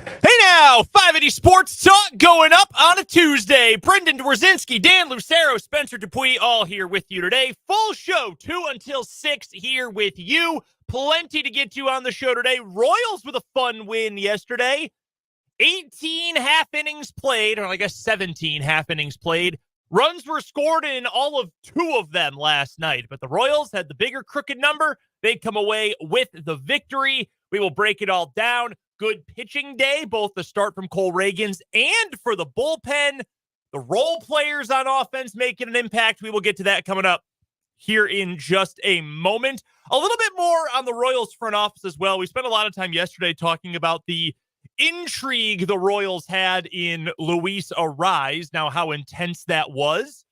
Hey now, 580 Sports Talk going up on a Tuesday. Brendan Dworzinski, Dan Lucero, Spencer Dupuis, all here with you today. Full show, 2 until 6 here with you. Plenty to get to on the show today. Royals with a fun win yesterday. 18 half innings played, or I guess 17 half innings played. Runs were scored in all of 2 of them last night, but the Royals had the bigger crooked number. They come away with the victory. We will break it all down. Good pitching day, both the start from Cole Reagans and for the bullpen. The role players on offense making an impact. We will get to that coming up here in just a moment. A little bit more on the Royals front office as well. We spent a lot of time yesterday talking about the intrigue the Royals had in Luis Arraez. Now, how intense that was,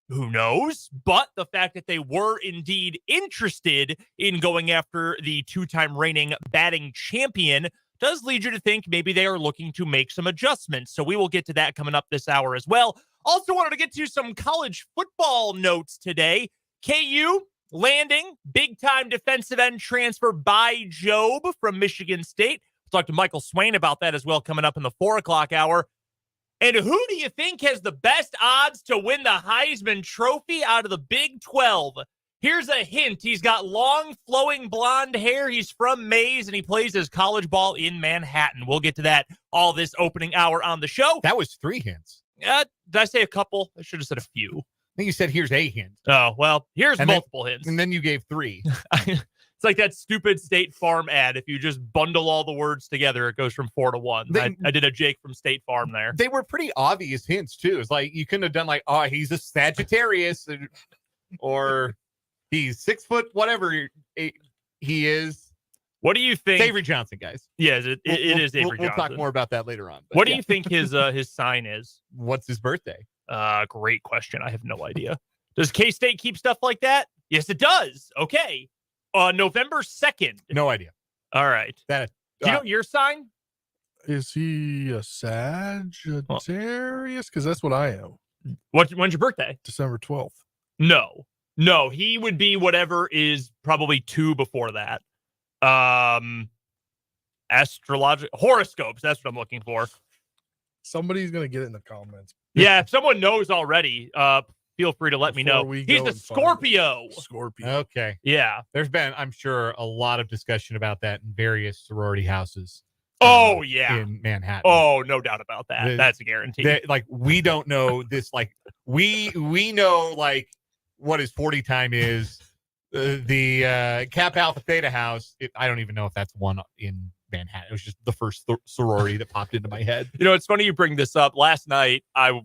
who knows? But the fact that they were indeed interested in going after the 2-time reigning batting champion does lead you to think maybe they are looking to make some adjustments. So we will get to that coming up this hour as well. Also wanted to get to some college football notes today. KU landing big-time defensive end transfer by Job from Michigan State. We'll talk to Michael Swain about that as well coming up in the 4 o'clock hour. And who do you think has the best odds to win the Heisman Trophy out of the Big 12? Here's a hint. He's got long, flowing blonde hair. He's from Mays, and he plays his college ball in Manhattan. We'll get to that all this opening hour on the show. That was 3 hints. Did I say a couple? I should have said a few. I think you said, here's a hint. Oh, well, here's multiple hints. And then you gave 3. It's like that stupid State Farm ad. If you just bundle all the words together, it goes from 4 to 1. I did a Jake from State Farm there. They were pretty obvious hints, too. It's like you couldn't have done like, oh, he's a Sagittarius or he's 6 foot, whatever he is. What do you think? Avery Johnson, guys. Yes, it is Avery Johnson. We'll talk more about that later on. What do you think his sign is? What's his birthday? Great question. I have no idea. Does K-State keep stuff like that? Yes, it does. Okay. November 2nd. No idea. All right. Do you know your sign? Is he a Sagittarius? Because that's what I am. When's your birthday? December 12th. No, he would be whatever is probably 2 before that. Horoscopes. That's what I'm looking for. Somebody's going to get it in the comments. Yeah, if someone knows already, feel free to let me know. He's a Scorpio. Okay. Yeah. There's been, I'm sure, a lot of discussion about that in various sorority houses. In Manhattan. Oh, no doubt about that. That's a guarantee. Like, we don't know this. Like, we know, like, what his 40 time is. The Kappa Alpha Theta house. I don't even know if that's one in Manhattan. It was just the first sorority that popped into my head. You know, it's funny you bring this up. Last night, I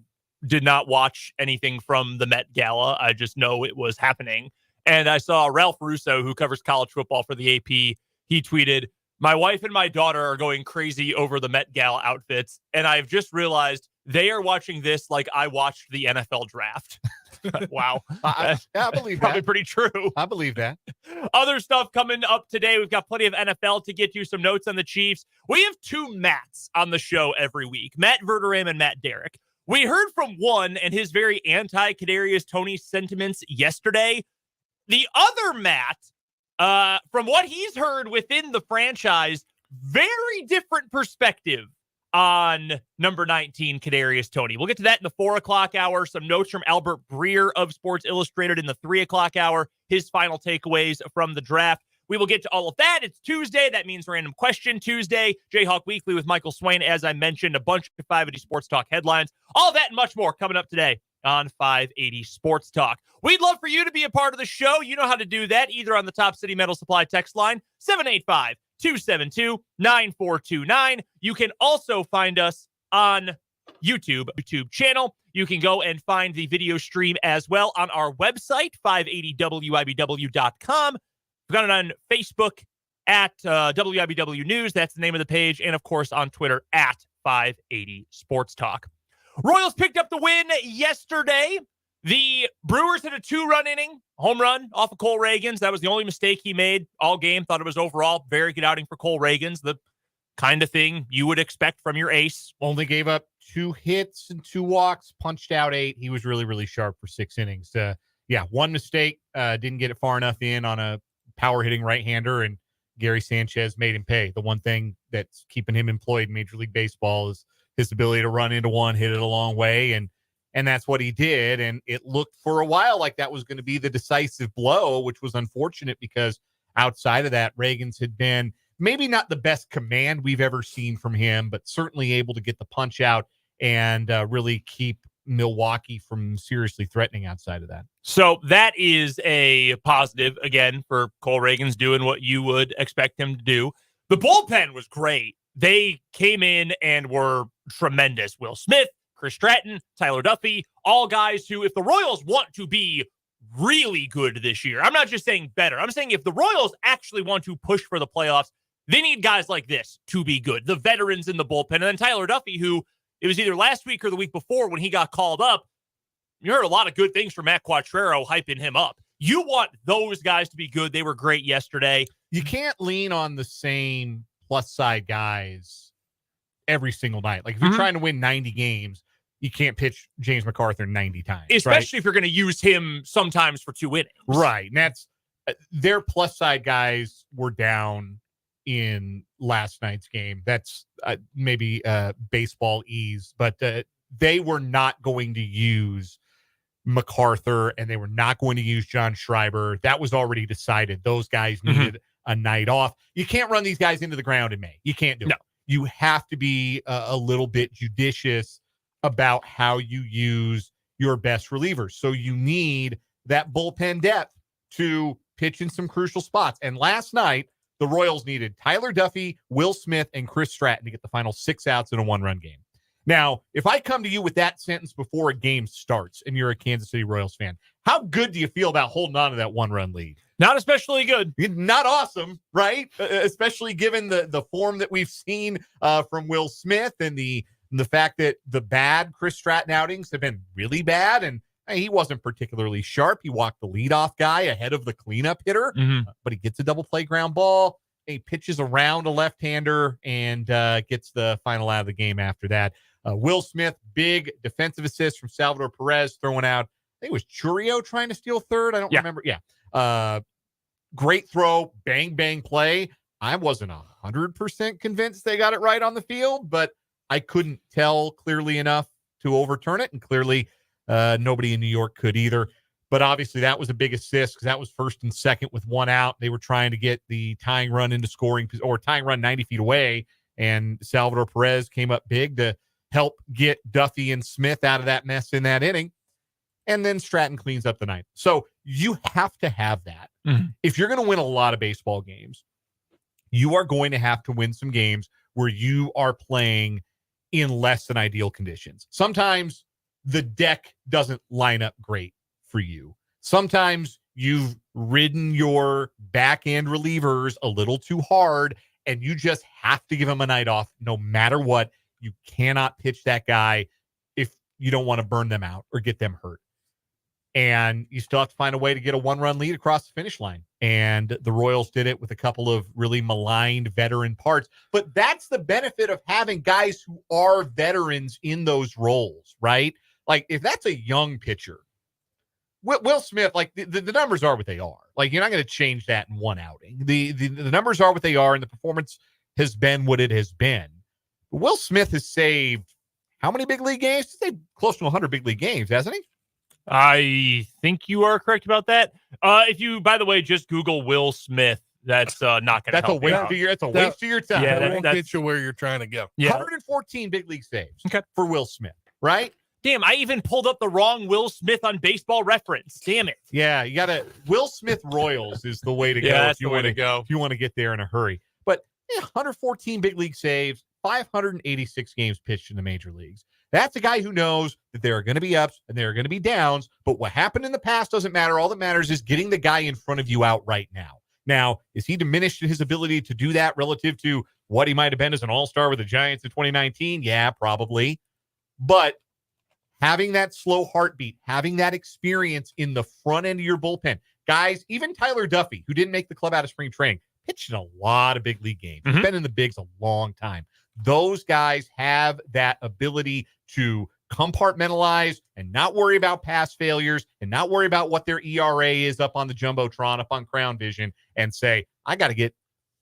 did not watch anything from the Met Gala. I just know it was happening. And I saw Ralph Russo, who covers college football for the AP. He tweeted, "My wife and my daughter are going crazy over the Met Gala outfits. And I've just realized they are watching this like I watched the NFL draft." Wow. I believe that. Probably pretty true. I believe that. Other stuff coming up today. We've got plenty of NFL to get to, some notes on the Chiefs. We have 2 Matts on the show every week, Matt Verderame and Matt Derrick. We heard from one and his very anti-Kadarius Toney sentiments yesterday. The other Matt, from what he's heard within the franchise, very different perspective on number 19, Kadarius Toney. We'll get to that in the 4 o'clock hour. Some notes from Albert Breer of Sports Illustrated in the 3 o'clock hour. His final takeaways from the draft. We will get to all of that. It's Tuesday. That means Random Question Tuesday. Jayhawk Weekly with Michael Swain. As I mentioned, a bunch of 580 Sports Talk headlines. All that and much more coming up today on 580 Sports Talk. We'd love for you to be a part of the show. You know how to do that, either on the Top City Metal Supply text line, 785-272-9429. You can also find us on YouTube channel. You can go and find the video stream as well on our website, 580wibw.com. We've got it on Facebook at WIBW News. That's the name of the page. And, of course, on Twitter at 580 Sports Talk. Royals picked up the win yesterday. The Brewers hit a 2-run inning, home run off of Cole Reagans. That was the only mistake he made all game. Thought it was overall very good outing for Cole Reagans. The kind of thing you would expect from your ace. Only gave up 2 hits and 2 walks, punched out 8. He was really, really sharp for 6 innings. One mistake, didn't get it far enough in on a power hitting right-hander and Gary Sanchez made him pay. The one thing that's keeping him employed in Major League Baseball is his ability to run into one, hit it a long way, and that's what he did. And it looked for a while like that was going to be the decisive blow, which was unfortunate because outside of that, Reagans had been maybe not the best command we've ever seen from him, but certainly able to get the punch out and really keep Milwaukee from seriously threatening outside of that. So that is a positive, again, for Cole Reagans doing what you would expect him to do. The bullpen was great. They came in and were tremendous. Will Smith, Chris Stratton, Tyler Duffy, all guys who, if the Royals want to be really good this year, I'm not just saying better, I'm saying if the Royals actually want to push for the playoffs, they need guys like this to be good. The veterans in the bullpen. And then Tyler Duffy, who it was either last week or the week before when he got called up, you heard a lot of good things from Matt Quattrero hyping him up. You want those guys to be good. They were great yesterday. You can't lean on the same plus side guys every single night. Like if you're trying to win 90 games, you can't pitch James MacArthur 90 times. Especially if you're going to use him sometimes for 2 innings. Right. And that's their plus side guys were down in last night's game. That's maybe baseball ease, but they were not going to use MacArthur and they were not going to use John Schreiber. That was already decided. Those guys needed a night off. You can't run these guys into the ground in May. You can't do it. You have to be a little bit judicious about how you use your best relievers. So you need that bullpen depth to pitch in some crucial spots. And last night, the Royals needed Tyler Duffy, Will Smith, and Chris Stratton to get the final 6 outs in a 1-run game. Now, if I come to you with that sentence before a game starts and you're a Kansas City Royals fan, how good do you feel about holding on to that 1-run lead? Not especially good. Not awesome, right? Especially given the form that we've seen from Will Smith and the fact that the bad Chris Stratton outings have been really bad, and he wasn't particularly sharp. He walked the leadoff guy ahead of the cleanup hitter, but he gets a double play ground ball. He pitches around a left-hander and gets the final out of the game after that. Will Smith, big defensive assist from Salvador Perez, throwing out, I think it was Churio trying to steal third. I don't remember. Yeah. Great throw, bang, bang play. I wasn't 100% convinced they got it right on the field, but I couldn't tell clearly enough to overturn it, and clearly nobody in New York could either. But obviously that was a big assist because that was first and second with 1 out. They were trying to get the tying run into scoring, or tying run 90 feet away, and Salvador Perez came up big to help get Duffy and Smith out of that mess in that inning. And then Stratton cleans up the night. So you have to have that. If you're going to win a lot of baseball games, you are going to have to win some games where you are playing in less than ideal conditions. Sometimes the deck doesn't line up great for you. Sometimes you've ridden your back end relievers a little too hard and you just have to give them a night off no matter what. You cannot pitch that guy if you don't want to burn them out or get them hurt. And you still have to find a way to get a 1-run lead across the finish line. And the Royals did it with a couple of really maligned veteran parts. But that's the benefit of having guys who are veterans in those roles, right? Like, if that's a young pitcher, Will Smith, like, the numbers are what they are. Like, you're not going to change that in one outing. The numbers are what they are, and the performance has been what it has been. Will Smith has saved how many big league games? He's saved close to 100 big league games, hasn't he? I think you are correct about that. If you, by the way, just Google Will Smith, that's not going to help. That's a waste of your time. Yeah, that won't get you where you're trying to go. Yeah. 114 big league saves for Will Smith, right? Damn, I even pulled up the wrong Will Smith on Baseball Reference. Damn it. Yeah, you got to Will Smith Royals is the way to go. That's the way to go. If you want to get there in a hurry. But 114 big league saves, 586 games pitched in the major leagues. That's a guy who knows that there are going to be ups and there are going to be downs, but what happened in the past doesn't matter. All that matters is getting the guy in front of you out right now. Now, is he diminished in his ability to do that relative to what he might have been as an all-star with the Giants in 2019? Yeah, probably. But having that slow heartbeat, having that experience in the front end of your bullpen, guys, even Tyler Duffy, who didn't make the club out of spring training, pitched in a lot of big league games. He's been in the bigs a long time. Those guys have that ability to compartmentalize and not worry about past failures and not worry about what their ERA is up on the Jumbotron, up on Crown Vision, and say, I got to get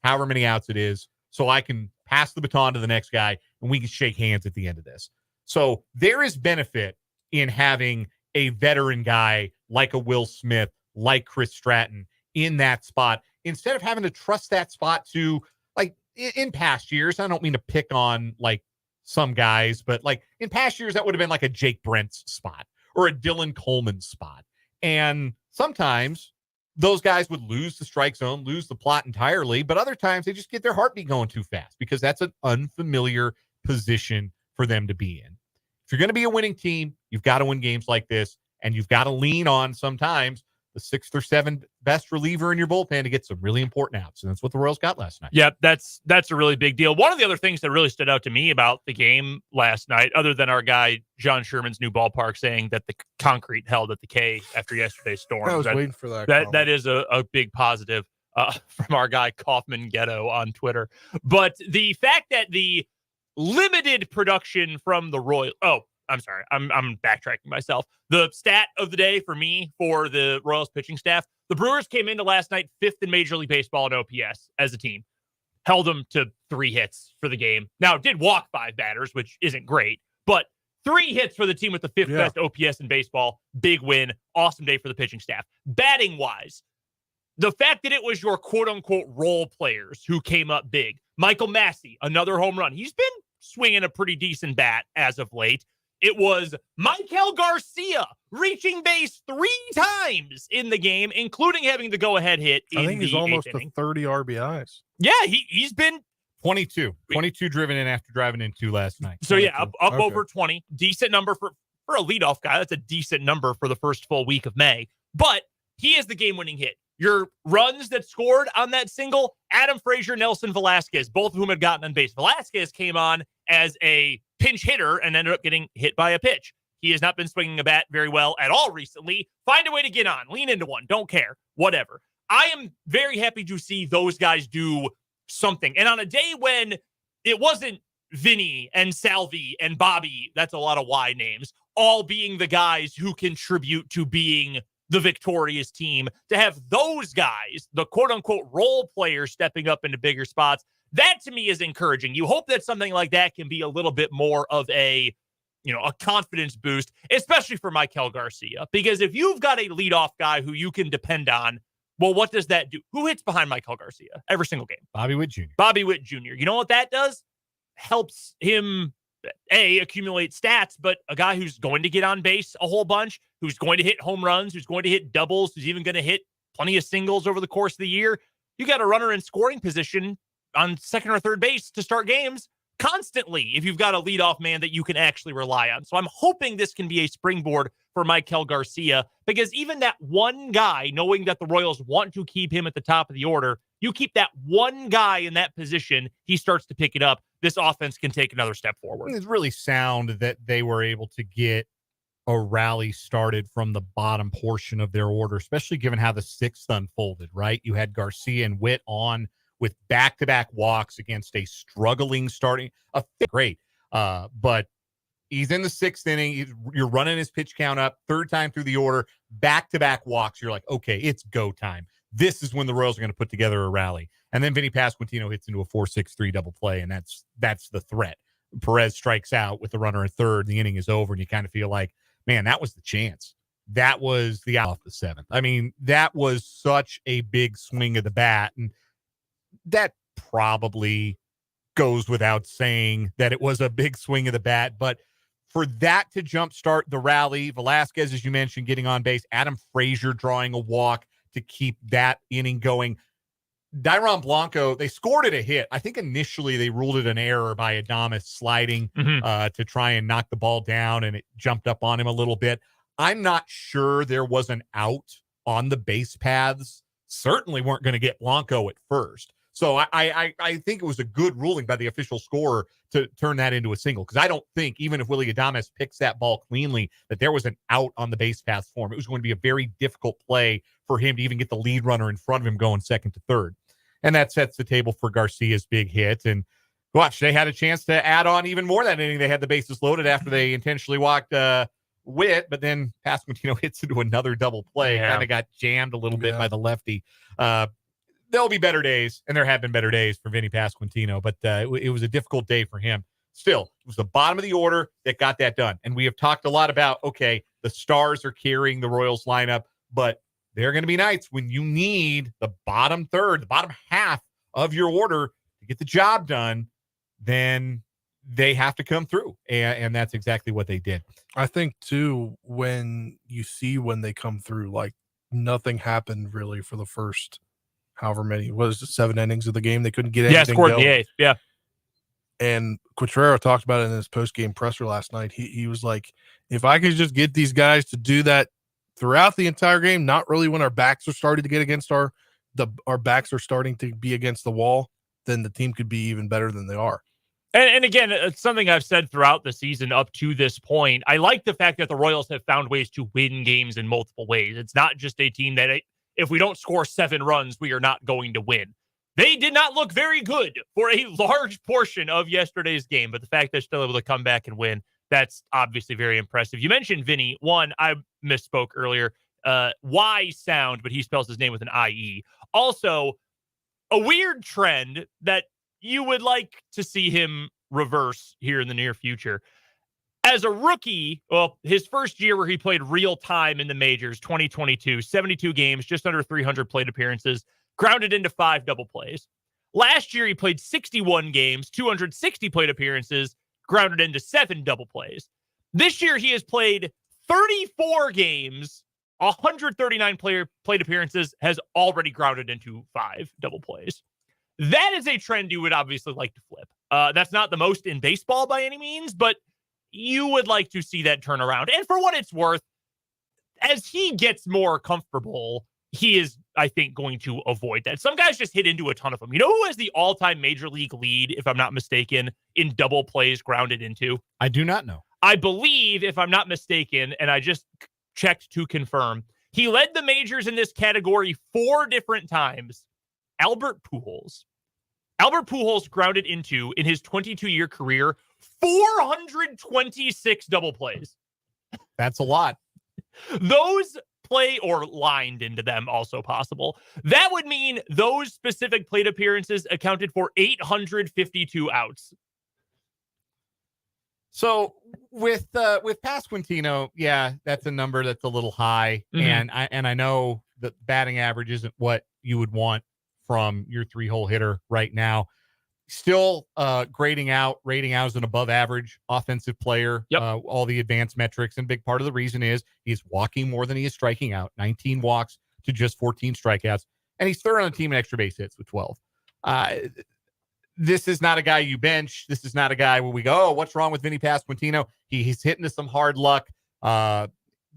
however many outs it is, so I can pass the baton to the next guy and we can shake hands at the end of this. So there is benefit in having a veteran guy like a Will Smith, like Chris Stratton in that spot, instead of having to trust that spot to, like, in past years, I don't mean to pick on like some guys, but like in past years, that would have been like a Jake Brent's spot or a Dylan Coleman spot. And sometimes those guys would lose the strike zone, lose the plot entirely, but other times they just get their heartbeat going too fast because that's an unfamiliar position for them to be in. If you're going to be a winning team, you've got to win games like this, and you've got to lean on sometimes the 6th or 7th best reliever in your bullpen to get some really important outs, and that's what the Royals got last night. Yep, that's a really big deal. One of the other things that really stood out to me about the game last night, other than our guy John Sherman's new ballpark saying that the concrete held at the K after yesterday's storm. I was waiting for that. That is a big positive from our guy Kaufman Ghetto on Twitter. But the fact that the limited production from the Royals. Oh, I'm sorry. I'm backtracking myself. The stat of the day for me for the Royals pitching staff, the Brewers came into last night 5th in Major League Baseball in OPS as a team. Held them to 3 hits for the game. Now, did walk 5 batters, which isn't great, but 3 hits for the team with the 5th best OPS in baseball. Big win. Awesome day for the pitching staff. Batting-wise, the fact that it was your quote-unquote role players who came up big. Michael Massey, another home run. He's been swinging a pretty decent bat as of late. It was Michael Garcia reaching base 3 times in the game, including having the go-ahead hit in the 8th inning. I think he's almost to 30 RBIs. Yeah, he's been 22 driven in after driving in 2 last night. So 22. Yeah, up over 20. Decent number for a leadoff guy. That's a decent number for the first full week of May. But he is the game-winning hit. Your runs that scored on that single, Adam Frazier, Nelson Velasquez, both of whom had gotten on base. Velasquez came on as a pinch hitter and ended up getting hit by a pitch. He has not been swinging a bat very well at all recently. Find a way to get on. Lean into one. Don't care. Whatever. I am very happy to see those guys do something. And on a day when it wasn't Vinny and Salvi and Bobby, that's a lot of Y names, all being the guys who contribute to being the victorious team, to have those guys, the quote-unquote role players, stepping up into bigger spots, that to me is encouraging. You hope that something like that can be a little bit more of a confidence boost, especially for Michael Garcia. Because if you've got a leadoff guy who you can depend on, well, what does that do? Who hits behind Michael Garcia every single game? Bobby Witt Jr. Bobby Witt Jr. You know what that does? Helps him, accumulate stats, but a guy who's going to get on base a whole bunch, who's going to hit home runs, who's going to hit doubles, who's even going to hit plenty of singles over the course of the year. You got a runner in scoring position on second or third base to start games constantly if you've got a leadoff man that you can actually rely on. So I'm hoping this can be a springboard for Michael Garcia, because even that one guy, knowing that the Royals want to keep him at the top of the order, you keep that one guy in that position, he starts to pick it up. This offense can take another step forward. It's really sound that they were able to get a rally started from the bottom portion of their order, especially given how the 6th unfolded, right? You had Garcia and Witt on with back-to-back walks against a struggling starting. Great. But he's in the 6th inning. You're running his pitch count up, 3rd time through the order, back-to-back walks. You're like, okay, it's go time. This is when the Royals are going to put together a rally. And then Vinny Pasquantino hits into a 4-6-3 double play, and that's the threat. Perez strikes out with the runner at 3rd. The inning is over, and you kind of feel like, man, that was the chance. That was the out off the 7th. I mean, that was such a big swing of the bat, and that probably goes without saying that it was a big swing of the bat. But for that to jumpstart the rally, Velasquez, as you mentioned, getting on base, Adam Frazier drawing a walk to keep that inning going. Dairon Blanco, they scored it a hit. I think initially they ruled it an error by Adames sliding to try and knock the ball down, and it jumped up on him a little bit. I'm not sure there was an out on the base paths. Certainly weren't going to get Blanco at first. So I think it was a good ruling by the official scorer to turn that into a single, because I don't think, even if Willy Adames picks that ball cleanly, that there was an out on the base paths for him. It was going to be a very difficult play for him to even get the lead runner in front of him going 2nd to 3rd. And that sets the table for Garcia's big hit. And watch, they had a chance to add on even more that inning. They had the bases loaded after they intentionally walked Witt, but then Pasquantino hits into another double play. Kind of got jammed a little bit by the lefty. there'll be better days, and there have been better days for Vinny Pasquantino, but it was a difficult day for him. Still, it was the bottom of the order that got that done. And we have talked a lot about, okay, the stars are carrying the Royals lineup, but there are going to be nights when you need the bottom third, the bottom half of your order to get the job done. Then they have to come through. And that's exactly what they did. I think, too, when they come through, like nothing happened really for the first however many, what is it, 7 innings of the game? They couldn't get anything scored going. in the 8th. Yeah. And Quatrero talked about it in his post-game presser last night. He was like, if I could just get these guys to do that throughout the entire game, not really when our backs are starting to get against our backs are starting to be against the wall, then the team could be even better than they are. And again, it's something I've said throughout the season up to this point. I like the fact that the Royals have found ways to win games in multiple ways. It's not just a team that if we don't score 7 runs, we are not going to win. They did not look very good for a large portion of yesterday's game, but the fact they're still able to come back and win, that's obviously very impressive. You mentioned Vinny. One, I misspoke earlier. Y sound, but he spells his name with an I-E. Also, a weird trend that you would like to see him reverse here in the near future. As a rookie, well, his first year where he played real time in the majors, 2022, 72 games, just under 300 plate appearances, grounded into 5 double plays. Last year, he played 61 games, 260 plate appearances, grounded into 7 double plays. This year, he has played 34 games, 139 plate appearances, has already grounded into 5 double plays. That is a trend you would obviously like to flip. That's not the most in baseball by any means, but you would like to see that turn around. And for what it's worth, as he gets more comfortable, he is, I think, going to avoid that. Some guys just hit into a ton of them. You know who has the all-time major league lead, if I'm not mistaken, in double plays grounded into? I do not know. I believe, if I'm not mistaken, and I just checked to confirm, he led the majors in this category 4 different times. Albert Pujols. Albert Pujols grounded into, in his 22-year career, 426 double plays. That's a lot. Those play or lined into them also possible. That would mean those specific plate appearances accounted for 852 outs. So with Pasquantino, yeah, that's a number that's a little high. Mm-hmm. And I know that batting average isn't what you would want from your 3-hole hitter right now. Still rating out as an above average offensive player. Yep. All the advanced metrics. And big part of the reason is he's walking more than he is striking out. 19 walks to just 14 strikeouts. And he's third on the team in extra base hits with 12. This is not a guy you bench. This is not a guy where we go, oh, what's wrong with Vinny Pasquantino? He's hitting to some hard luck. The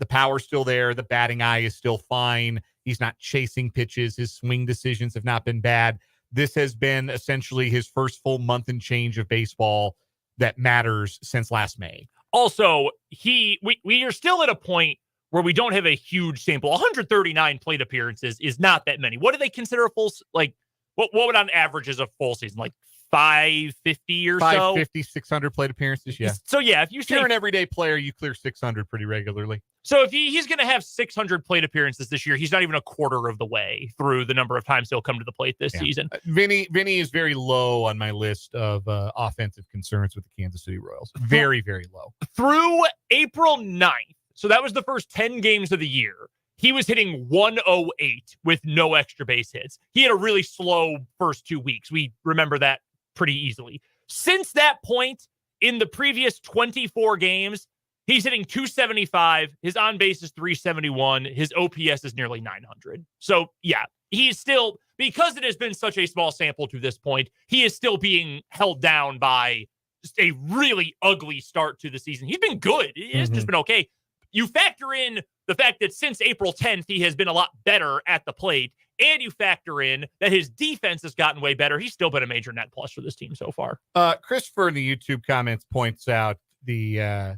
power's still there. The batting eye is still fine. He's not chasing pitches. His swing decisions have not been bad. This has been essentially his first full month and change of baseball that matters since last May. Also, we are still at a point where we don't have a huge sample. 139 plate appearances is not that many. What do they consider a full, like, what would on average is a full season? Like 550 or so? 550, 600 plate appearances, yeah. So, yeah, if If you're an everyday player, you clear 600 pretty regularly. So if he's going to have 600 plate appearances this year, he's not even a quarter of the way through the number of times he'll come to the plate this season. Vinny is very low on my list of offensive concerns with the Kansas City Royals. Very, very low. Through April 9th, so that was the first 10 games of the year, he was hitting 108 with no extra base hits. He had a really slow first 2 weeks. We remember that pretty easily. Since that point, in the previous 24 games, he's hitting 275. His on base is 371. His OPS is nearly 900. So, yeah, he's still, because it has been such a small sample to this point, he is still being held down by just a really ugly start to the season. He's been good. It's just been okay. You factor in the fact that since April 10th, he has been a lot better at the plate, and you factor in that his defense has gotten way better. He's still been a major net plus for this team so far. Christopher in the YouTube comments points out the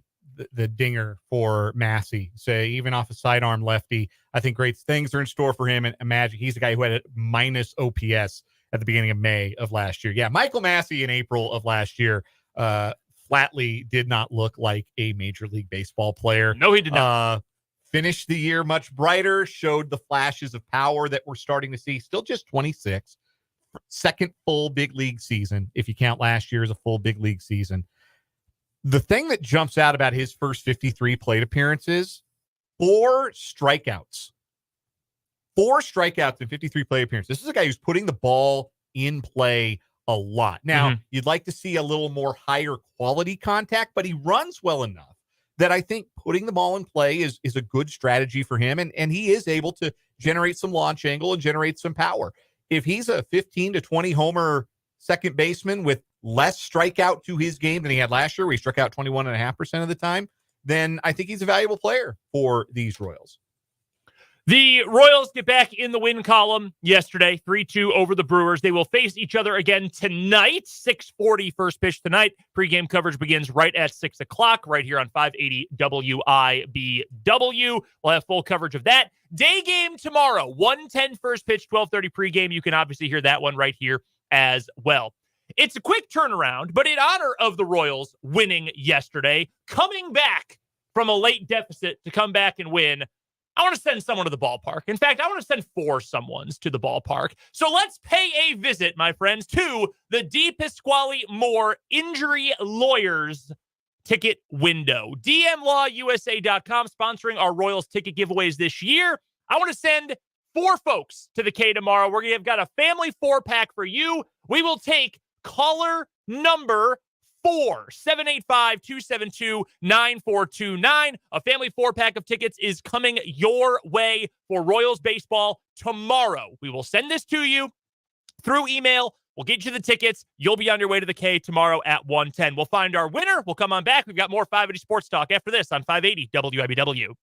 dinger for Massey. Say, even off a sidearm lefty, I think great things are in store for him. And imagine he's a guy who had a minus OPS at the beginning of May of last year. Yeah, Michael Massey in April of last year flatly did not look like a Major League Baseball player. No, he did not. finished the year much brighter, showed the flashes of power that we're starting to see. Still just 26. Second full big league season, if you count last year as a full big league season. The thing that jumps out about his first 53 plate appearances, 4 strikeouts. 4 strikeouts in 53 plate appearances. This is a guy who's putting the ball in play a lot. Now, you'd like to see a little more higher quality contact, but he runs well enough that I think putting the ball in play is a good strategy for him, and he is able to generate some launch angle and generate some power. If he's a 15 to 20 homer second baseman with less strikeout to his game than he had last year, where he struck out 21.5% of the time, then I think he's a valuable player for these Royals. The Royals get back in the win column yesterday, 3-2 over the Brewers. They will face each other again tonight, 6:40 first pitch tonight. Pre-game coverage begins right at 6 o'clock, right here on 580 WIBW. We'll have full coverage of that. Day game tomorrow, 1:10 first pitch, 12:30 pre-game. You can obviously hear that one right here as well. It's a quick turnaround, but in honor of the Royals winning yesterday, coming back from a late deficit to come back and win, I want to send someone to the ballpark. In fact, I want to send 4 someones to the ballpark. So let's pay a visit, my friends, to the D. Pasquale Moore Injury Lawyers ticket window. DMLawUSA.com sponsoring our Royals ticket giveaways this year. I want to send 4 folks to the K tomorrow. We're going to have got a family 4-pack for you. We will take caller number 4, 785-272-9429. A family 4-pack of tickets is coming your way for Royals baseball tomorrow. We will send this to you through email. We'll get you the tickets. You'll be on your way to the K tomorrow at 1:10. We'll find our winner. We'll come on back. We've got more 580 Sports Talk after this on 580 WIBW.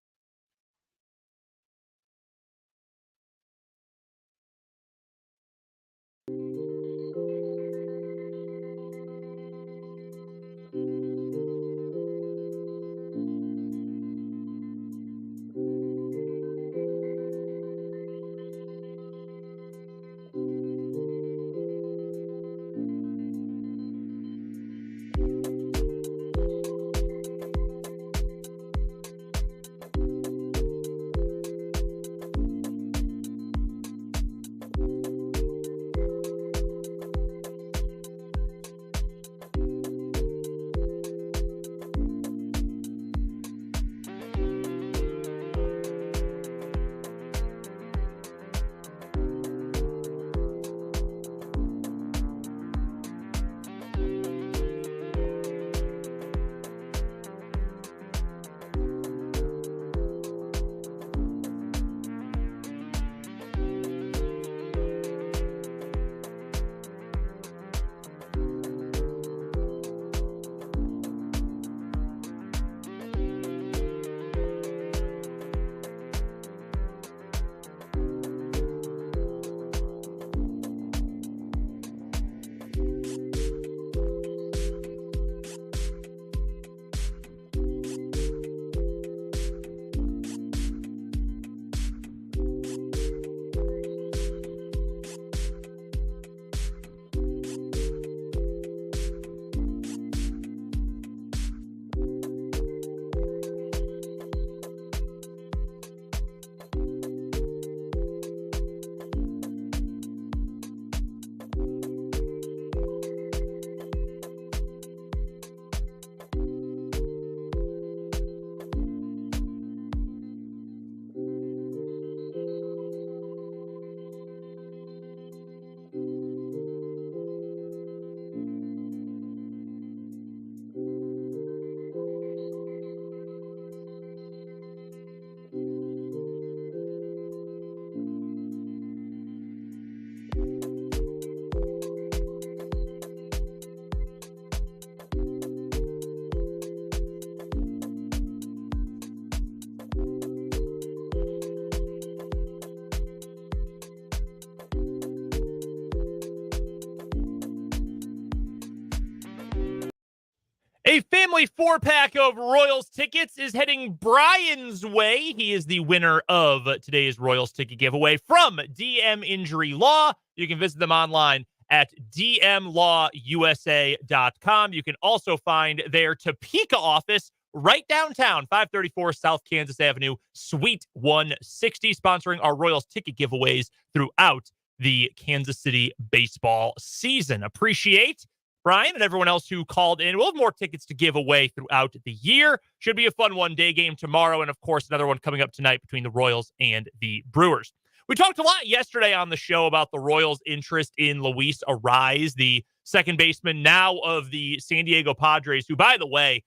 A family 4-pack of Royals tickets is heading Brian's way. He is the winner of today's Royals ticket giveaway from DM Injury Law. You can visit them online at dmlawusa.com. You can also find their Topeka office right downtown, 534 South Kansas Avenue, Suite 160, sponsoring our Royals ticket giveaways throughout the Kansas City baseball season. Appreciate Brian and everyone else who called in. We'll have more tickets to give away throughout the year. Should be a fun one-day game tomorrow, and of course, another one coming up tonight between the Royals and the Brewers. We talked a lot yesterday on the show about the Royals' interest in Luis Arraez, the second baseman now of the San Diego Padres, who, by the way,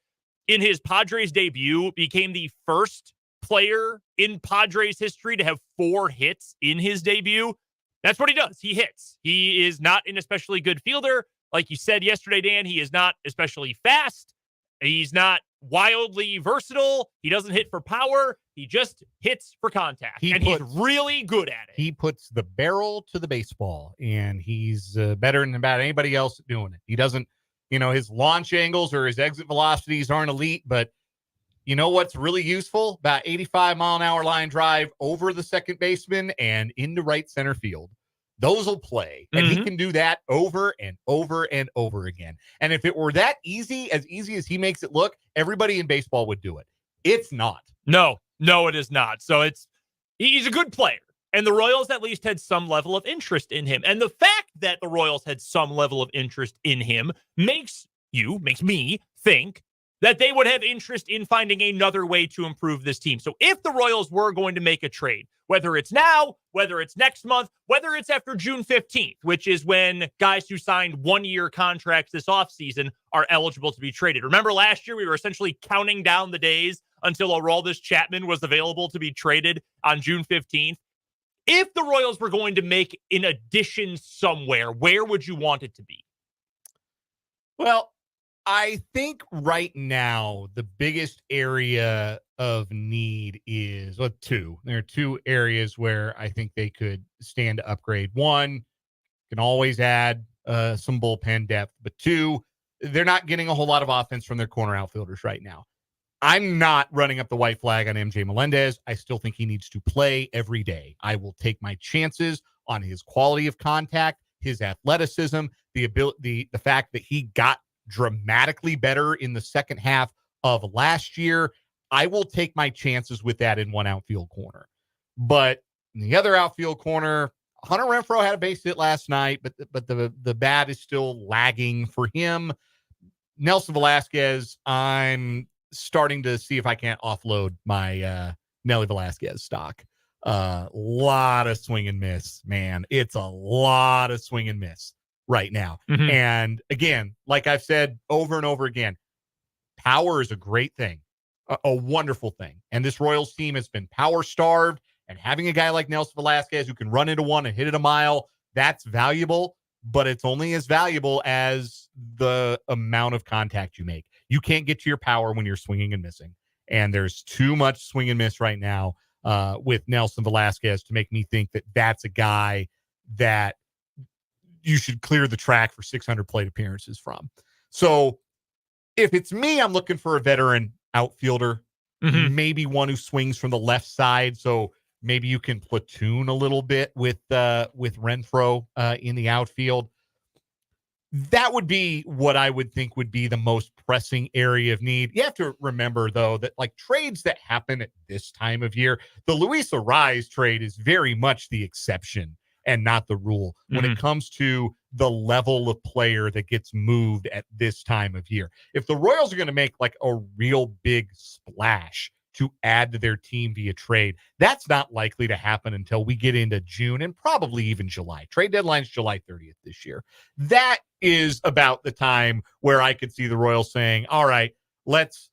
in his Padres debut, became the first player in Padres history to have 4 hits in his debut. That's what he does. He hits. He is not an especially good fielder. Like you said yesterday, Dan, he is not especially fast. He's not wildly versatile. He doesn't hit for power. He just hits for contact. He's really good at it. He puts the barrel to the baseball, and he's better than about anybody else doing it. He doesn't, his launch angles or his exit velocities aren't elite, but you know what's really useful? About 85-mile-an-hour line drive over the second baseman and into right center field. Those will play, and he can do that over and over and over again. And if it were that easy as he makes it look, everybody in baseball would do it. It's not. No, it is not. So he's a good player, and the Royals at least had some level of interest in him. And the fact that the Royals had some level of interest in him makes me think that they would have interest in finding another way to improve this team. So if the Royals were going to make a trade, whether it's now, whether it's next month, whether it's after June 15th, which is when guys who signed one-year contracts this offseason are eligible to be traded. Remember last year we were essentially counting down the days until Aroldis Chapman was available to be traded on June 15th. If the Royals were going to make an addition somewhere, where would you want it to be? Well, I think right now the biggest area of need is two. There are 2 areas where I think they could stand to upgrade. 1, can always add some bullpen depth, but 2, they're not getting a whole lot of offense from their corner outfielders right now. I'm not running up the white flag on MJ Melendez. I still think he needs to play every day. I will take my chances on his quality of contact, his athleticism, the fact that he got dramatically better in the second half of last year. I will take my chances with that in one outfield corner. But in the other outfield corner, Hunter Renfroe had a base hit last night, but the bat is still lagging for him. Nelson Velasquez, I'm starting to see if I can't offload my Nelly Velasquez stock. Lot of swing and miss, man. It's a lot of swing and miss right now. And again, like I've said over and over again, power is a great thing, a wonderful thing. And this Royals team has been power starved, and having a guy like Nelson Velasquez who can run into one and hit it a mile, that's valuable, but it's only as valuable as the amount of contact you make. You can't get to your power when you're swinging and missing. And there's too much swing and miss right now with Nelson Velasquez to make me think that that's a guy that you should clear the track for 600 plate appearances from. So if it's me, I'm looking for a veteran outfielder, maybe one who swings from the left side. So maybe you can platoon a little bit with Renfroe in the outfield. That would be what I would think would be the most pressing area of need. You have to remember, though, that like trades that happen at this time of year, the Luis Arraez trade is very much the exception and not the rule when it comes to the level of player that gets moved at this time of year. If the Royals are going to make like a real big splash to add to their team via trade, that's not likely to happen until we get into June and probably even July. Trade deadline's July 30th this year. That is about the time where I could see the Royals saying, all right, let's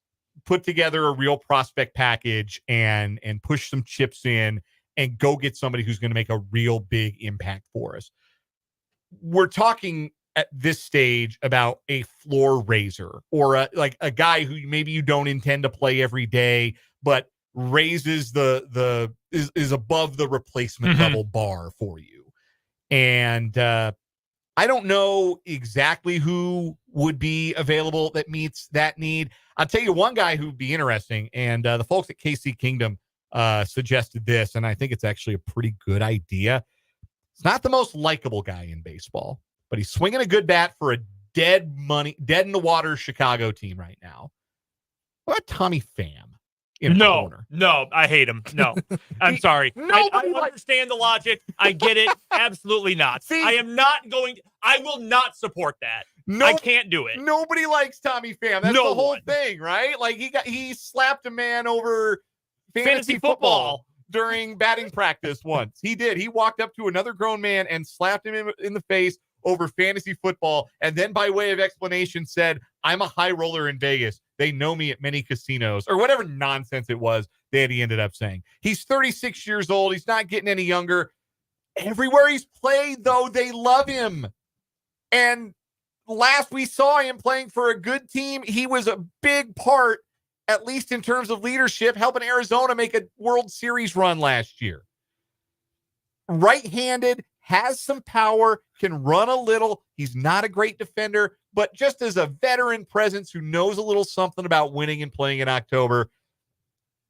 put together a real prospect package and push some chips in and go get somebody who's going to make a real big impact for us. We're talking at this stage about a floor raiser or a guy who maybe you don't intend to play every day, but raises is above the replacement level bar for you. And I don't know exactly who would be available that meets that need. I'll tell you one guy who'd be interesting, and the folks at KC Kingdom suggested this, and I think it's actually a pretty good idea. It's not the most likable guy in baseball, but he's swinging a good bat for a dead in the water Chicago team right now. What about Tommy Pham in the corner? No, I hate him. No, I'm sorry. I understand the logic. I get it. Absolutely not. See, I will not support that. I can't do it. Nobody likes Tommy Pham. That's the whole thing, right? Like he slapped a man over fantasy football during batting practice once. He did. He walked up to another grown man and slapped him in the face over fantasy football, and then by way of explanation said, "I'm a high roller in Vegas. They know me at many casinos," or whatever nonsense it was that he ended up saying. He's 36 years old. He's not getting any younger. Everywhere he's played, though, they love him. And last we saw him playing for a good team, he was a big part, at least in terms of leadership, helping Arizona make a World Series run last year. Right-handed, has some power, can run a little. He's not a great defender, but just as a veteran presence who knows a little something about winning and playing in October,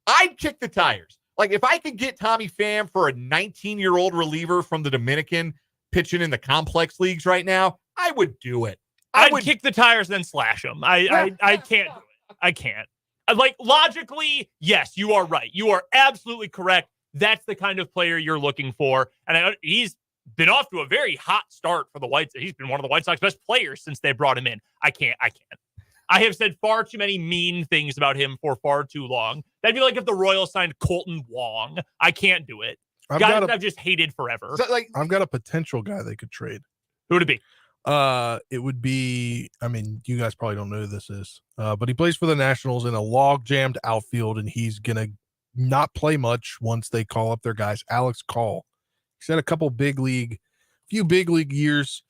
I'd kick the tires. Like, if I could get Tommy Pham for a 19-year-old reliever from the Dominican pitching in the complex leagues right now, I would do it. I'd kick the tires, then slash them. I can't do it. I can't. Like, logically, yes, you are right. You are absolutely correct. That's the kind of player you're looking for. And he's been off to a very hot start for the White Sox. He's been one of the White Sox best players since they brought him in. I can't. I have said far too many mean things about him for far too long. That'd be like if the Royals signed Colton Wong. I can't do it. I've just hated forever. So, I've got a potential guy they could trade. Who would it be? It would be, I mean, you guys probably don't know who this is, but he plays for the Nationals in a log-jammed outfield, and he's going to not play much once they call up their guys. Alex Call. He's had a few big league years.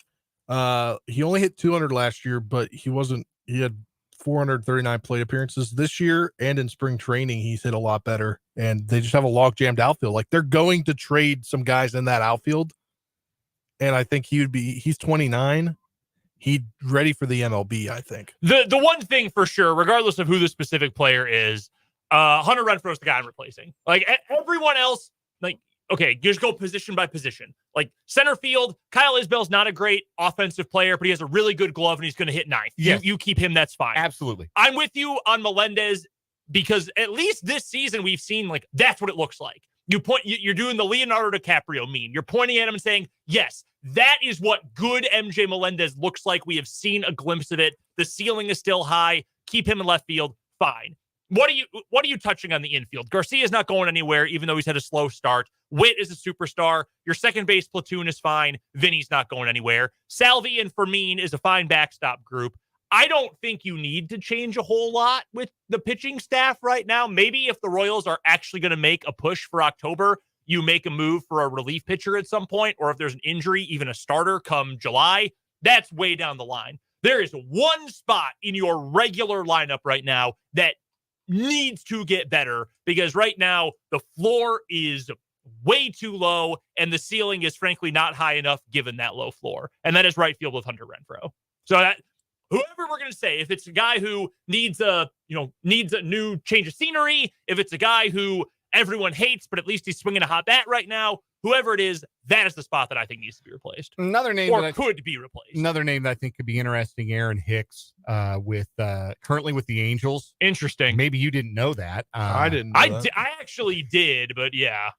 He only hit 200 last year, but he had 439 plate appearances this year, and in spring training, he's hit a lot better, and they just have a log-jammed outfield. Like, they're going to trade some guys in that outfield. And I think he's 29. He's ready for the MLB, I think. The one thing for sure, regardless of who the specific player is, Hunter Renfroe is the guy I'm replacing. Like, everyone else, like, okay, just go position by position. Like, center field, Kyle Isbell's not a great offensive player, but he has a really good glove and he's going to hit ninth. Yes. You keep him, that's fine. Absolutely. I'm with you on Melendez because at least this season we've seen, like, that's what it looks like. You're doing the Leonardo DiCaprio meme. You're pointing at him and saying, yes, that is what good MJ Melendez looks like. We have seen a glimpse of it. The ceiling is still high. Keep him in left field. Fine. What are you touching on the infield? Garcia's not going anywhere, even though he's had a slow start. Witt is a superstar. Your second base platoon is fine. Vinny's not going anywhere. Salvi and Fermin is a fine backstop group. I don't think you need to change a whole lot with the pitching staff right now. Maybe if the Royals are actually going to make a push for October, you make a move for a relief pitcher at some point, or if there's an injury, even a starter come July. That's way down the line. There is one spot in your regular lineup right now that needs to get better, because right now the floor is way too low and the ceiling is frankly not high enough given that low floor. And that is right field with Hunter Renfroe. So that whoever we're going to say, if it's a guy who needs a new change of scenery, if it's a guy who everyone hates, but at least he's swinging a hot bat right now, whoever it is, that is the spot that I think needs to be replaced. Another name could be replaced. Another name that I think could be interesting, Aaron Hicks, with currently with the Angels. Interesting. Maybe you didn't know that. I didn't know that. I actually did, but yeah.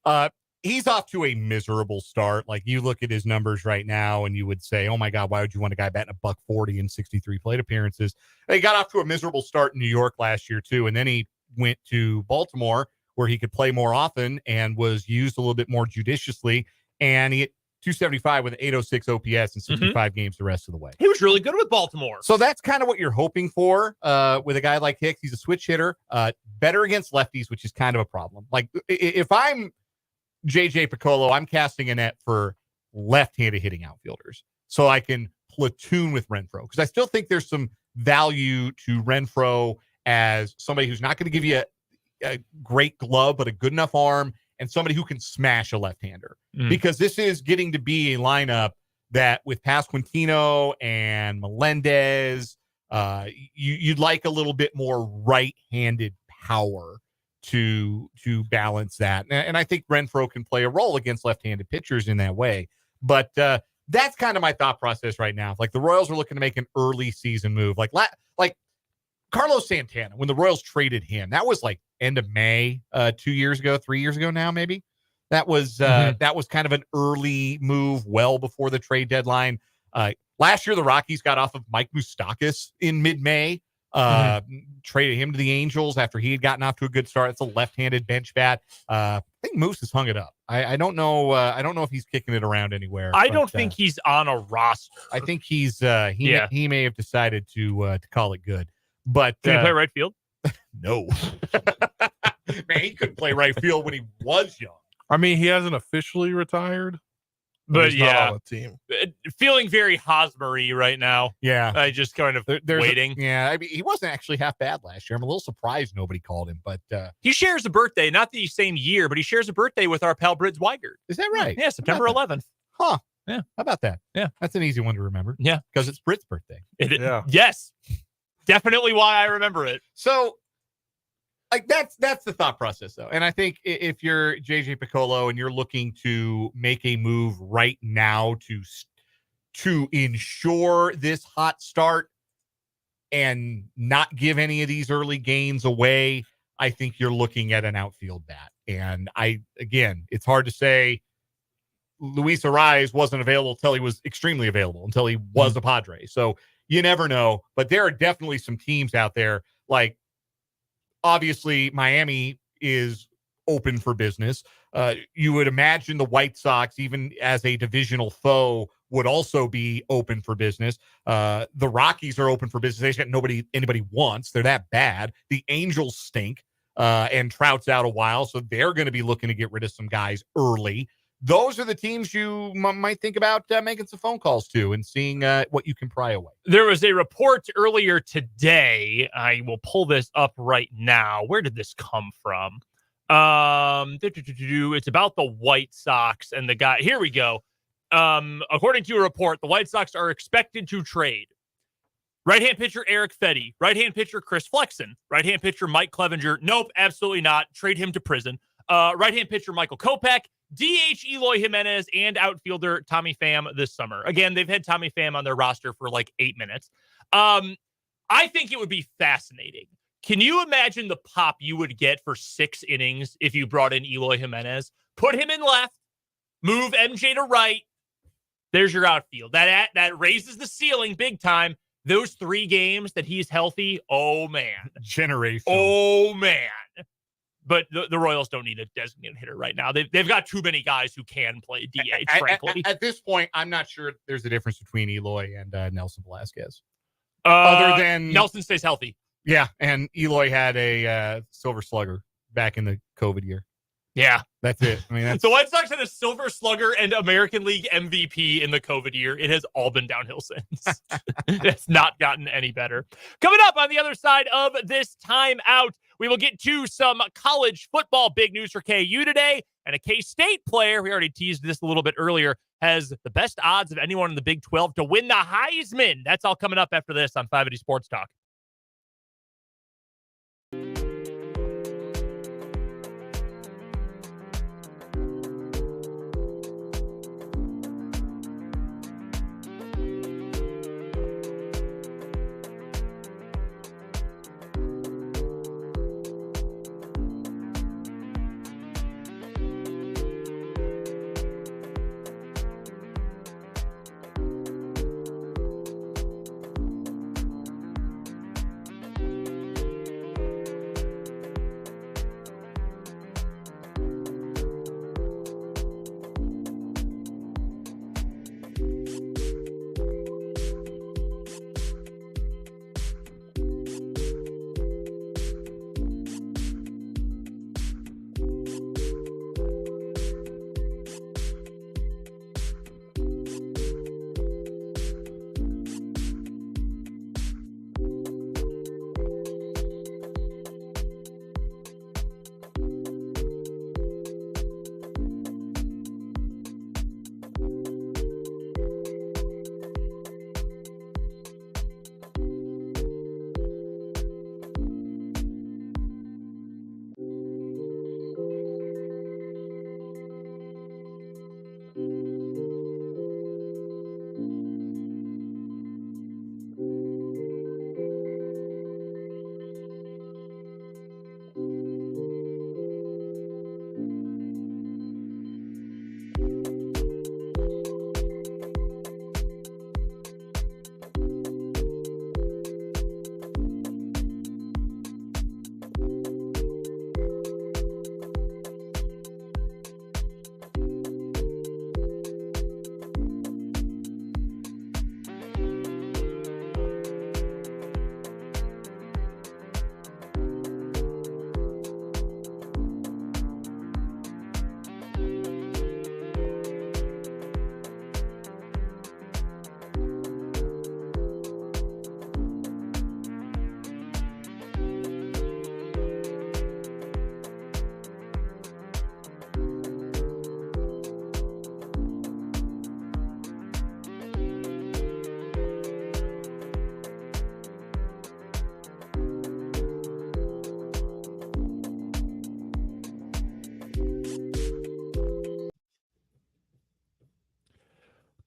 He's off to a miserable start. Like, you look at his numbers right now and you would say, oh my God, why would you want a guy batting $140 in 63 plate appearances? He got off to a miserable start in New York last year too. And then he went to Baltimore where he could play more often and was used a little bit more judiciously. And he hit 275 with an 806 OPS in 65 games the rest of the way. He was really good with Baltimore. So that's kind of what you're hoping for with a guy like Hicks. He's a switch hitter, better against lefties, which is kind of a problem. Like, if I'm JJ Piccolo, I'm casting a net for left-handed hitting outfielders so I can platoon with Renfroe, because I still think there's some value to Renfroe as somebody who's not going to give you a great glove, but a good enough arm, and somebody who can smash a left-hander. Because this is getting to be a lineup that with Pasquantino and Melendez, you'd like a little bit more right-handed power to balance that. And I think Renfroe can play a role against left-handed pitchers in that way. But that's kind of my thought process right now. Like, the Royals are looking to make an early season move. Like Carlos Santana, when the Royals traded him, that was like end of May, 2 years ago, 3 years ago now, maybe. That was kind of an early move, well before the trade deadline. Last year, the Rockies got off of Mike Moustakas in mid-May, traded him to the Angels after he had gotten off to a good start. It's a left-handed bench bat. I think Moose has hung it up. I don't know. I don't know if he's kicking it around anywhere. I don't think he's on a roster. I think he's he may have decided to call it good. But can he play right field? No. Man, he couldn't play right field when he was young. I mean, he hasn't officially retired, but he's not on the team. Feeling very Hosmer-y right now. Yeah. I just kind of waiting. I mean, he wasn't actually half bad last year. I'm a little surprised nobody called him, but he shares a birthday, not the same year, but he shares a birthday with our pal Brids Weigert. Is that right? Yeah, September 11th. Huh. Yeah. How about that? Yeah. That's an easy one to remember. Yeah. Because it's Britt's birthday. Yeah. Yes. Definitely why I remember it. So, like, that's the thought process, though. And I think if you're JJ Piccolo and you're looking to make a move right now to ensure this hot start and not give any of these early gains away, I think you're looking at an outfield bat. And again, it's hard to say Luis Ariz wasn't available until he was extremely available, until he was a Padre. So you never know. But there are definitely some teams out there, like, obviously, Miami is open for business. You would imagine the White Sox, even as a divisional foe, would also be open for business. The Rockies are open for business. They got anybody wants. They're that bad. The Angels stink, and Trout's out a while, so they're going to be looking to get rid of some guys early. Those are the teams you might think about making some phone calls to and seeing what you can pry away. There was a report earlier today. I will pull this up right now. Where did this come from? It's about the White Sox and the guy. Here we go. According to a report, the White Sox are expected to trade right-hand pitcher Eric Fetty, right-hand pitcher Chris Flexen, right-hand pitcher Mike Clevenger. Nope, absolutely not. Trade him to prison. Right-hand pitcher Michael Kopech, DH Eloy Jimenez, and outfielder Tommy Pham this summer. Again, they've had Tommy Pham on their roster for like 8 minutes. I think it would be fascinating. Can you imagine the pop you would get for 6 innings if you brought in Eloy Jimenez? Put him in left, move MJ to right. There's your outfield. That raises the ceiling big time. Those 3 games that he's healthy, oh, man. Generation. Oh, man. But the Royals don't need a designated hitter right now. They've got too many guys who can play DH, frankly. At this point, I'm not sure there's a difference between Eloy and Nelson Velasquez. Other than Nelson stays healthy. Yeah, and Eloy had a silver slugger back in the COVID year. Yeah. That's it. I mean, the White Sox had a silver slugger and American League MVP in the COVID year. It has all been downhill since. It's not gotten any better. Coming up on the other side of this timeout, we will get to some college football big news for KU today. And a K-State player, we already teased this a little bit earlier, has the best odds of anyone in the Big 12 to win the Heisman. That's all coming up after this on 580 Sports Talk.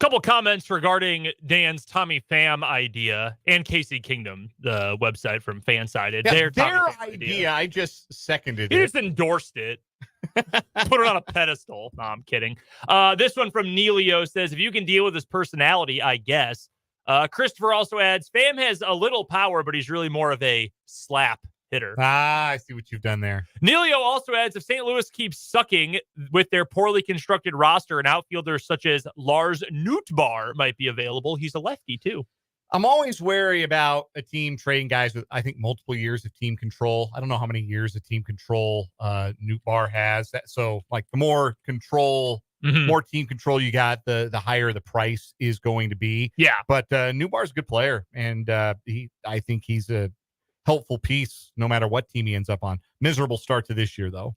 Couple comments regarding Dan's Tommy Pham idea and Casey Kingdom, the website from Fansided. Yeah, their Tommy Pham idea, I just seconded He it. just endorsed it. Put it on a pedestal. No, I'm kidding. This one from Neilio says, if you can deal with his personality, I guess. Christopher also adds, Pham has a little power, but he's really more of a slap hitter. I see what you've done there. Neilio also adds, if St. Louis keeps sucking with their poorly constructed roster and outfielders such as Lars Nootbaar might be available, he's a lefty too. I'm always wary about a team trading guys with, I think, multiple years of team control. I don't know how many years of team control Nootbaar has. So, like, the more control, more team control you got, the higher the price is going to be. Yeah. But Nootbaar's a good player, and I think he's a helpful piece no matter what team he ends up on. Miserable start to this year, though.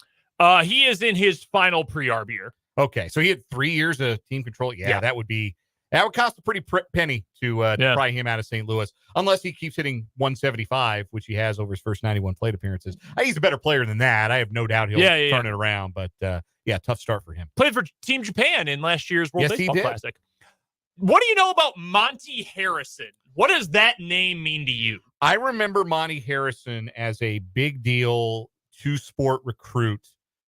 He is in his final pre-arb year. Okay, so he had 3 years of team control. Yeah. That would cost a pretty penny to pry him out of St. Louis, unless he keeps hitting 175, which he has over his first 91 plate appearances. He's a better player than that. I have no doubt he'll turn it around, but tough start for him. Played for Team Japan in last year's World Baseball Classic. What do you know about Monty Harrison? What does that name mean to you? I remember Monty Harrison as a big deal two-sport recruit.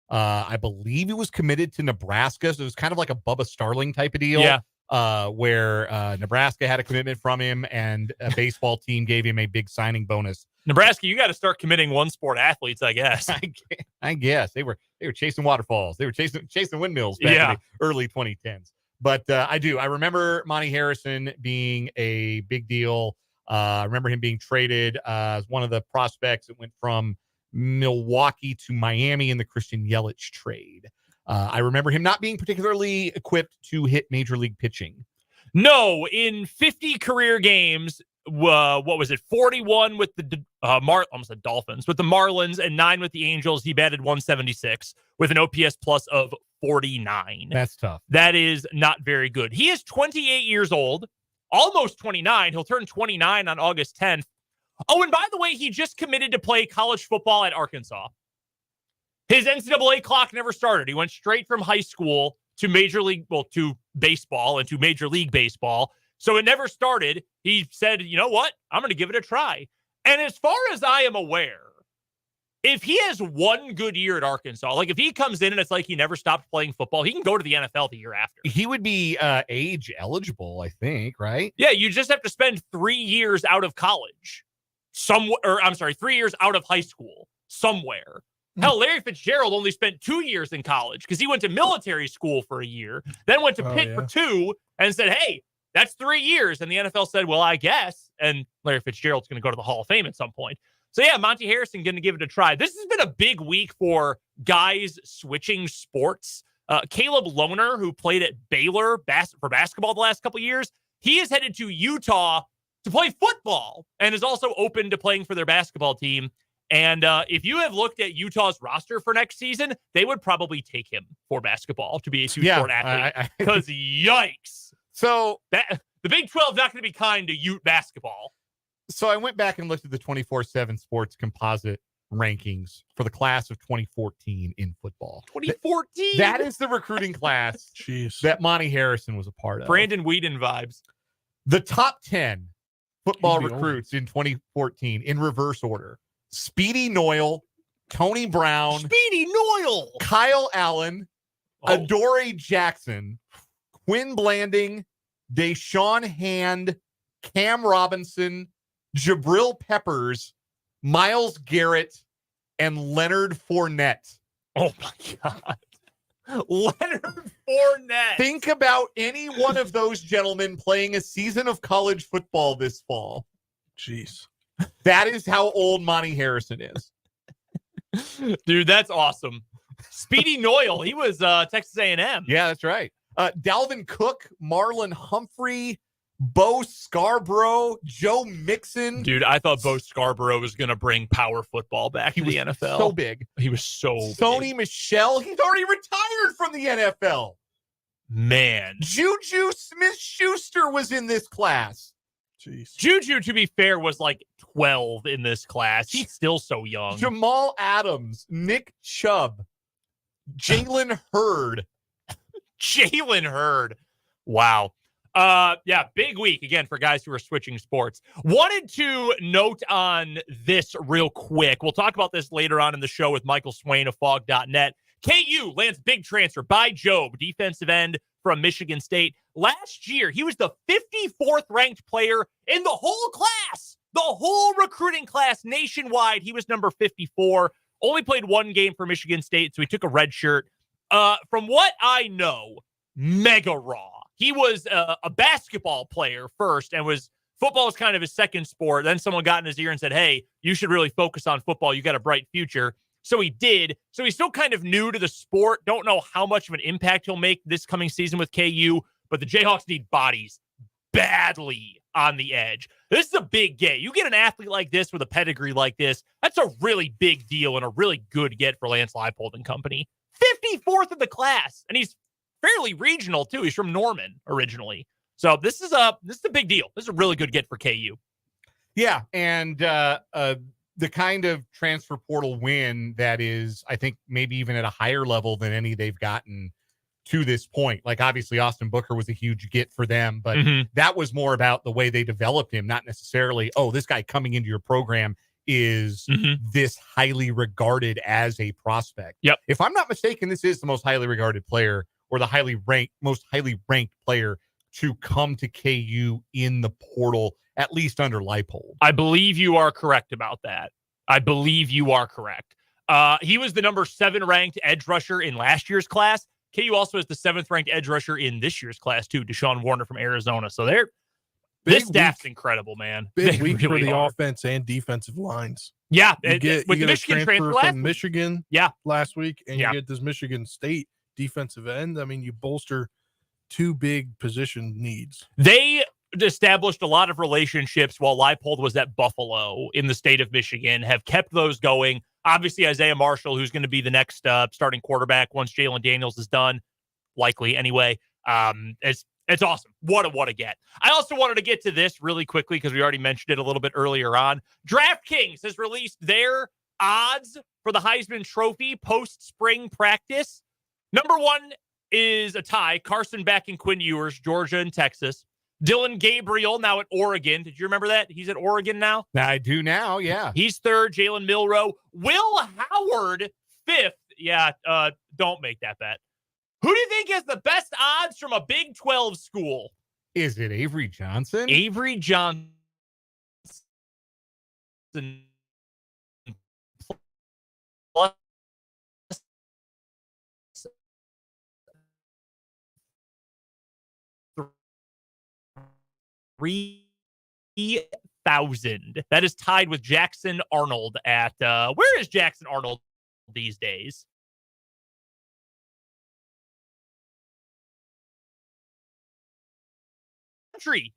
I believe he was committed to Nebraska, so it was kind of like a Bubba Starling type of deal. Yeah. Where Nebraska had a commitment from him and a baseball team gave him a big signing bonus. Nebraska, you got to start committing one-sport athletes, I guess. I guess they were chasing waterfalls. They were chasing windmills back in the early 2010s. But I remember Monty Harrison being a big deal. I remember him being traded as one of the prospects that went from Milwaukee to Miami in the Christian Yelich trade. I remember him not being particularly equipped to hit major league pitching. No, in 50 career games, what was it? 41 with the almost the Dolphins, with the Marlins, and 9 with the Angels. He batted 176 with an OPS plus of 49. That's tough. That is not very good. He is 28 years old, almost 29. He'll turn 29 on August 10th. Oh, and by the way, he just committed to play college football at Arkansas. His NCAA clock never started. He went straight from high school to to baseball and to Major League Baseball. So it never started. He said, you know what? I'm going to give it a try. And as far as I am aware, if he has one good year at Arkansas, like if he comes in and it's like he never stopped playing football, he can go to the NFL the year after. He would be age eligible, I think, right? Yeah, you just have to spend 3 years out of college. 3 years out of high school somewhere. Hell, Larry Fitzgerald only spent 2 years in college because he went to military school for a year, then went to Pitt for 2 and said, hey, that's 3 years. And the NFL said, well, I guess. And Larry Fitzgerald's going to go to the Hall of Fame at some point. So, yeah, Monty Harrison going to give it a try. This has been a big week for guys switching sports. Caleb Lohner, who played at Baylor for basketball the last couple of years, he is headed to Utah to play football and is also open to playing for their basketball team. And if you have looked at Utah's roster for next season, they would probably take him for basketball to be a two-sport athlete. Because yikes. So the Big 12 not going to be kind to Ute basketball. So I went back and looked at the 24/7 Sports composite rankings for the class of 2014 in football. 2014? That is the recruiting class that Monty Harrison was a part of. Brandon Whedon vibes. The top 10 football recruits in 2014 in reverse order. Speedy Noyle, Tony Brown, Kyle Allen, Adoree Jackson, Quinn Blanding, Deshaun Hand, Cam Robinson, Jabril Peppers, Myles Garrett, and Leonard Fournette. Oh my God. Leonard Fournette. Think about any one of those gentlemen playing a season of college football this fall. Jeez. That is how old Monty Harrison is. Dude, that's awesome. Speedy Noyle, he was Texas A&M. Yeah, that's right. Dalvin Cook, Marlon Humphrey, Bo Scarborough, Joe Mixon. Dude, I thought Bo Scarborough was going to bring power football back to the NFL. So big. He was so Sony big. Michel, he's already retired from the NFL. Man. Juju Smith-Schuster was in this class. Jeez. Juju, to be fair, was like 12 in this class. He's still so young. Jamal Adams, Nick Chubb, Jalen Hurd. Jalen Hurd. Wow. Yeah, big week again for guys who are switching sports. Wanted to note on this real quick. We'll talk about this later on in the show with Michael Swain of Fog.net. KU lands big transfer by Jobe, defensive end from Michigan State. Last year, he was the 54th ranked player in the whole class, the whole recruiting class nationwide. He was number 54, only played one game for Michigan State, so he took a red shirt. From what I know, mega raw. He was a basketball player first and football was kind of his second sport. Then someone got in his ear and said, hey, you should really focus on football. You got a bright future. So he did. So he's still kind of new to the sport. Don't know how much of an impact he'll make this coming season with KU, but the Jayhawks need bodies badly on the edge. This is a big get. You get an athlete like this with a pedigree like this, that's a really big deal and a really good get for Lance Leipold and company. 54th in the class, and he's fairly regional too. He's from Norman originally. So this is a big deal. This is a really good get for KU. Yeah, and the kind of transfer portal win that is, I think, maybe even at a higher level than any they've gotten to this point. Like, obviously, Austin Booker was a huge get for them, but that was more about the way they developed him, not necessarily, oh, this guy coming into your program is this highly regarded as a prospect. Yep. If I'm not mistaken, this is the most highly regarded player or the most highly ranked player to come to KU in the portal, at least under Leipold. I believe you are correct about that. He was the number 7 ranked edge rusher in last year's class. KU also is the 7th ranked edge rusher in this year's class too, Deshaun Warner from Arizona. So this staff's incredible, man. Big week for the offense and defensive lines. Yeah, with the Michigan transfer from Michigan last week, and you get this Michigan State defensive end. I mean, you bolster 2 big position needs. They established a lot of relationships while Leipold was at Buffalo in the state of Michigan, have kept those going. Obviously, Isaiah Marshall, who's going to be the next starting quarterback once Jalen Daniels is done, likely anyway. It's awesome. What a get. I also wanted to get to this really quickly because we already mentioned it a little bit earlier on. DraftKings has released their odds for the Heisman Trophy post-spring practice. Number 1 is a tie. Carson Beck and Quinn Ewers, Georgia and Texas. Dylan Gabriel, now at Oregon. Did you remember that? He's at Oregon now? I do now, yeah. He's 3rd. Jalen Milroe. Will Howard, 5th. Yeah, don't make that bet. Who do you think has the best odds from a Big 12 school? Is it Avery Johnson? Avery Johnson. 3,000. That is tied with Jackson Arnold at where is Jackson Arnold these days?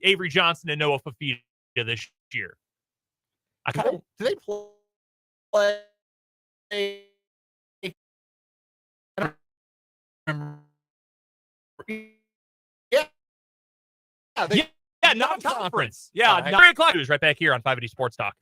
Avery Johnson and Noah Fafita this year. Do they play? Yeah, non-conference. Yeah, 3 o'clock news right back here on 580 Sports Talk.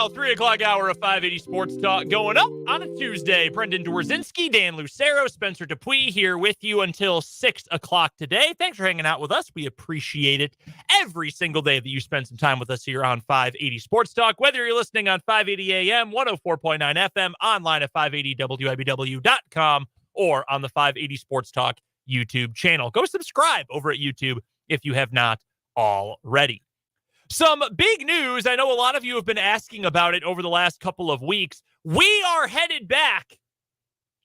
now, 3 o'clock hour of 580 Sports Talk going up on a Tuesday. Brendan Dworzinski, Dan Lucero, Spencer Dupuis here with you until 6 o'clock today. Thanks for hanging out with us. We appreciate it every single day that you spend some time with us here on 580 Sports Talk, whether you're listening on 580 AM, 104.9 FM, online at 580WIBW.com, or on the 580 Sports Talk YouTube channel. Go subscribe over at YouTube if you have not already. Some big news. I know a lot of you have been asking about it over the last couple of weeks. We are headed back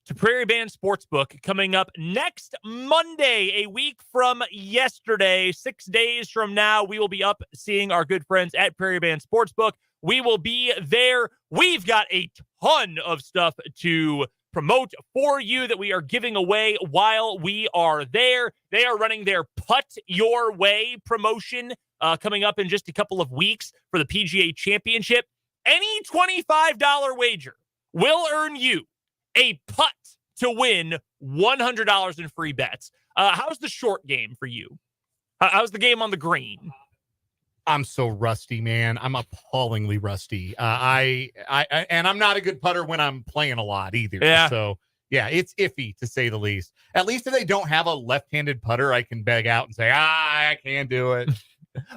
to Prairie Band Sportsbook coming up next Monday, a week from yesterday. 6 days from now, we will be up seeing our good friends at Prairie Band Sportsbook. We will be there. We've got a ton of stuff to promote for you that we are giving away while we are there. They are running their Putt Your Way promotion coming up in just a couple of weeks for the PGA Championship. Any $25 wager will earn you a putt to win $100 in free bets. How's the short game for you? How's the game on the green? I'm so rusty, man. I'm appallingly rusty. And I'm not a good putter when I'm playing a lot either. Yeah. So yeah, it's iffy to say the least. At least if they don't have a left-handed putter, I can beg out and say, I can't do it.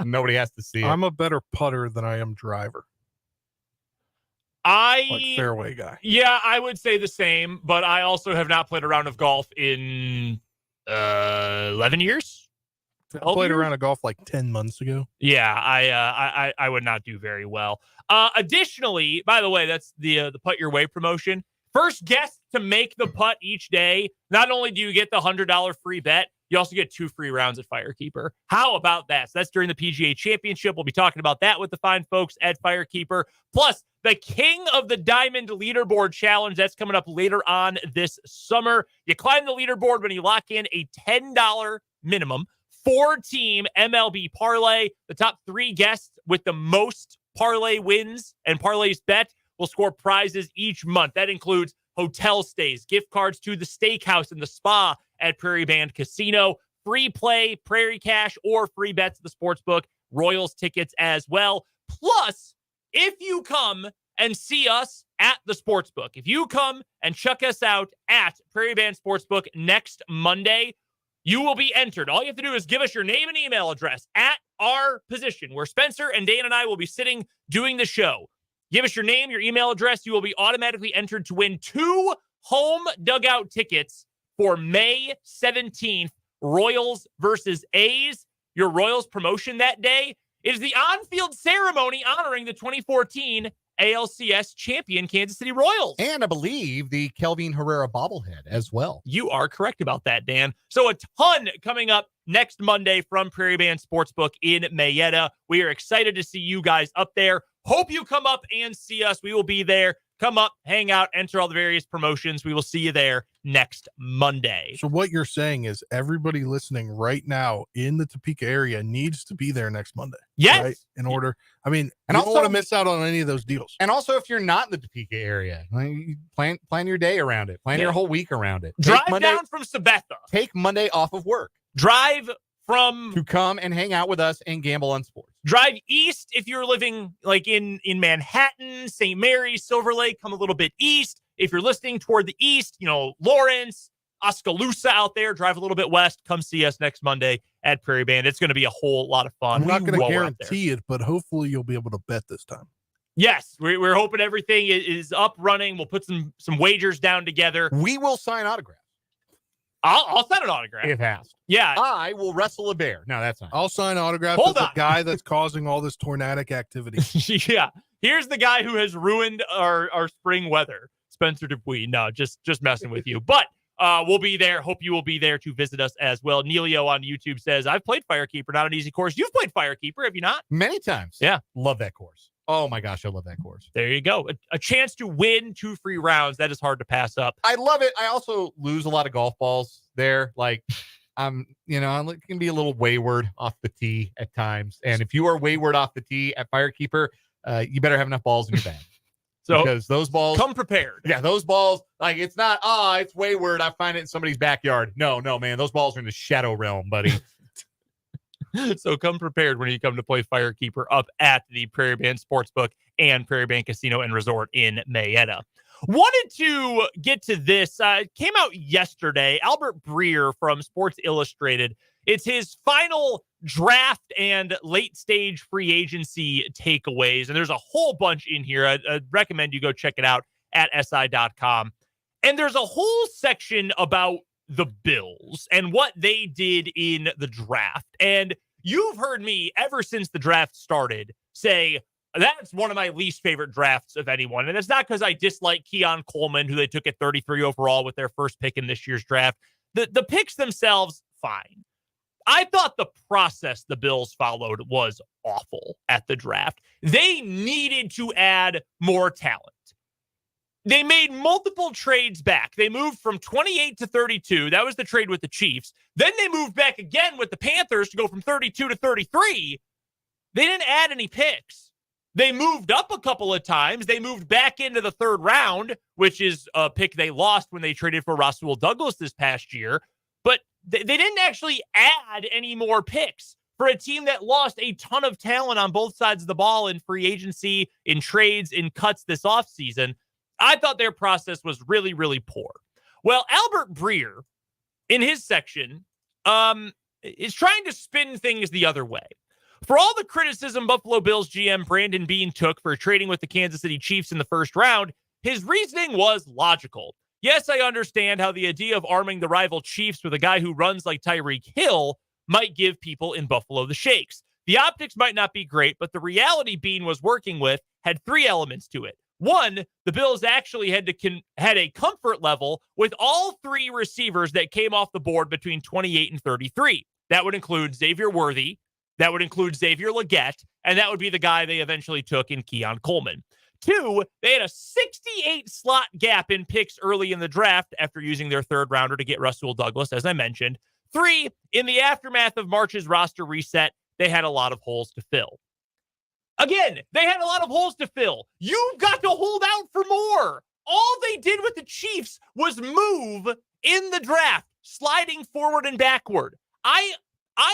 Nobody has to see it. I'm a better putter than I am driver. Like fairway guy. Yeah, I would say the same, but I also have not played a round of golf in 11 years. I played a round of golf like 10 months ago. Yeah, I would not do very well. Additionally, by the way, that's the Putt Your Way promotion. First guest to make the putt each day. Not only do you get the $100 free bet, you also get 2 free rounds at Firekeeper. How about that? So that's during the PGA Championship. We'll be talking about that with the fine folks at Firekeeper. Plus, the King of the Diamond Leaderboard Challenge. That's coming up later on this summer. You climb the leaderboard when you lock in a $10 minimum 4-team MLB parlay. The top 3 guests with the most parlay wins and parlays bet will score prizes each month. That includes hotel stays, gift cards to the steakhouse and the spa at Prairie Band Casino, free play, Prairie Cash, or free bets at the sportsbook, Royals tickets as well. Plus, if you come and see us at the sportsbook, if you come and check us out at Prairie Band Sportsbook next Monday, you will be entered. All you have to do is give us your name and email address at our position where Spencer and Dan and I will be sitting doing the show. Give us your name, your email address. You will be automatically entered to win 2 home dugout tickets for May 17th, Royals versus A's. Your Royals promotion that day is the on-field ceremony honoring the 2014 ALCS champion Kansas City Royals. And I believe the Kelvin Herrera bobblehead as well. You are correct about that, Dan. So a ton coming up next Monday from Prairie Band Sportsbook in Mayetta. We are excited to see you guys up there. Hope you come up and see us. We will be there. Come up, hang out, enter all the various promotions. We will see you there next Monday. So what you're saying is everybody listening right now in the Topeka area needs to be there next Monday. Yes. Right? In order, I mean, and you also, don't want to miss out on any of those deals. And also, if you're not in the Topeka area, plan your day around it. Plan your whole week around it. Drive down from Sabetha. Take Monday off of work. Drive from to come and hang out with us and gamble on sports. Drive east if you're living like in Manhattan, St. Mary's, Silver Lake, come a little bit east. If you're listening toward the east, Lawrence, Oskaloosa out there, drive a little bit west. Come see us next Monday at Prairie Band. It's going to be a whole lot of fun. I'm not going to guarantee it, but hopefully you'll be able to bet this time. Yes, we're hoping everything is up running. We'll put some wagers down together. We will sign autographs. I'll sign an autograph. It has. Yeah. I will wrestle a bear. No, that's not. I'll sign autographs with the guy that's causing all this tornadic activity. Yeah. Here's the guy who has ruined our spring weather, Spencer Dupuis. No, just messing with you. But we'll be there. Hope you will be there to visit us as well. Neilio on YouTube says, I've played Firekeeper, not an easy course. You've played Firekeeper, have you not? Many times. Yeah. Love that course. Oh my gosh, I love that course. There you go. A chance to win 2 free rounds. That is hard to pass up. I love it. I also lose a lot of golf balls there. Like I can be a little wayward off the tee at times. And if you are wayward off the tee at Firekeeper, you better have enough balls in your bag. So because those balls come prepared. Yeah, those balls, like it's not, it's wayward. I find it in somebody's backyard. No, man. Those balls are in the shadow realm, buddy. So come prepared when you come to play Firekeeper up at the Prairie Band Sportsbook and Prairie Band Casino and Resort in Mayetta. Wanted to get to this. It came out yesterday. Albert Breer from Sports Illustrated. It's his final draft and late stage free agency takeaways. And there's a whole bunch in here. I'd recommend you go check it out at SI.com. And there's a whole section about the Bills and what they did in the draft. And you've heard me ever since the draft started say that's one of my least favorite drafts of anyone. And it's not because I dislike Keon Coleman, who they took at 33 overall with their first pick in this year's draft. The picks themselves, fine. I thought the process the Bills followed was awful at the draft. They needed to add more talent. They made multiple trades back. They moved from 28 to 32. That was the trade with the Chiefs. Then they moved back again with the Panthers to go from 32 to 33. They didn't add any picks. They moved up a couple of times. They moved back into the third round, which is a pick they lost when they traded for Rasul Douglas this past year. But they didn't actually add any more picks for a team that lost a ton of talent on both sides of the ball in free agency, in trades, in cuts this offseason. I thought their process was really, really poor. Well, Albert Breer, in his section, is trying to spin things the other way. For all the criticism Buffalo Bills GM Brandon Beane took for trading with the Kansas City Chiefs in the first round, his reasoning was logical. Yes, I understand how the idea of arming the rival Chiefs with a guy who runs like Tyreek Hill might give people in Buffalo the shakes. The optics might not be great, but the reality Beane was working with had three elements to it. One, the Bills actually had a comfort level with all three receivers that came off the board between 28 and 33. That would include Xavier Worthy, that would include Xavier Legette, and that would be the guy they eventually took in Keon Coleman. Two, they had a 68 slot gap in picks early in the draft after using their third rounder to get Rasul Douglas, as I mentioned. Three, in the aftermath of March's roster reset, they had a lot of holes to fill. Again, they had a lot of holes to fill. You've got to hold out for more. All they did with the Chiefs was move in the draft, sliding forward and backward. I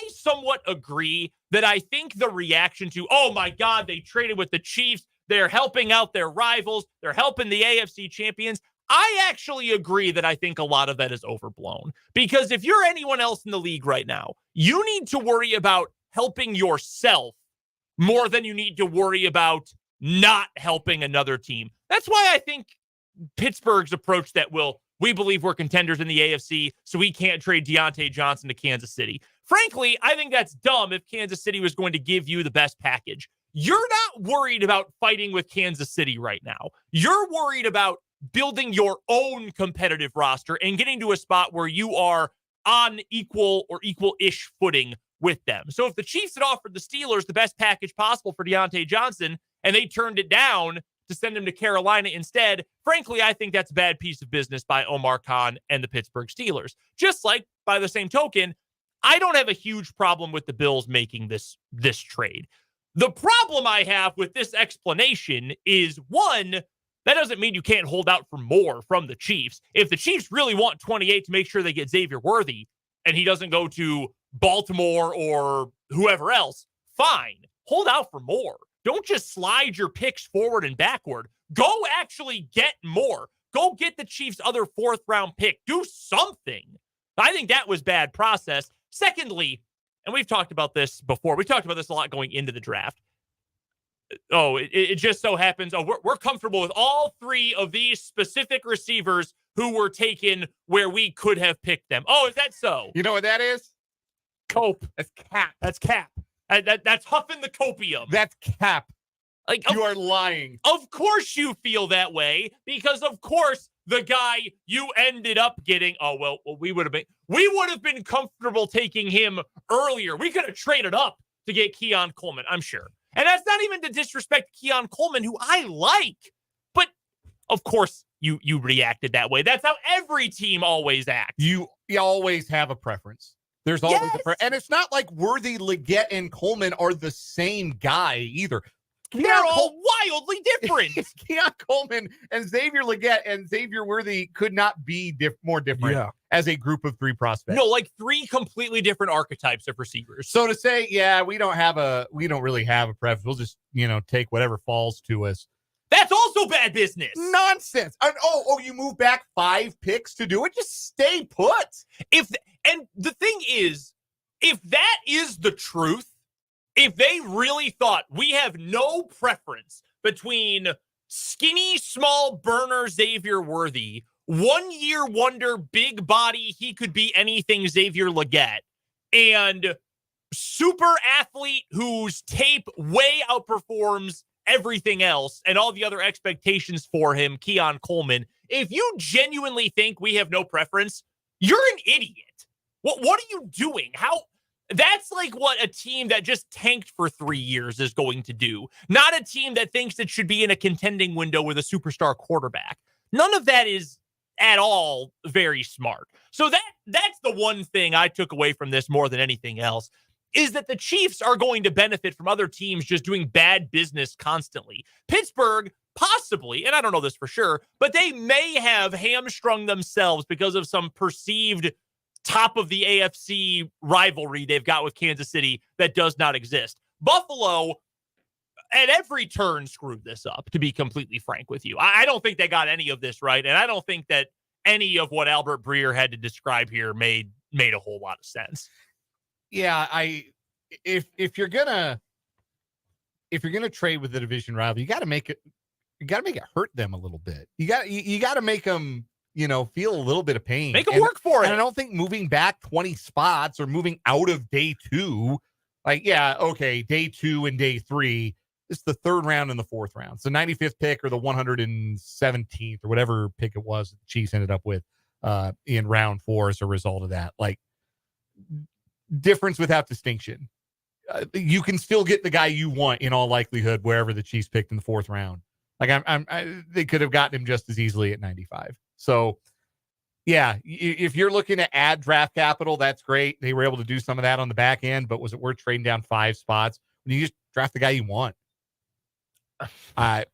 somewhat agree that I think the reaction to, oh my God, they traded with the Chiefs, they're helping out their rivals, they're helping the AFC champions. I actually agree that I think a lot of that is overblown. Because if you're anyone else in the league right now, you need to worry about helping yourself more than you need to worry about not helping another team. That's why I think Pittsburgh's approach that we believe we're contenders in the AFC, so we can't trade Deontay Johnson to Kansas City. Frankly, I think that's dumb if Kansas City was going to give you the best package. You're not worried about fighting with Kansas City right now. You're worried about building your own competitive roster and getting to a spot where you are on equal or equal-ish footing with them. So if the Chiefs had offered the Steelers the best package possible for Deontay Johnson and they turned it down to send him to Carolina instead, frankly, I think that's a bad piece of business by Omar Khan and the Pittsburgh Steelers. Just like, by the same token, I don't have a huge problem with the Bills making this trade. The problem I have with this explanation is, one, that doesn't mean you can't hold out for more from the Chiefs. If the Chiefs really want 28 to make sure they get Xavier Worthy and he doesn't go to Baltimore or whoever else, fine. Hold out for more. Don't just slide your picks forward and backward. Go actually get more. Go get the Chiefs' other fourth-round pick. Do something. I think that was bad process. Secondly, and we've talked about this before. We talked about this a lot going into the draft. It just so happens, we're comfortable with all three of these specific receivers who were taken where we could have picked them. Oh, is that so? You know what that is? Cope. That's cap. That's cap. That's huffing the copium. That's cap. Like, you are lying. Of course you feel that way, because of course the guy you ended up getting, we would have been comfortable taking him earlier. We could have traded up to get Keon Coleman, I'm sure. And that's not even to disrespect Keon Coleman, who I like. But of course you reacted that way. That's how every team always acts. You always have a preference. There's always a preference. And it's not like Worthy, Legette, and Coleman are the same guy either. They're all wildly different. Keon Coleman and Xavier Legette and Xavier Worthy could not be more different. Yeah. as a group of 3 prospects. No, like 3 completely different archetypes of receivers. So to say, yeah, we don't really have a preference. We'll just, take whatever falls to us. That's also bad business. Nonsense. And, you move back 5 picks to do it? Just stay put. And the thing is, if that is the truth, if they really thought we have no preference between skinny, small burner Xavier Worthy, 1-year wonder, big body, he could be anything Xavier Legette, and super athlete whose tape way outperforms everything else and all the other expectations for him, Keon Coleman, if you genuinely think we have no preference, you're an idiot. What are you doing? That's like what a team that just tanked for 3 years is going to do. Not a team that thinks it should be in a contending window with a superstar quarterback. None of that is at all very smart. So that's the one thing I took away from this more than anything else, is that the Chiefs are going to benefit from other teams just doing bad business constantly. Pittsburgh, possibly, and I don't know this for sure, but they may have hamstrung themselves because of some perceived top of the AFC rivalry they've got with Kansas City that does not exist. Buffalo, at every turn, screwed this up, to be completely frank with you. I don't think they got any of this right, and I don't think that any of what Albert Breer had to describe here made a whole lot of sense. Yeah, if you're gonna trade with the division rival, you got to make it hurt them a little bit. You got to make them feel a little bit of pain. Make them work for it. And I don't think moving back 20 spots or moving out of day 2, day 2 and day 3, it's the 3rd round and the 4th round. So 95th pick or the 117th or whatever pick it was the Chiefs ended up with in round 4 as a result of that. Difference without distinction. You can still get the guy you want in all likelihood wherever the Chiefs picked in the 4th round. They could have gotten him just as easily at 95. So, yeah, if you're looking to add draft capital, that's great. They were able to do some of that on the back end, but was it worth trading down 5 spots when you just draft the guy you want? I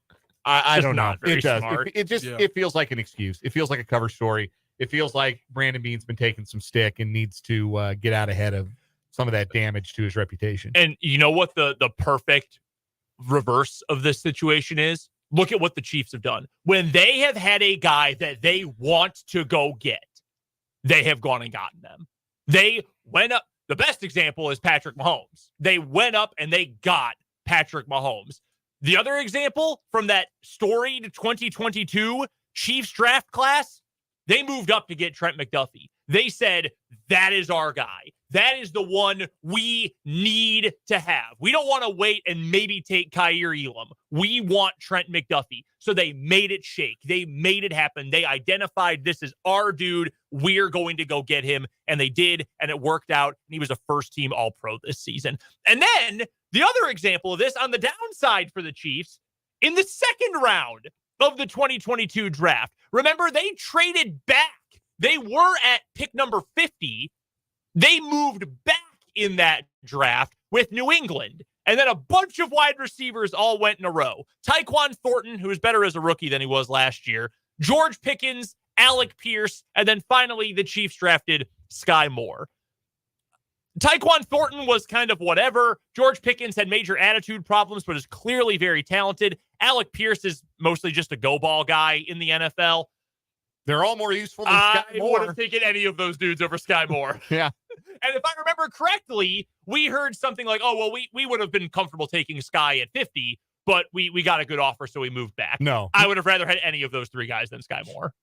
don't know. It does. It feels like an excuse. It feels like a cover story. It feels like Brandon Beane's been taking some stick and needs to get out ahead of some of that damage to his reputation. And you know what the perfect reverse of this situation is? Look at what the Chiefs have done. When they have had a guy that they want to go get, they have gone and gotten them. They went up. The best example is Patrick Mahomes. They went up and they got Patrick Mahomes. The other example from that storied 2022 Chiefs draft class, they moved up to get Trent McDuffie. They said, that is our guy. That is the one we need to have. We don't want to wait and maybe take Kyer Elam. We want Trent McDuffie. So they made it shake. They made it happen. They identified this is our dude. We're going to go get him. And they did, and it worked out. And he was a first-team All-Pro this season. And then the other example of this on the downside for the Chiefs, in the 2nd round of the 2022 draft, remember, they traded back. They were at pick number 50. They moved back in that draft with New England. And then a bunch of wide receivers all went in a row. Tyquan Thornton, who was better as a rookie than he was last year. George Pickens, Alec Pierce, and then finally the Chiefs drafted Sky Moore. Tyquan Thornton was kind of whatever. George Pickens had major attitude problems, but is clearly very talented. Alec Pierce is mostly just a go-ball guy in the NFL. They're all more useful than Sky Moore. I would have taken any of those dudes over Sky Moore. Yeah. And if I remember correctly, we heard something like, we would have been comfortable taking Sky at 50, but we got a good offer, so we moved back. No. I would have rather had any of those 3 guys than Sky Moore.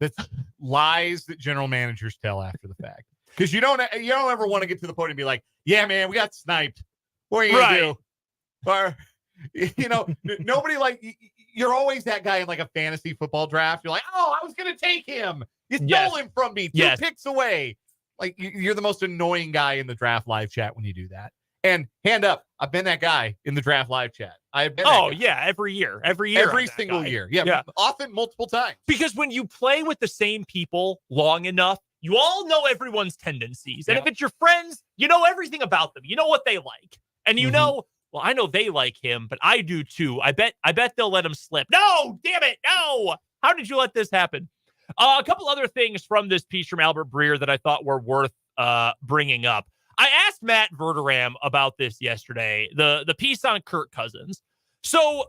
That's lies that general managers tell after the fact. Because you don't ever want to get to the point and be like, yeah, man, we got sniped. What are you going to do? Or, nobody you're always that guy in a fantasy football draft. You're like, I was going to take him. You stole him from me 2 picks away. You're the most annoying guy in the draft live chat when you do that. And hand up, I've been that guy in the draft live chat. I've been. Every year, every single year. Yeah, often multiple times. Because when you play with the same people long enough, you all know everyone's tendencies. And if it's your friends, you know everything about them. You know what they like, and you know. Well, I know they like him, but I do too. I bet they'll let him slip. No, damn it, no! How did you let this happen? A couple other things from this piece from Albert Breer that I thought were worth bringing up. I asked Matt Verderam about this yesterday, the piece on Kirk Cousins. So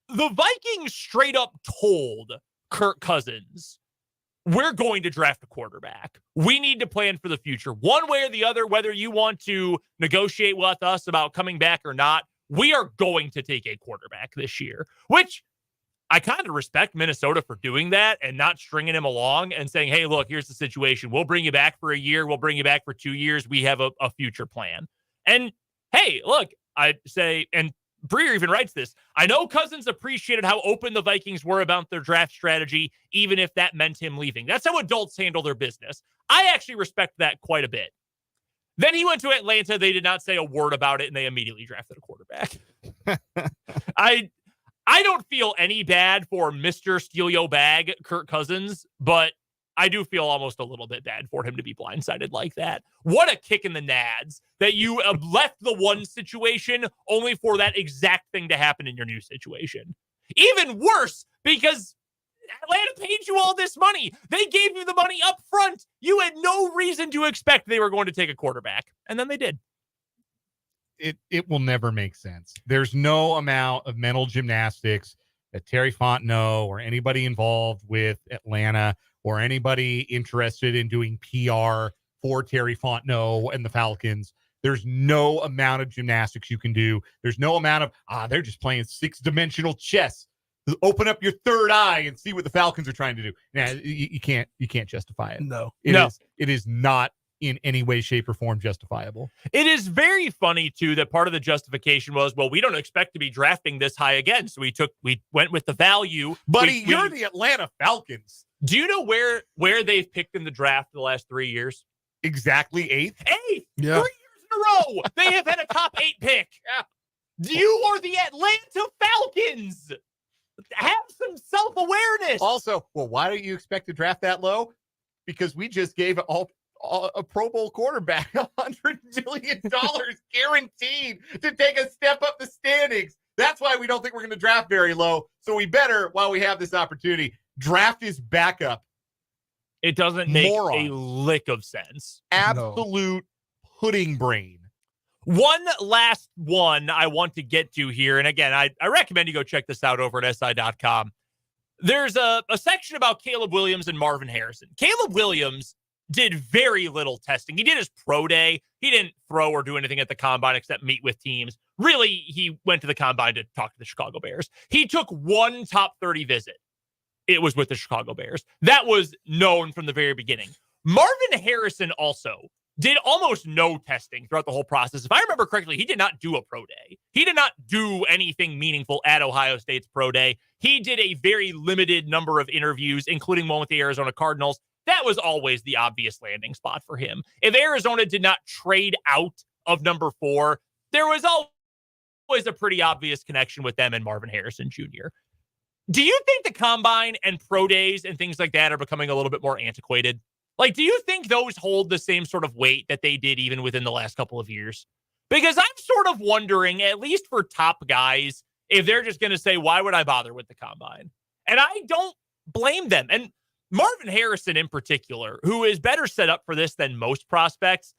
the Vikings straight up told Kirk Cousins, we're going to draft a quarterback. We need to plan for the future. One way or the other, whether you want to negotiate with us about coming back or not, we are going to take a quarterback this year, which I kind of respect Minnesota for doing that and not stringing him along and saying, hey, look, here's the situation. We'll bring you back for a year. We'll bring you back for 2 years. We have a future plan. And hey, look, I say, and Breer even writes this, I know Cousins appreciated how open the Vikings were about their draft strategy, even if that meant him leaving. That's how adults handle their business. I actually respect that quite a bit. Then he went to Atlanta. They did not say a word about it, and they immediately drafted a quarterback. I don't feel any bad for Mr. Steal Yo Bag, Kirk Cousins, but I do feel almost a little bit bad for him to be blindsided like that. What a kick in the nads that you left the one situation only for that exact thing to happen in your new situation. Even worse, because Atlanta paid you all this money. They gave you the money up front. You had no reason to expect they were going to take a quarterback, and then they did. It will never make sense. There's no amount of mental gymnastics that Terry Fontenot or anybody involved with Atlanta or anybody interested in doing PR for Terry Fontenot and the Falcons. There's no amount of gymnastics you can do. There's no amount of, they're just playing 6-dimensional chess. Open up your third eye and see what the Falcons are trying to do. Now, you can't justify it. No. It is not in any way, shape, or form justifiable. It is very funny, too, that part of the justification was, well, we don't expect to be drafting this high again. So we went with the value. Buddy, you're the Atlanta Falcons. Do you know where they've picked in the draft the last 3 years? Exactly 8th? 8th! Yeah. 3 years in a row! They have had a top 8 pick. Yeah. You are the Atlanta Falcons! Have some self-awareness! Also, well, why don't you expect to draft that low? Because we just gave a Pro Bowl quarterback $100 million guaranteed to take a step up the standings. That's why we don't think we're going to draft very low. So we better, while we have this opportunity, draft his backup. It doesn't make a lick of sense. Absolute pudding brain. One last one I want to get to here. And again, I recommend you go check this out over at SI.com. There's a section about Caleb Williams and Marvin Harrison. Caleb Williams did very little testing. He did his pro day. He didn't throw or do anything at the combine except meet with teams. Really, he went to the combine to talk to the Chicago Bears. He took one top 30 visit. It was with the Chicago Bears. That was known from the very beginning. Marvin Harrison also did almost no testing throughout the whole process. If I remember correctly, he did not do a pro day. He did not do anything meaningful at Ohio State's pro day. He did a very limited number of interviews, including one with the Arizona Cardinals. That was always the obvious landing spot for him. If Arizona did not trade out of number 4, there was always a pretty obvious connection with them and Marvin Harrison Jr. Do you think the combine and pro days and things like that are becoming a little bit more antiquated? Like, do you think those hold the same sort of weight that they did even within the last couple of years? Because I'm sort of wondering, at least for top guys, if they're just going to say, why would I bother with the combine? And I don't blame them. And Marvin Harrison in particular, who is better set up for this than most prospects,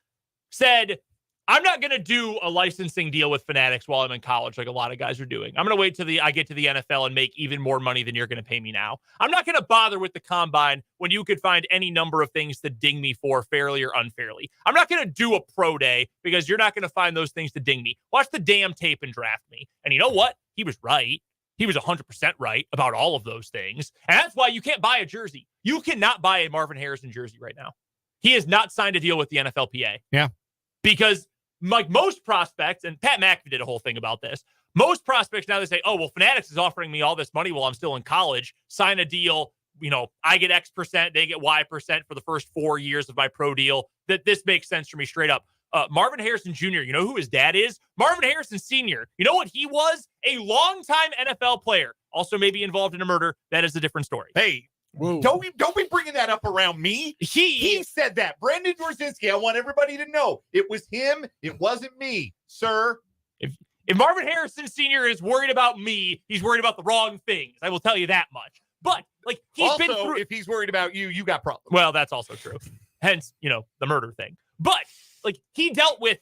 said, I'm not going to do a licensing deal with Fanatics while I'm in college like a lot of guys are doing. I'm going to wait till I get to the NFL and make even more money than you're going to pay me now. I'm not going to bother with the combine when you could find any number of things to ding me for fairly or unfairly. I'm not going to do a pro day because you're not going to find those things to ding me. Watch the damn tape and draft me. And you know what? He was right. He was 100% right about all of those things. And that's why you can't buy a jersey. You cannot buy a Marvin Harrison jersey right now. He has not signed a deal with the NFLPA. Yeah. Because like most prospects, and Pat McAfee did a whole thing about this, most prospects now they say, oh, well, Fanatics is offering me all this money while I'm still in college. Sign a deal. You know, I get X%, they get Y% for the first 4 years of my pro deal. That this makes sense for me straight up. Marvin Harrison Jr., you know who his dad is? Marvin Harrison Sr. You know what he was? A longtime NFL player. Also maybe involved in a murder. That is a different story. Hey, don't be bringing that up around me. He said that. Brandon Dworzinski, I want everybody to know. It was him. It wasn't me, sir. If Marvin Harrison Sr. is worried about me, he's worried about the wrong things. I will tell you that much. But like he's also, been through. if he's worried about you, you got problems. Well, that's also true. Hence, the murder thing. But like he dealt with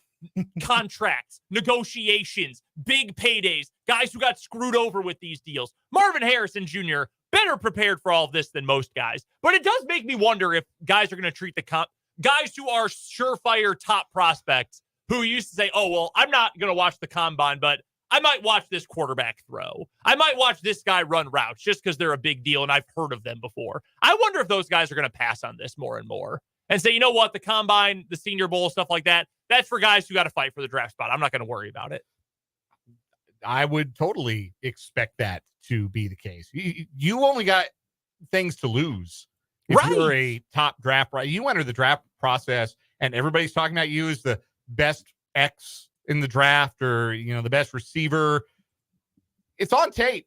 contracts, negotiations, big paydays, guys who got screwed over with these deals. Marvin Harrison Jr. better prepared for all of this than most guys. But it does make me wonder if guys are going to treat the guys who are surefire top prospects who used to say, oh, well, I'm not going to watch the combine, but I might watch this quarterback throw. I might watch this guy run routes just because they're a big deal and I've heard of them before. I wonder if those guys are going to pass on this more and more and say, you know what, the combine, the Senior Bowl, stuff like that, that's for guys who got to fight for the draft spot. I'm not going to worry about it. I would totally expect that to be the case. You only got things to lose if you're a top draft. You enter the draft process and everybody's talking about you as the best X in the draft or, the best receiver. It's on tape.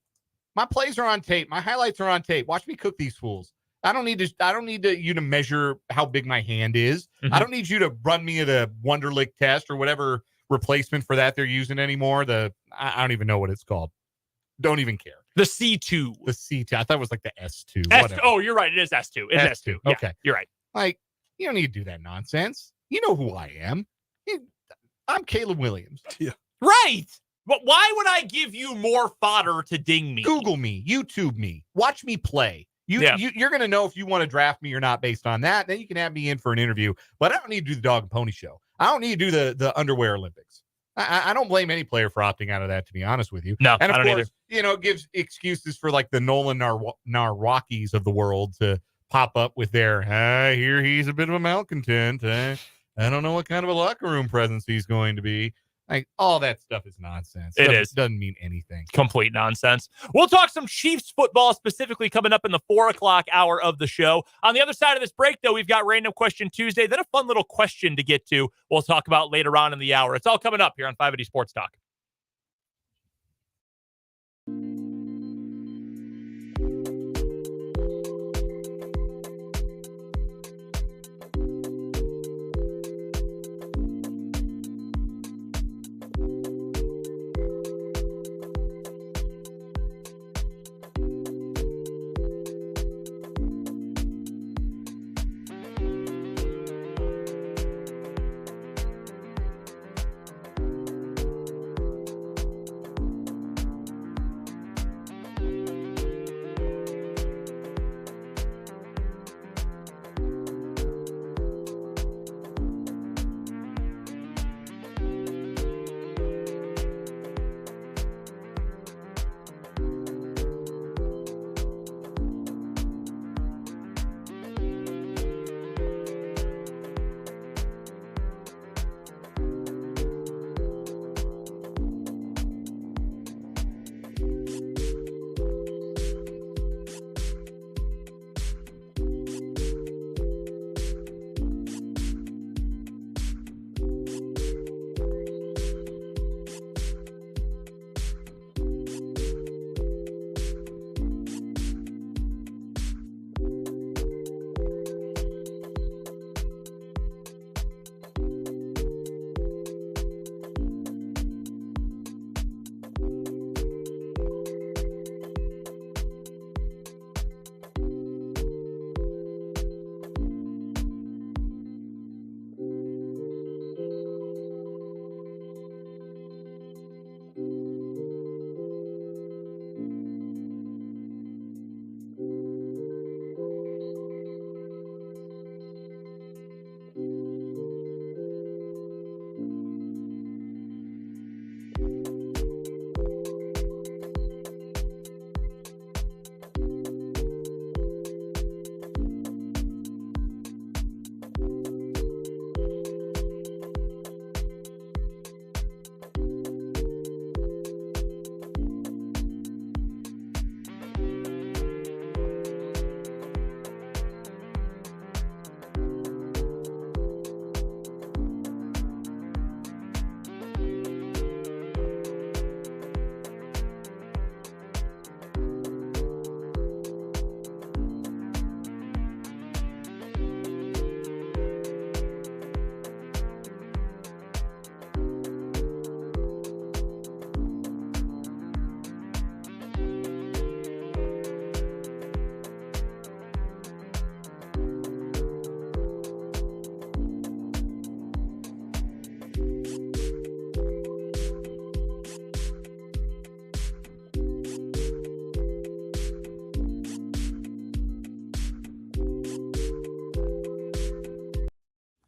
My plays are on tape. My highlights are on tape. Watch me cook these fools. I don't need you to measure how big my hand is. Mm-hmm. I don't need you to run me the Wonderlic test or whatever replacement for that they're using anymore. I don't even know what it's called. Don't even care. The C2. The C2. I thought it was like the S2. S2. Oh, you're right. It is S2. It's S2. Yeah, okay. You're right. Like, you don't need to do that nonsense. You know who I am. I'm Caleb Williams. Yeah. Right. But why would I give you more fodder to ding me? Google me, YouTube me, watch me play. You're going to know if you want to draft me or not based on that. Then you can have me in for an interview. But I don't need to do the dog and pony show. I don't need to do the underwear Olympics. I don't blame any player for opting out of that, to be honest with you. No, and of I don't course, it gives excuses for like the Nolan Narwakis of the world to pop up with their, I hear he's a bit of a malcontent. I don't know what kind of a locker room presence he's going to be. Like, all that stuff is nonsense. It doesn't mean anything. Complete nonsense. We'll talk some Chiefs football specifically coming up in the 4:00 hour of the show. On the other side of this break, though, we've got Random Question Tuesday, then a fun little question to get to we'll talk about later on in the hour. It's all coming up here on 580 Sports Talk.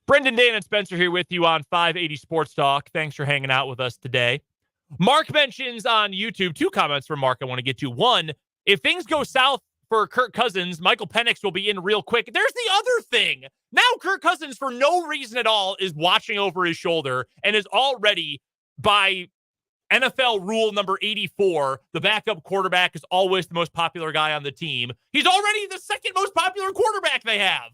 Brendan, Dan, and Spencer here with you on 580 Sports Talk. Thanks for hanging out with us today. Mark mentions on YouTube, 2 comments from Mark I want to get to. One, if things go south for Kirk Cousins, Michael Penix will be in real quick. There's the other thing. Now Kirk Cousins, for no reason at all, is watching over his shoulder and is already, by NFL rule number 84, the backup quarterback is always the most popular guy on the team. He's already the second most popular quarterback they have.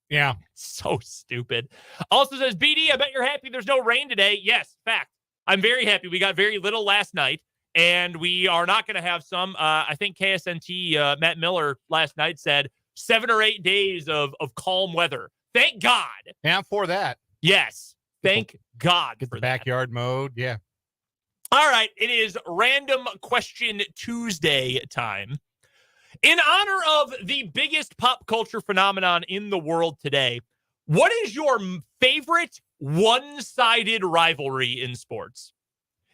Yeah. So stupid. Also says, BD, I bet you're happy there's no rain today. Yes, fact. I'm very happy. We got very little last night, and we are not going to have some. I think KSNT, Matt Miller last night said 7 or 8 days of calm weather. Thank God. Yeah, for that. Yes. Thank God. Get for the backyard mode. Yeah. All right. It is Random Question Tuesday time. In honor of the biggest pop culture phenomenon in the world today, what is your favorite one-sided rivalry in sports?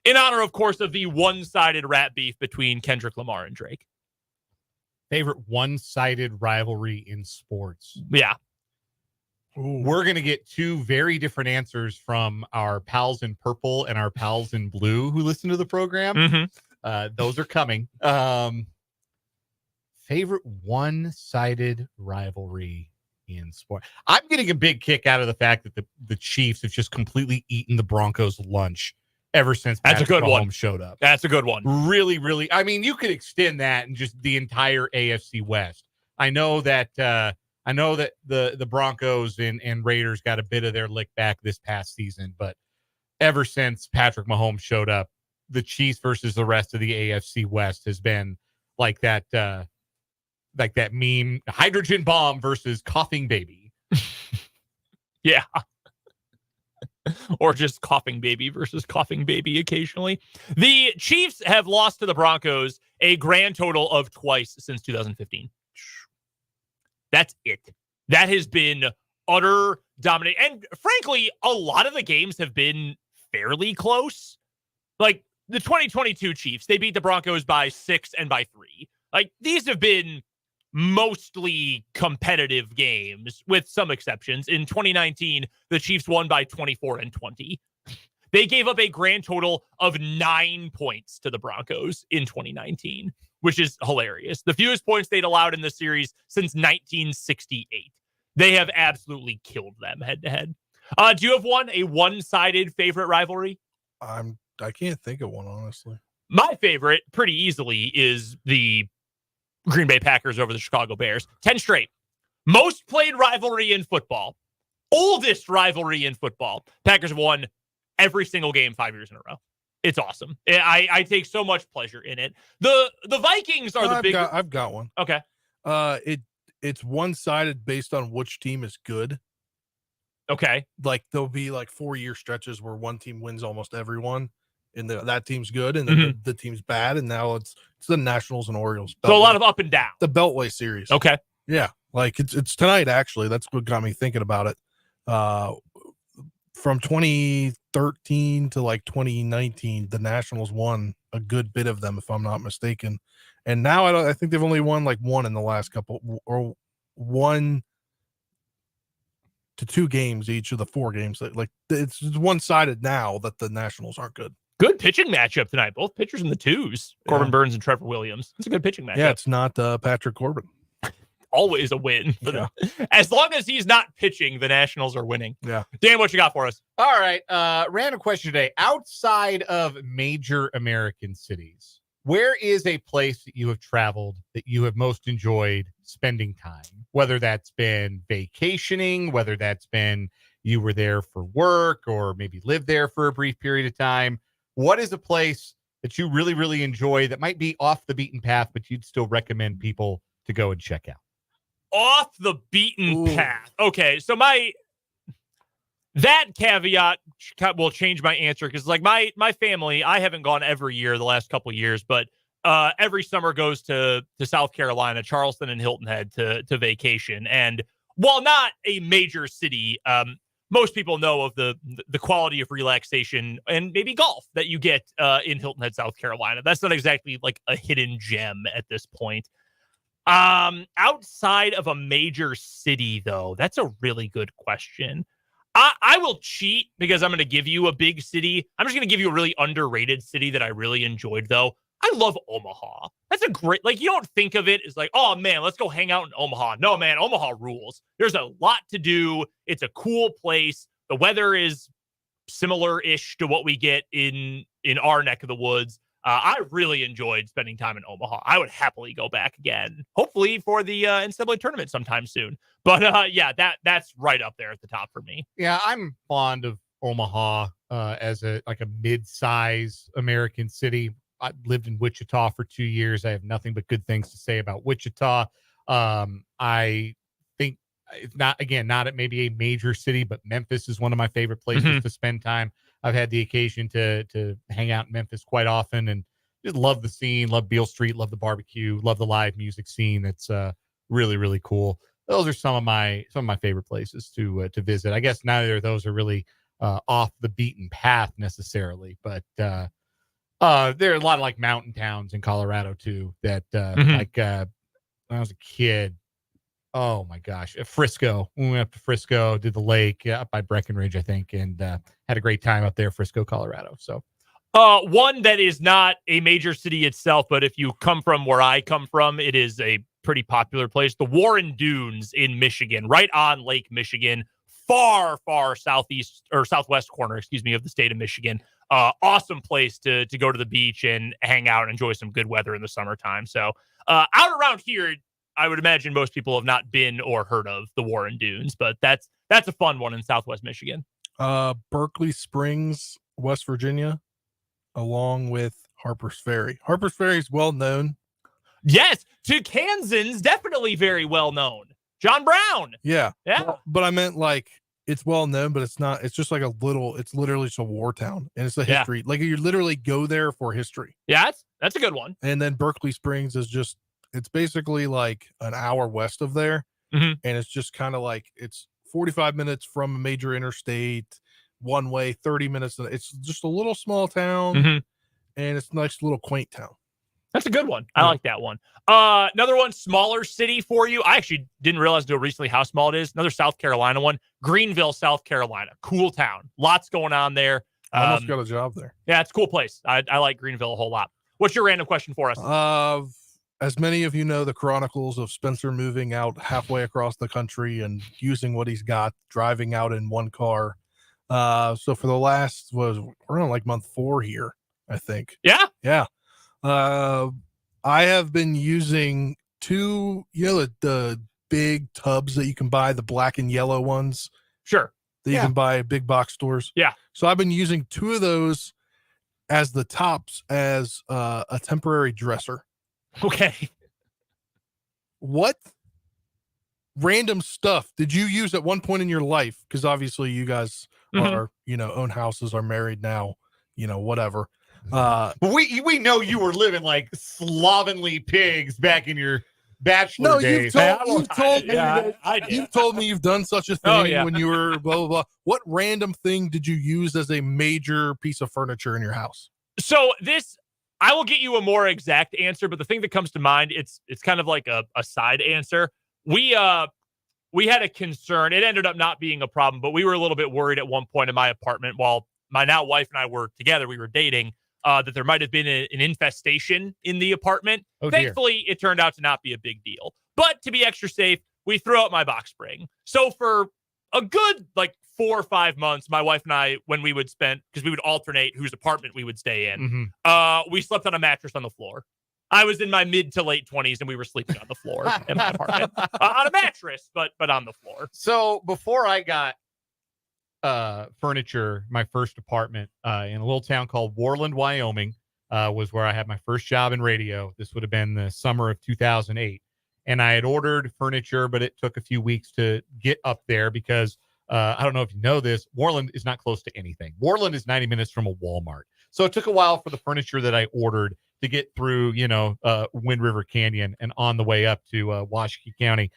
In honor, of course, of the one-sided rap beef between Kendrick Lamar and Drake. Favorite one-sided rivalry in sports. Yeah. Ooh. We're going to get 2 very different answers from our pals in purple and our pals in blue who listen to the program. Mm-hmm. Those are coming. Favorite one-sided rivalry in sport. I'm getting a big kick out of the fact that the Chiefs have just completely eaten the Broncos' lunch ever since That's a good one. showed up. That's a good one. Really, really. I mean, you could extend that and just the entire AFC West. I know that the Broncos and Raiders got a bit of their lick back this past season, but ever since Patrick Mahomes showed up, the Chiefs versus the rest of the AFC West has been like that meme, hydrogen bomb versus coughing baby. Yeah. Or just coughing baby versus coughing baby occasionally. The Chiefs have lost to the Broncos a grand total of twice since 2015. That's it. That has been utter domination. And frankly, a lot of the games have been fairly close. Like the 2022 Chiefs, they beat the Broncos by 6 and by 3. Like these have been mostly competitive games with some exceptions. In 2019, the Chiefs won by 24 and 20. They gave up a grand total of 9 points to the Broncos in 2019, which is hilarious. The fewest points they'd allowed in the series since 1968. They have absolutely killed them head to head. Do you have a one-sided favorite rivalry? I can't think of one, honestly. My favorite, pretty easily, is the Green Bay Packers over the Chicago Bears. 10 straight. Most played rivalry in football. Oldest rivalry in football. Packers have won every single game 5 years in a row. It's awesome. I take so much pleasure in it. The Vikings are the big... I've got one. Okay. It's one-sided based on which team is good. Okay. Like there'll be like 4-year stretches where one team wins almost every one, and that team's good, and then the team's bad, and now it's the Nationals and Orioles. So a lot of up and down. The Beltway series. Okay. Yeah, like it's tonight actually. That's what got me thinking about it. From 2013 to like 2019, the Nationals won a good bit of them, if I'm not mistaken. And now I think they've only won like one in the last couple, or 1 to 2 games each of the 4 games. Like it's one-sided now that the Nationals aren't good. Good pitching matchup tonight. Both pitchers in the 2s. Corbin Burns and Trevor Williams. It's a good pitching matchup. Yeah, it's not Patrick Corbin. Always a win for them. As long as he's not pitching, the Nationals are winning. Yeah. Dan, what you got for us? All right. Random question today. Outside of major American cities, where is a place that you have traveled that you have most enjoyed spending time? Whether that's been vacationing, whether that's been you were there for work, or maybe lived there for a brief period of time. What is a place that you really, really enjoy that might be off the beaten path, but you'd still recommend people to go and check out? Off the beaten path. Okay, so that caveat will change my answer, because like my family, I haven't gone every year the last couple of years, but every summer goes to South Carolina, Charleston and Hilton Head to vacation. And while not a major city, most people know of the quality of relaxation and maybe golf that you get in Hilton Head, South Carolina. That's not exactly like a hidden gem at this point. Outside of a major city, though, that's a really good question. I will cheat because I'm going to give you a big city. I'm just going to give you a really underrated city that I really enjoyed, though. I love Omaha. That's a great, like, you don't think of it as like, oh man, let's go hang out in Omaha. No, man, Omaha rules. There's a lot to do. It's a cool place. The weather is similar-ish to what we get in our neck of the woods. I really enjoyed spending time in Omaha. I would happily go back again, hopefully for the NCAA tournament sometime soon. But yeah, that's right up there at the top for me. Yeah, I'm fond of Omaha as a mid-size American city. I lived in Wichita for 2 years. I have nothing but good things to say about Wichita. I think it's not at maybe a major city, but Memphis is one of my favorite places to spend time. I've had the occasion to hang out in Memphis quite often and just love the scene, love Beale Street, love the barbecue, love the live music scene. That's really, really cool. Those are some of my favorite places to visit. I guess neither of those are really off the beaten path necessarily, but there are a lot of like mountain towns in Colorado too that when I was a kid. Oh my gosh. Frisco. We went up to Frisco, did the lake up by Breckenridge, I think, and had a great time up there, Frisco, Colorado. So one that is not a major city itself, but if you come from where I come from, it is a pretty popular place. The Warren Dunes in Michigan, right on Lake Michigan, far southeast or southwest corner, of the state of Michigan. Awesome place to go to the beach and hang out and enjoy some good weather in the summertime. So out around here, I would imagine most people have not been or heard of the Warren Dunes, but that's a fun one in Southwest Michigan. Berkeley Springs, West Virginia, along with Harper's Ferry. Harper's Ferry is well known. Yes, to Kansans, definitely very well known. John Brown. Yeah. Well, but I meant like it's well known, but it's not. It's just like it's literally just a war town, and it's a history. Yeah. Like you literally go there for history. Yeah, that's a good one. And then Berkeley Springs is just. It's basically like an hour west of there. And it's just kind of like it's 45 minutes from a major interstate, one way, 30 minutes. It's just a little small town, and it's a nice little quaint town. That's a good one. I like that one. Another one, smaller city for you. I actually didn't realize until recently how small it is. Another South Carolina one, Greenville, South Carolina. Cool town. Lots going on there. I almost got a job there. Yeah, it's a cool place. I like Greenville a whole lot. What's your random question for us? As many of you know, the chronicles of Spencer moving out halfway across the country and using what he's got, driving out in one car. So for the last, we're on like month 4 here, I think. Yeah. I have been using 2, the big tubs that you can buy, the black and yellow ones. Sure. That you can buy at big box stores. Yeah. So I've been using 2 of those as the tops as a temporary dresser. Okay. What random stuff did you use at one point in your life? Because obviously you guys are, own houses, are married now, whatever. But we know you were living like slovenly pigs back in your bachelor days. You've told me you've done such a thing when you were blah, blah, blah. What random thing did you use as a major piece of furniture in your house? So I will get you a more exact answer, but the thing that comes to mind, it's kind of like a side answer. We had a concern. It ended up not being a problem, but we were a little bit worried at one point in my apartment while my now wife and I were together, we were dating, that there might have been an infestation in the apartment. Thankfully, it turned out to not be a big deal. But to be extra safe, we threw out my box spring. So for a good 4 or 5 months, my wife and I, when we would because we would alternate whose apartment we would stay in, we slept on a mattress on the floor. I was in my mid to late 20s, and we were sleeping on the floor in my apartment on a mattress, but on the floor. So before I got furniture, my first apartment in a little town called Warland, Wyoming, was where I had my first job in radio. This would have been the summer of 2008. And I had ordered furniture, but it took a few weeks to get up there because I don't know if you know this, Warland is not close to anything. Warland is 90 minutes from a Walmart. So it took a while for the furniture that I ordered to get through, Wind River Canyon and on the way up to Washakie County.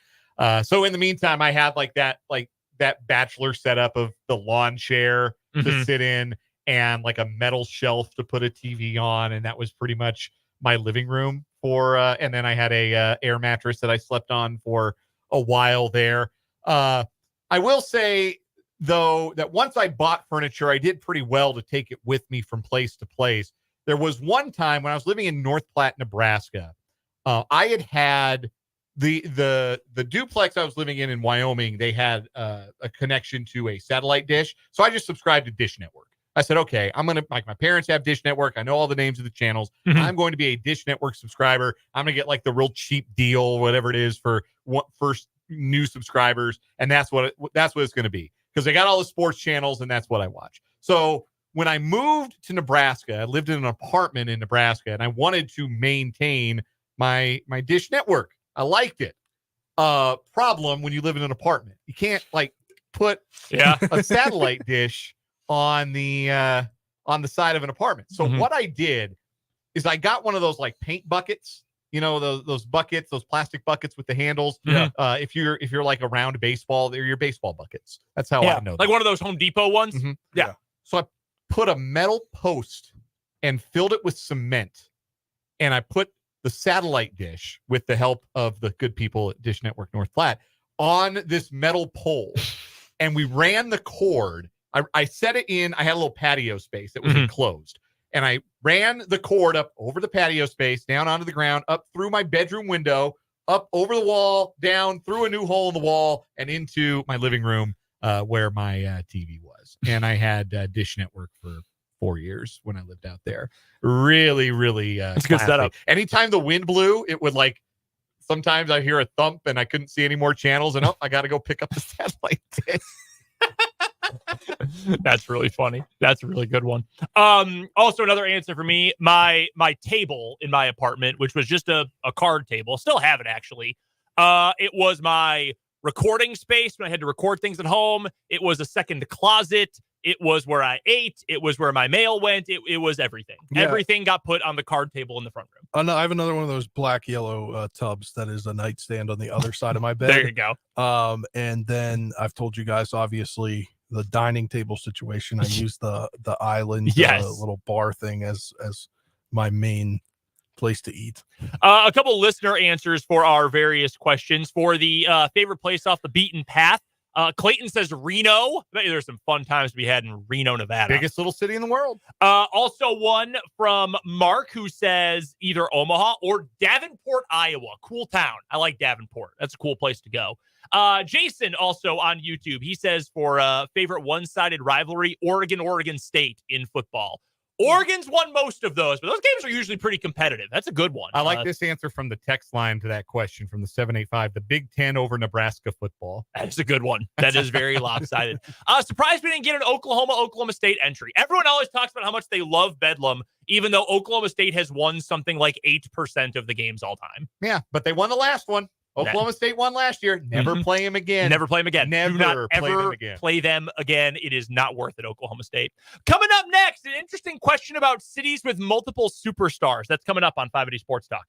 So in the meantime, I had that bachelor setup of the lawn chair to sit in and like a metal shelf to put a TV on. And that was pretty much my living room for, and then I had a air mattress that I slept on for a while there. I will say, though, that once I bought furniture, I did pretty well to take it with me from place to place. There was one time when I was living in North Platte, Nebraska. I had the duplex I was living in Wyoming. They had a connection to a satellite dish, so I just subscribed to Dish Network. I said, okay, I'm gonna, like, my parents have Dish Network. I know all the names of the channels. Mhm. I'm going to be a Dish Network subscriber. I'm gonna get like the real cheap deal, whatever it is, for first new subscribers, and that's what it's going to be, because they got all the sports channels, and that's what I watch. So when I moved to Nebraska, I lived in an apartment in Nebraska, and I wanted to maintain my Dish Network. I liked it. Problem when you live in an apartment, you can't like put a satellite dish on the side of an apartment. So what I did is I got one of those like paint buckets, you know, those buckets, those plastic buckets with the handles. Yeah. If you're like around baseball, they're your baseball buckets. That's how I know them. Like one of those Home Depot ones. Mm-hmm. Yeah. So I put a metal post and filled it with cement, and I put the satellite dish, with the help of the good people at Dish Network North Platte, on this metal pole, and we ran the cord. I set it in. I had a little patio space that was enclosed, and I ran the cord up over the patio space, down onto the ground, up through my bedroom window, up over the wall, down through a new hole in the wall, and into my living room where my TV was. And I had Dish Network for 4 years when I lived out there. Really, really It's a good setup. Anytime the wind blew, it would like, sometimes I hear a thump and I couldn't see any more channels, and I got to go pick up the satellite dish. That's really funny. That's a really good one. Also, another answer for me, my table in my apartment, which was just a card table, still have it actually. It was my recording space when I had to record things at home. It was a second closet. It was where I ate. It was where my mail went. It was everything. Yeah. Everything got put on the card table in the front room. Oh, no, I have another one of those black yellow tubs that is a nightstand on the other side of my bed. There you go. And then I've told you guys, obviously, the dining table situation. I use the island little bar thing as my main place to eat. A couple listener answers for our various questions. For the favorite place off the beaten path, Clayton says Reno. There's some fun times to be had in Reno, Nevada. Biggest little city in the world. Also one from Mark, who says either Omaha or Davenport, Iowa. Cool town. I like Davenport. That's a cool place to go. Jason, also on YouTube, he says for favorite one-sided rivalry, Oregon State in football. Oregon's won most of those, but those games are usually pretty competitive. That's a good one. I like this answer from the text line to that question from the 785, the Big Ten over Nebraska football. That's a good one. That is very lopsided. Surprised we didn't get an Oklahoma State entry. Everyone always talks about how much they love Bedlam, even though Oklahoma State has won something like 8% of the games all time. Yeah, but they won the last one. Oklahoma State won last year. Never play them again. Never play them again. Never Do not play ever them again. play them again. It is not worth it, Oklahoma State. Coming up next, an interesting question about cities with multiple superstars. That's coming up on 580 Sports Talk.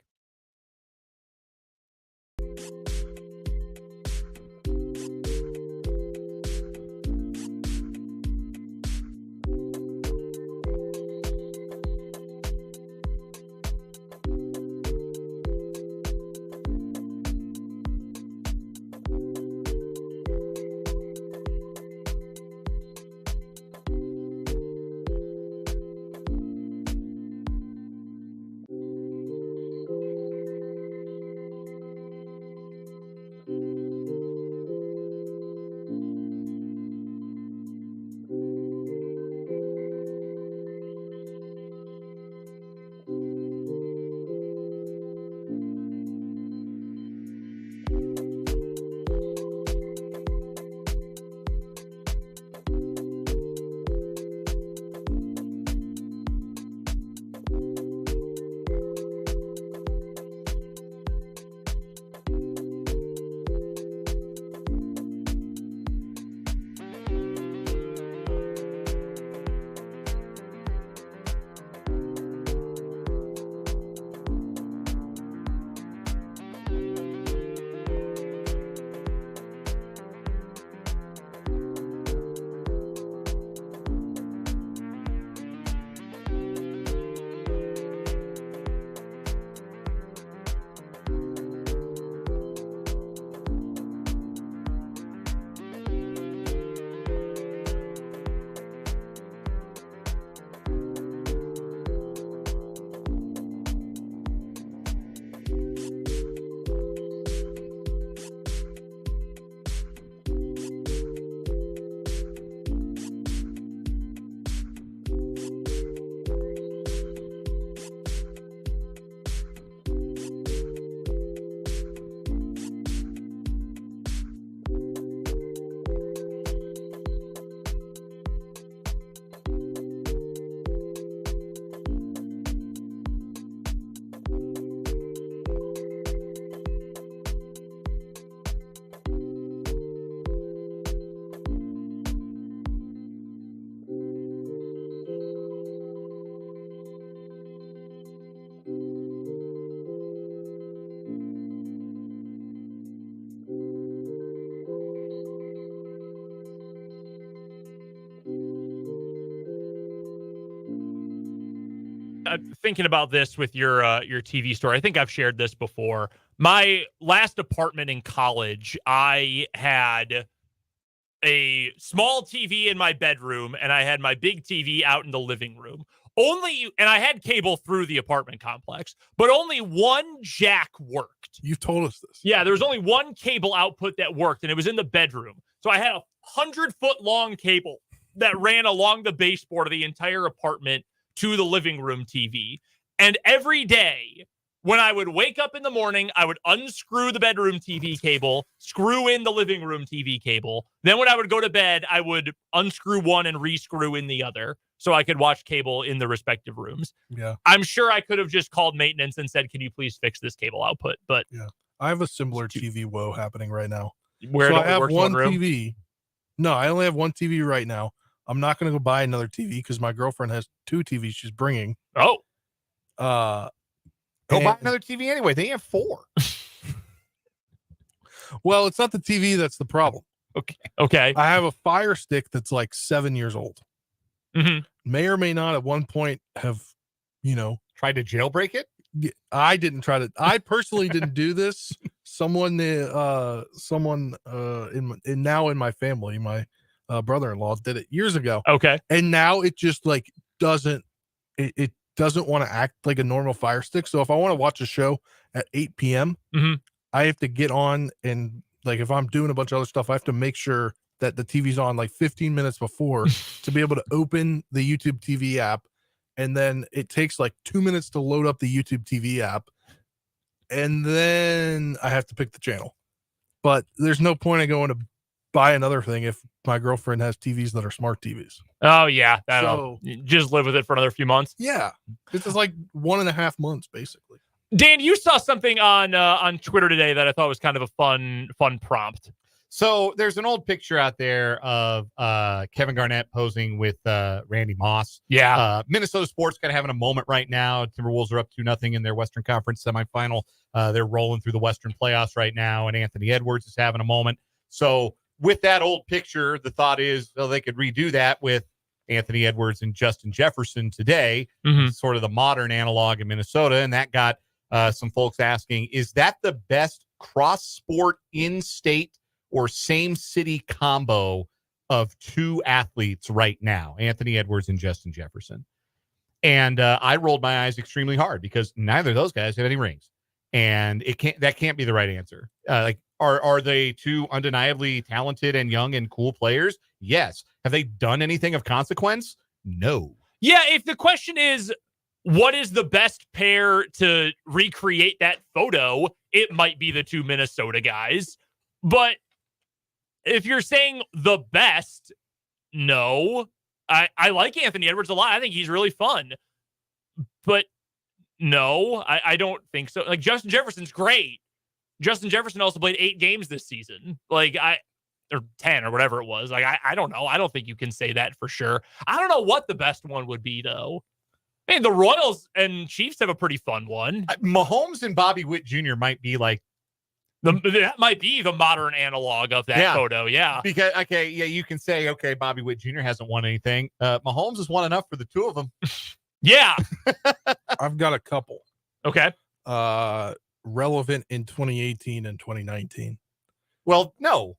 I'm thinking about this with your TV story. I think I've shared this before. My last apartment in college, I had a small TV in my bedroom, and I had my big TV out in the living room. And I had cable through the apartment complex, but only one jack worked. You've told us this. Yeah, there was only one cable output that worked, and it was in the bedroom. So I had a 100-foot long cable that ran along the baseboard of the entire apartment to the living room TV. And every day, when I would wake up in the morning, I would unscrew the bedroom TV cable, screw in the living room TV cable. Then when I would go to bed, I would unscrew one and rescrew in the other so I could watch cable in the respective rooms. Yeah. I'm sure I could have just called maintenance and said, can you please fix this cable output? But yeah, I have a similar TV woe happening right now. Where so it I have works one room? TV. No, I only have one TV right now. I'm not going to go buy another TV because my girlfriend has 2 TVs she's bringing. Oh. Go buy another TV anyway. They have 4. Well, it's not the TV that's the problem. Okay. I have a Fire Stick that's like 7 years old. Mm-hmm. May or may not at one point have, tried to jailbreak it. I didn't try to. I personally didn't do this. Someone in my family, my brother-in-law did it years ago. Okay. And now it just like doesn't. It doesn't want to act like a normal Fire Stick. So if I want to watch a show at 8 p.m., I have to get on and like if I'm doing a bunch of other stuff, I have to make sure that the TV's on like 15 minutes before to be able to open the YouTube TV app. And then it takes like 2 minutes to load up the YouTube TV app. And then I have to pick the channel. But there's no point in going to buy another thing if my girlfriend has TVs that are smart TVs. Oh, yeah. That'll just live with it for another few months. Yeah. This is like 1.5 months, basically. Dan, you saw something on Twitter today that I thought was kind of a fun prompt. So there's an old picture out there of Kevin Garnett posing with Randy Moss. Yeah. Minnesota sports kind of having a moment right now. Timberwolves are up 2-0 in their Western Conference semifinal. They're rolling through the Western playoffs right now, and Anthony Edwards is having a moment. So with that old picture, the thought is they could redo that with Anthony Edwards and Justin Jefferson today, sort of the modern analog in Minnesota. And that got some folks asking, is that the best cross-sport in-state or same city combo of 2 athletes right now, Anthony Edwards and Justin Jefferson? And I rolled my eyes extremely hard because neither of those guys have any rings, and that can't be the right answer. Are they 2 undeniably talented and young and cool players? Yes. Have they done anything of consequence? No. Yeah. If the question is, what is the best pair to recreate that photo? It might be the 2 Minnesota guys, but if you're saying the best, no. I like Anthony Edwards a lot. I think he's really fun. But no, I don't think so. Like, Justin Jefferson's great. Justin Jefferson also played 8 games this season. Or 10 or whatever it was. I don't know. I don't think you can say that for sure. I don't know what the best one would be, though. I mean, the Royals and Chiefs have a pretty fun one. Mahomes and Bobby Witt Jr. might be like, that might be the modern analog of that photo. Yeah. Because, you can say, Bobby Witt Jr. hasn't won anything. Mahomes has won enough for the 2 of them. Yeah. I've got a couple. Okay. Relevant in 2018 and 2019. Well, no.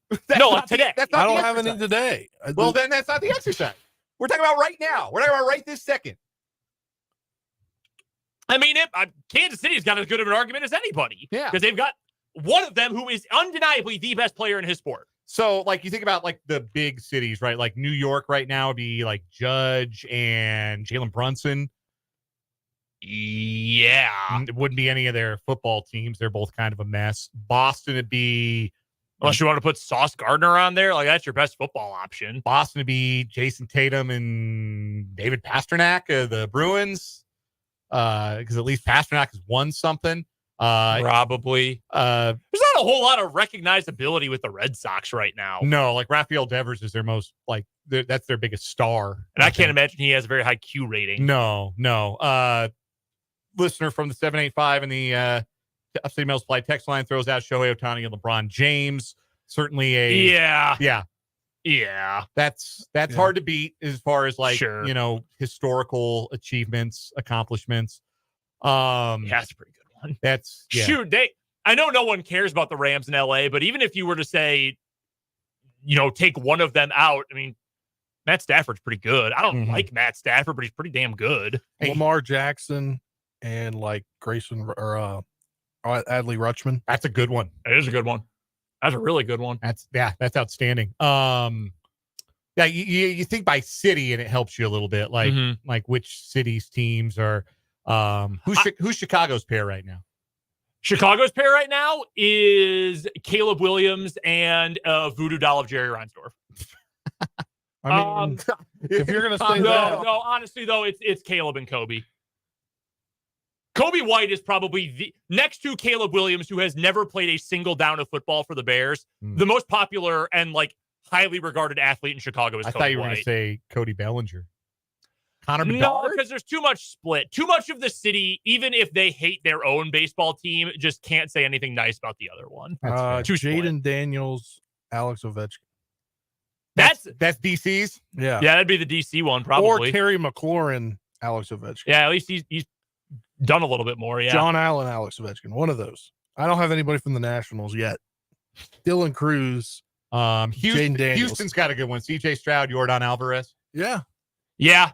Today. I don't have any today. Well, then that's not the exercise. We're talking about right now. We're talking about right this second. I mean, Kansas City's got as good of an argument as anybody. Yeah. Because they've got one of them who is undeniably the best player in his sport. So, you think about, the big cities, right? Like, New York right now would be, Judge and Jalen Brunson. Yeah. It wouldn't be any of their football teams. They're both kind of a mess. Boston would be... Unless you want to put Sauce Gardner on there, that's your best football option. Boston would be Jason Tatum and David Pasternak, the Bruins. Because at least Pasternak has won something. Probably. There's not a whole lot of recognizability with the Red Sox right now. No, Rafael Devers is their most, that's their biggest star. And I can't imagine he has a very high Q rating. No. Listener from the 785 and the Upstate Mail Supply text line throws out Shohei Ohtani and LeBron James. Certainly Yeah. Yeah. That's Yeah. hard to beat as far as like, Sure. you know, historical achievements, accomplishments. Yeah, that's a pretty good one. That's Shoot, I know no one cares about the Rams in LA, but even if you were to say, you know, take one of them out, I mean, Matt Stafford's pretty good. I don't like Matt Stafford, but he's pretty damn good. Lamar Jackson and like Grayson or Adley Rutschman. That's a good one. It is a good one. That's a really good one. That's outstanding. Yeah, you think by city and it helps you a little bit, like like which cities teams are. Who's Chicago's pair right now? Chicago's pair right now is Caleb Williams and voodoo doll of Jerry Reinsdorf. I mean, if you're gonna say that, no, honestly though, it's Caleb and Kobe. Kobe White is probably the next to Caleb Williams, who has never played a single down of football for the Bears. The most popular and like highly regarded athlete in Chicago is Kobe White. I thought you were going to say Cody Bellinger. Connor Bedard? No, because there's too much split. Too much of the city, even if they hate their own baseball team, just can't say anything nice about the other one. Jaden Daniels, Alex Ovechkin. That's DC's? Yeah. Yeah, that'd be the DC one, probably. Or Terry McLaurin, Alex Ovechkin. Yeah, at least he's done a little bit more, yeah. John Allen, Alex Ovechkin. One of those. I don't have anybody from the Nationals yet. Dylan Cruz. Houston's got a good one. CJ Stroud, Yordan Alvarez. Yeah. Yeah.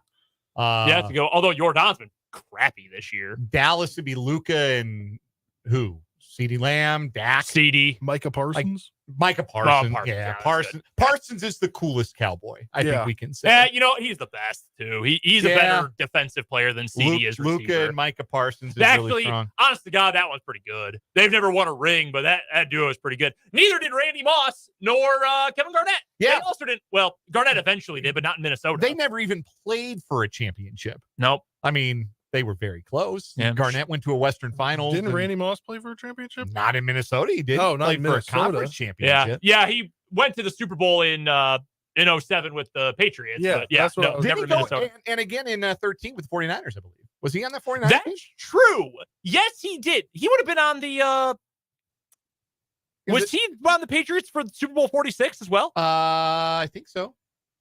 To go. Although Jordan's been crappy this year. Dallas would be Luka and who? CeeDee Lamb, Dak. CD. Micah Parsons. Micah Parsons. Parsons, Yeah, Parsons. Parsons is the coolest cowboy, I think we can say. Yeah, you know, he's the best, too. He's a better defensive player than CD is receiver. Luka and Micah Parsons is Actually, really strong. Honest to God, that one's pretty good. They've never won a ring, but that duo is pretty good. Neither did Randy Moss nor Kevin Garnett. Yeah. They also didn't. Well, Garnett eventually did, but not in Minnesota. They never even played for a championship. Nope. I mean, they were very close. Yeah. Garnett went to a Western Finals. Didn't Randy Moss play for a championship? Not in Minnesota. He did. No, not play in for a Minnesota. conference championship. Yeah, he went to the Super Bowl in 07 with the Patriots. Yeah, but yeah, that's what I was- Did never he in go, Minnesota. and again in 13 with the 49ers, I believe. Was he on the 49ers? That's true. Yes, he did. He would have been on the was he on the Patriots for Super Bowl 46 as well? I think so.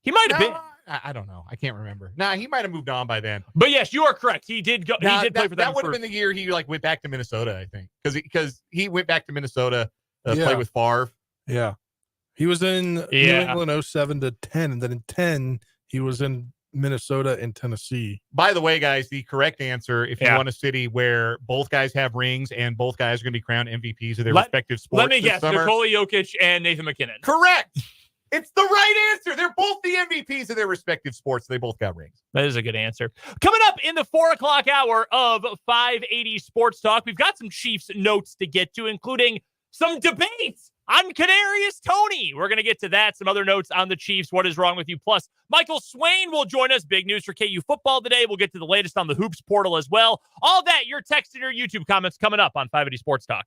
He might have been. I don't know. I can't remember. Nah, he might have moved on by then. But yes, you are correct. He did go. He did play for them. That would have been the year he like went back to Minnesota, I think, because he went back to Minnesota play with Favre. Yeah. He was in New England 07 to 10, and then in 10 he was in Minnesota and Tennessee. By the way, guys, the correct answer, if you want a city where both guys have rings and both guys are going to be crowned MVPs of their respective sports. Let me guess, summer, Nikola Jokic and Nathan McKinnon. Correct. It's the right answer. They're both the MVPs of their respective sports. They both got rings. That is a good answer. Coming up in the 4 o'clock hour of 580 Sports Talk, we've got some Chiefs notes to get to, including some debates on Kadarius Toney. We're going to get to that. Some other notes on the Chiefs. What is wrong with you? Plus, Michael Swain will join us. Big news for KU football today. We'll get to the latest on the Hoops portal as well. All that, your text and your YouTube comments coming up on 580 Sports Talk.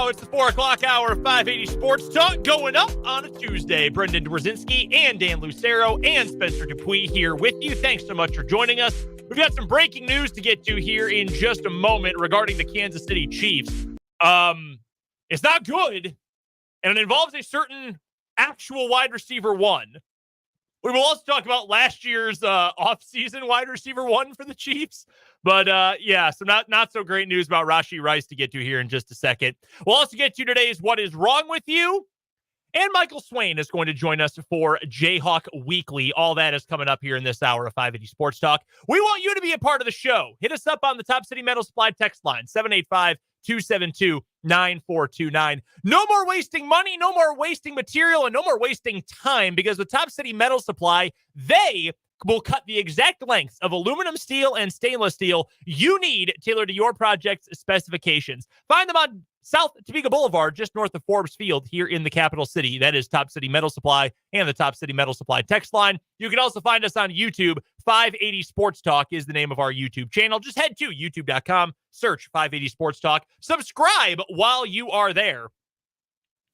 now. It's the 4 o'clock hour of 580 Sports Talk going up on a Tuesday. Brendan Dworzinski and Dan Lucero and Spencer Dupuis here with you. Thanks so much for joining us. We've got some breaking news to get to here in just a moment regarding the Kansas City Chiefs. It's not good, and it involves a certain actual wide receiver one. We will also talk about last year's offseason wide receiver one for the Chiefs. But, some not so great news about Rashee Rice to get to here in just a second. We'll also get to today's What is Wrong with You? And Michael Swain is going to join us for Jayhawk Weekly. All that is coming up here in this hour of 580 Sports Talk. We want you to be a part of the show. Hit us up on the Top City Metal Supply text line, 785-272-9429. No more wasting money, no more wasting material, and no more wasting time, because with Top City Metal Supply, they will cut the exact lengths of aluminum, steel, and stainless steel you need tailored to your project's specifications. Find them on South Topeka Boulevard, just north of Forbes Field here in the capital city. That is Top City Metal Supply and the Top City Metal Supply text line. You can also find us on YouTube. 580 Sports Talk is the name of our YouTube channel. Just head to youtube.com, search 580 Sports Talk, subscribe while you are there,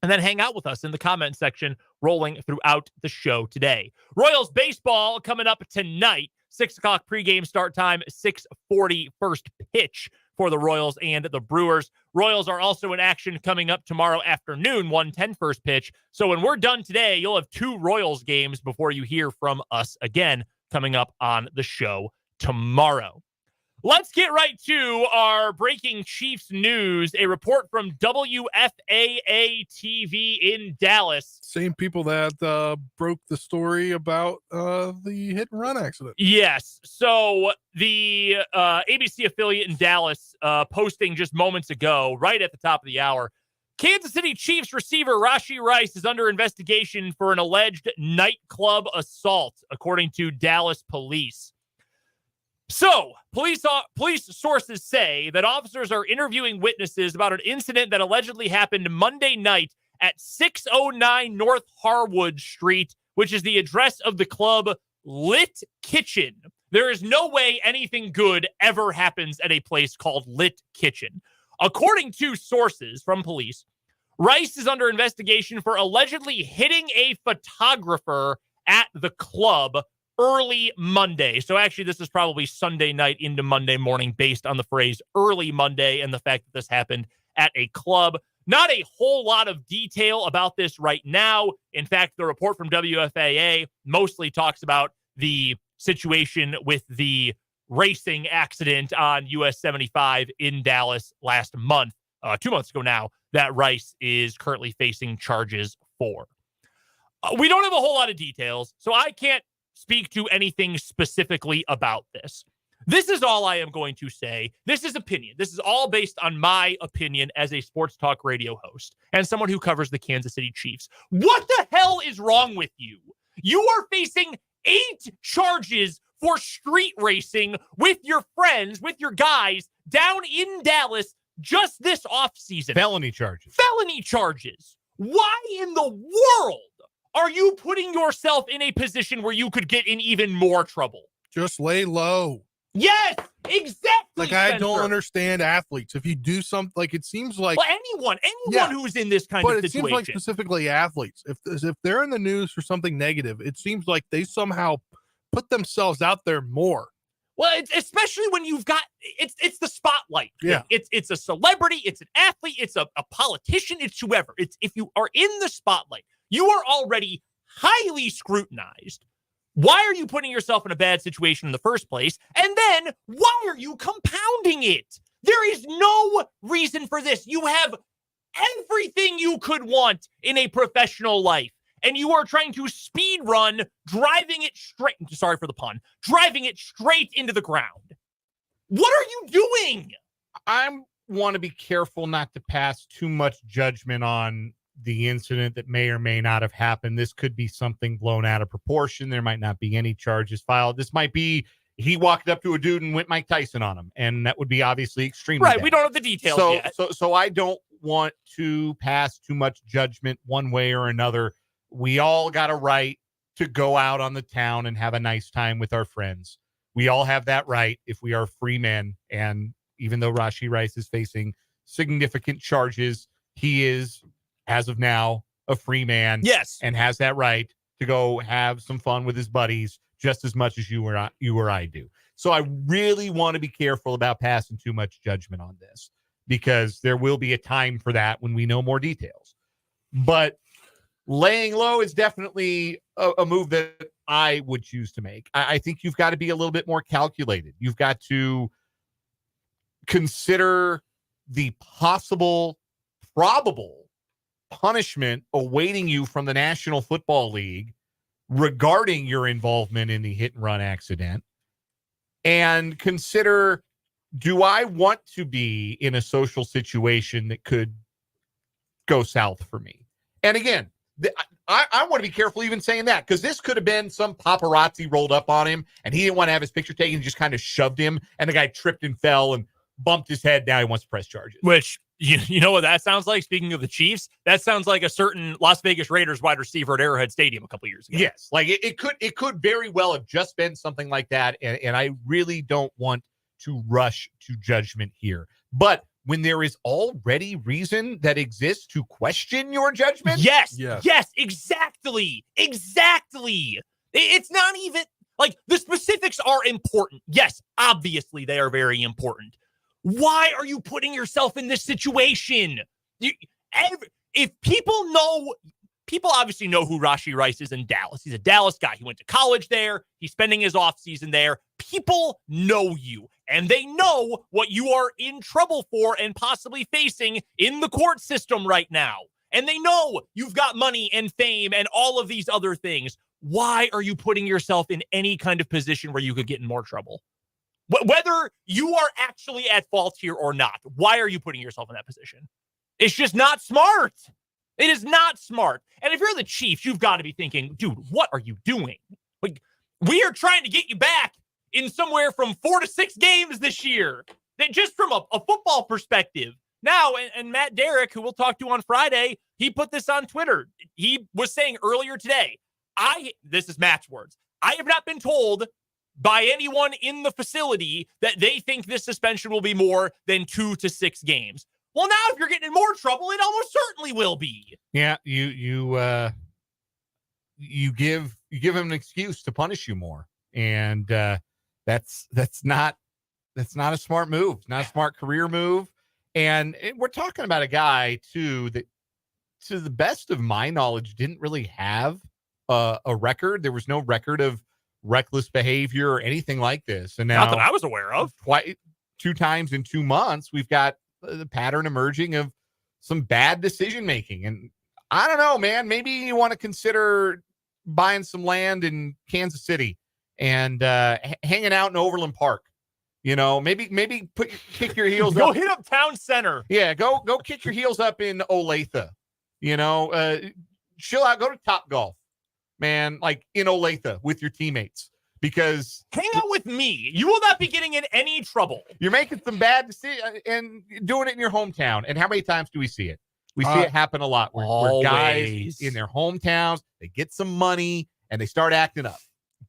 and then hang out with us in the comment section rolling throughout the show today. Royals baseball coming up tonight, 6 o'clock pregame start time, 6:40 first pitch for the Royals and the Brewers. Royals are also in action coming up tomorrow afternoon, 1:10 first pitch. So when we're done today, you'll have 2 Royals games before you hear from us again coming up on the show tomorrow. Let's get right to our breaking Chiefs news. A report from WFAA TV in Dallas. Same people that broke the story about the hit and run accident. Yes. So the ABC affiliate in Dallas posting just moments ago, right at the top of the hour, Kansas City Chiefs receiver Rashee Rice is under investigation for an alleged nightclub assault, according to Dallas police. So, police sources say that officers are interviewing witnesses about an incident that allegedly happened Monday night at 609 North Harwood Street, which is the address of the club Lit Kitchen. There is no way anything good ever happens at a place called Lit Kitchen. According to sources from police, Rice is under investigation for allegedly hitting a photographer at the club early Monday. So actually, this is probably Sunday night into Monday morning based on the phrase early Monday and the fact that this happened at a club. Not a whole lot of detail about this right now. In fact, the report from WFAA mostly talks about the situation with the racing accident on US 75 in Dallas last month, 2 months ago now, that Rice is currently facing charges for. We don't have a whole lot of details, so I can't speak to anything specifically about this. This is all I am going to say. This is opinion. This is all based on my opinion as a sports talk radio host and someone who covers the Kansas City Chiefs. What the hell is wrong with you? You are facing 8 charges for street racing with your friends, with your guys down in Dallas just this offseason. Felony charges. Felony charges. Why in the world are you putting yourself in a position where you could get in even more trouble? Just lay low. Yes, exactly. Like, Spencer. I don't understand athletes. If you do something, like, it seems like, well, anyone who's in this kind of situation. But it seems like specifically athletes. If they're in the news for something negative, it seems like they somehow put themselves out there more. Well, it's especially when you've got it's the spotlight. Yeah, it's a celebrity, it's an athlete, it's a politician, it's whoever. It's if you are in the spotlight, you are already highly scrutinized. Why are you putting yourself in a bad situation in the first place? And then why are you compounding it? There is no reason for this. You have everything you could want in a professional life, and you are trying to speed run, driving it straight into the ground. What are you doing? I want to be careful not to pass too much judgment on the incident that may or may not have happened. This could be something blown out of proportion. There might not be any charges filed. This might be he walked up to a dude and went Mike Tyson on him, and that would be obviously extremely right. bad. We don't have the details yet. So I don't want to pass too much judgment one way or another. We all got a right to go out on the town and have a nice time with our friends. We all have that right if we are free men. And even though Rashee Rice is facing significant charges, he is, as of now, a free man. Yes. And has that right to go have some fun with his buddies just as much as you or I do. So I really want to be careful about passing too much judgment on this, because there will be a time for that when we know more details. But laying low is definitely a move that I would choose to make. I think you've got to be a little bit more calculated. You've got to consider the probable punishment awaiting you from the National Football League regarding your involvement in the hit and run accident, and consider, do I want to be in a social situation that could go south for me? And again, I want to be careful even saying that, because this could have been some paparazzi rolled up on him and he didn't want to have his picture taken and just kind of shoved him, and the guy tripped and fell and bumped his head. Now he wants to press charges. Which, you know what that sounds like? Speaking of the Chiefs, that sounds like a certain Las Vegas Raiders wide receiver at Arrowhead Stadium a couple years ago. Yes, like it could very well have just been something like that, and I really don't want to rush to judgment here. But when there is already reason that exists to question your judgment, yes, exactly. It's not even like the specifics are important. Yes, obviously they are very important. Why are you putting yourself in this situation? If people obviously know who Rashee Rice is in Dallas. He's a Dallas guy. He went to college there. He's spending his offseason there. People know you, and they know what you are in trouble for and possibly facing in the court system right now. And they know you've got money and fame and all of these other things. Why are you putting yourself in any kind of position where you could get in more trouble? Whether you are actually at fault here or not, why are you putting yourself in that position? It's just not smart. It is not smart. And if you're the Chiefs, you've got to be thinking, dude, what are you doing? Like, we are trying to get you back in somewhere from 4 to 6 games this year. That just from a football perspective. Now, and Matt Derrick, who we'll talk to on Friday, he put this on Twitter. He was saying earlier today, this is Matt's words, I have not been told by anyone in the facility that they think this suspension will be more than 2 to 6 games. Well, now if you're getting in more trouble, it almost certainly will be. Yeah, you give him an excuse to punish you more, and that's not a smart move. It's not a smart career move. And we're talking about a guy too that, to the best of my knowledge, didn't really have a record. There was no record of reckless behavior or anything like this. And now, not that I was aware of, 2 times in 2 months, we've got the pattern emerging of some bad decision making. And I don't know, man, maybe you want to consider buying some land in Kansas City and hanging out in Overland Park. You know, maybe kick your heels go up. hit up Town Center. Yeah, go kick your heels up in Olathe. You know, chill out, go to Top Golf, man, like in Olathe with your teammates, because hang out with me. You will not be getting in any trouble. You're making some bad decisions and doing it in your hometown. And how many times do we see it? We see it happen a lot where guys in their hometowns, they get some money and they start acting up.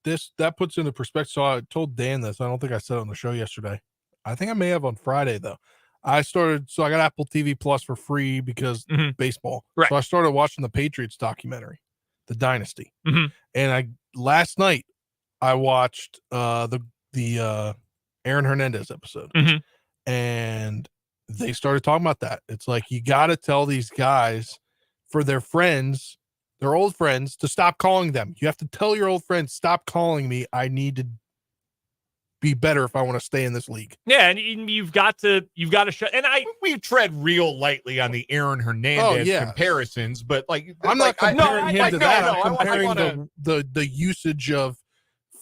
That puts into perspective. So I told Dan this. I don't think I said it on the show yesterday. I think I may have on Friday though. I got Apple TV Plus for free because baseball. Right. So I started watching the Patriots documentary, The Dynasty. And last night I watched the Aaron Hernandez episode. And they started talking about that. It's like, you got to tell these guys, for their friends, their old friends, to stop calling them. You have to tell your old friends, stop calling me. I need to be better if I want to stay in this league. Yeah, and you've got to shut. And we tread real lightly on the Aaron Hernandez comparisons, but like, I'm not comparing him to that. No, I'm comparing the usage of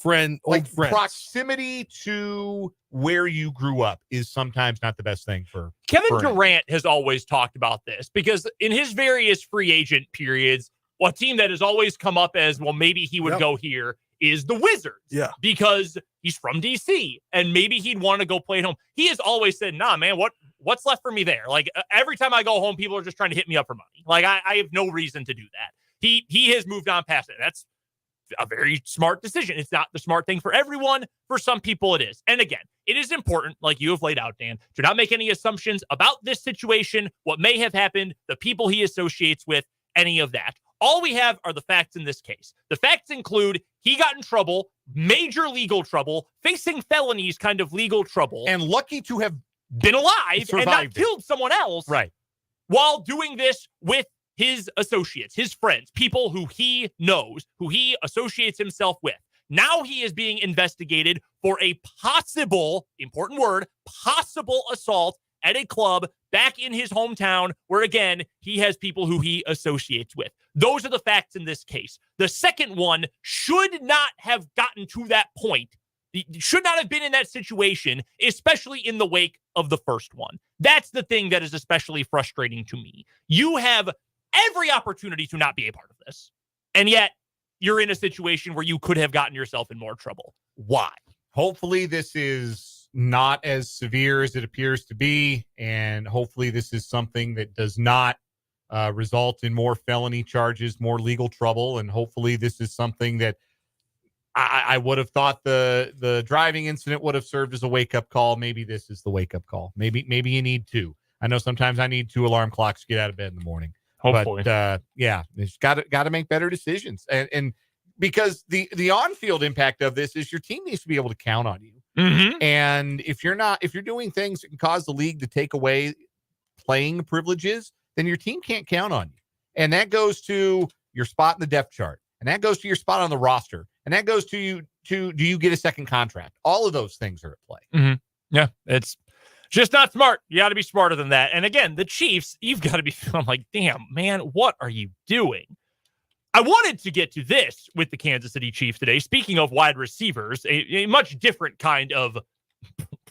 old friends. Proximity to where you grew up is sometimes not the best thing for Kevin Durant has always talked about this, because in his various free agent periods, a team that has always come up as, well, maybe he would go here is the Wizards. Yeah. Because he's from DC and maybe he'd want to go play at home. He has always said, nah, man, what's left for me there? Like, every time I go home, people are just trying to hit me up for money. Like, I have no reason to do that. He has moved on past it. That's a very smart decision. It's not the smart thing for everyone. For some people, it is. And again, it is important, like you have laid out, Dan, to not make any assumptions about this situation, what may have happened, the people he associates with, any of that. All we have are the facts in this case. The facts include he got in trouble, major legal trouble, facing felonies kind of legal trouble. And lucky to have been alive and not killed someone else. Right. While doing this with his associates, his friends, people who he knows, who he associates himself with. Now he is being investigated for a possible, important word, possible assault at a club back in his hometown where, again, he has people who he associates with. Those are the facts in this case. The second one should not have gotten to that point. Should not have been in that situation, especially in the wake of the first one. That's the thing that is especially frustrating to me. You have every opportunity to not be a part of this, and yet you're in a situation where you could have gotten yourself in more trouble. Why? Hopefully this is not as severe as it appears to be, and hopefully this is something that does not result in more felony charges, more legal trouble, and hopefully this is something that I would have thought the driving incident would have served as a wake-up call. Maybe this is the wake-up call. Maybe you need two. I know sometimes I need 2 alarm clocks to get out of bed in the morning. Hopefully. But yeah, it's got to make better decisions. And because the on-field impact of this is your team needs to be able to count on you. Mm-hmm. And if you're doing things that can cause the league to take away playing privileges, then your team can't count on you. And that goes to your spot in the depth chart. And that goes to your spot on the roster. And that goes to do you get a second contract? All of those things are at play. Mm-hmm. Yeah, it's just not smart. You got to be smarter than that. And again, the Chiefs, you've got to be feeling like, damn, man, what are you doing? I wanted to get to this with the Kansas City Chiefs today. Speaking of wide receivers, a much different kind of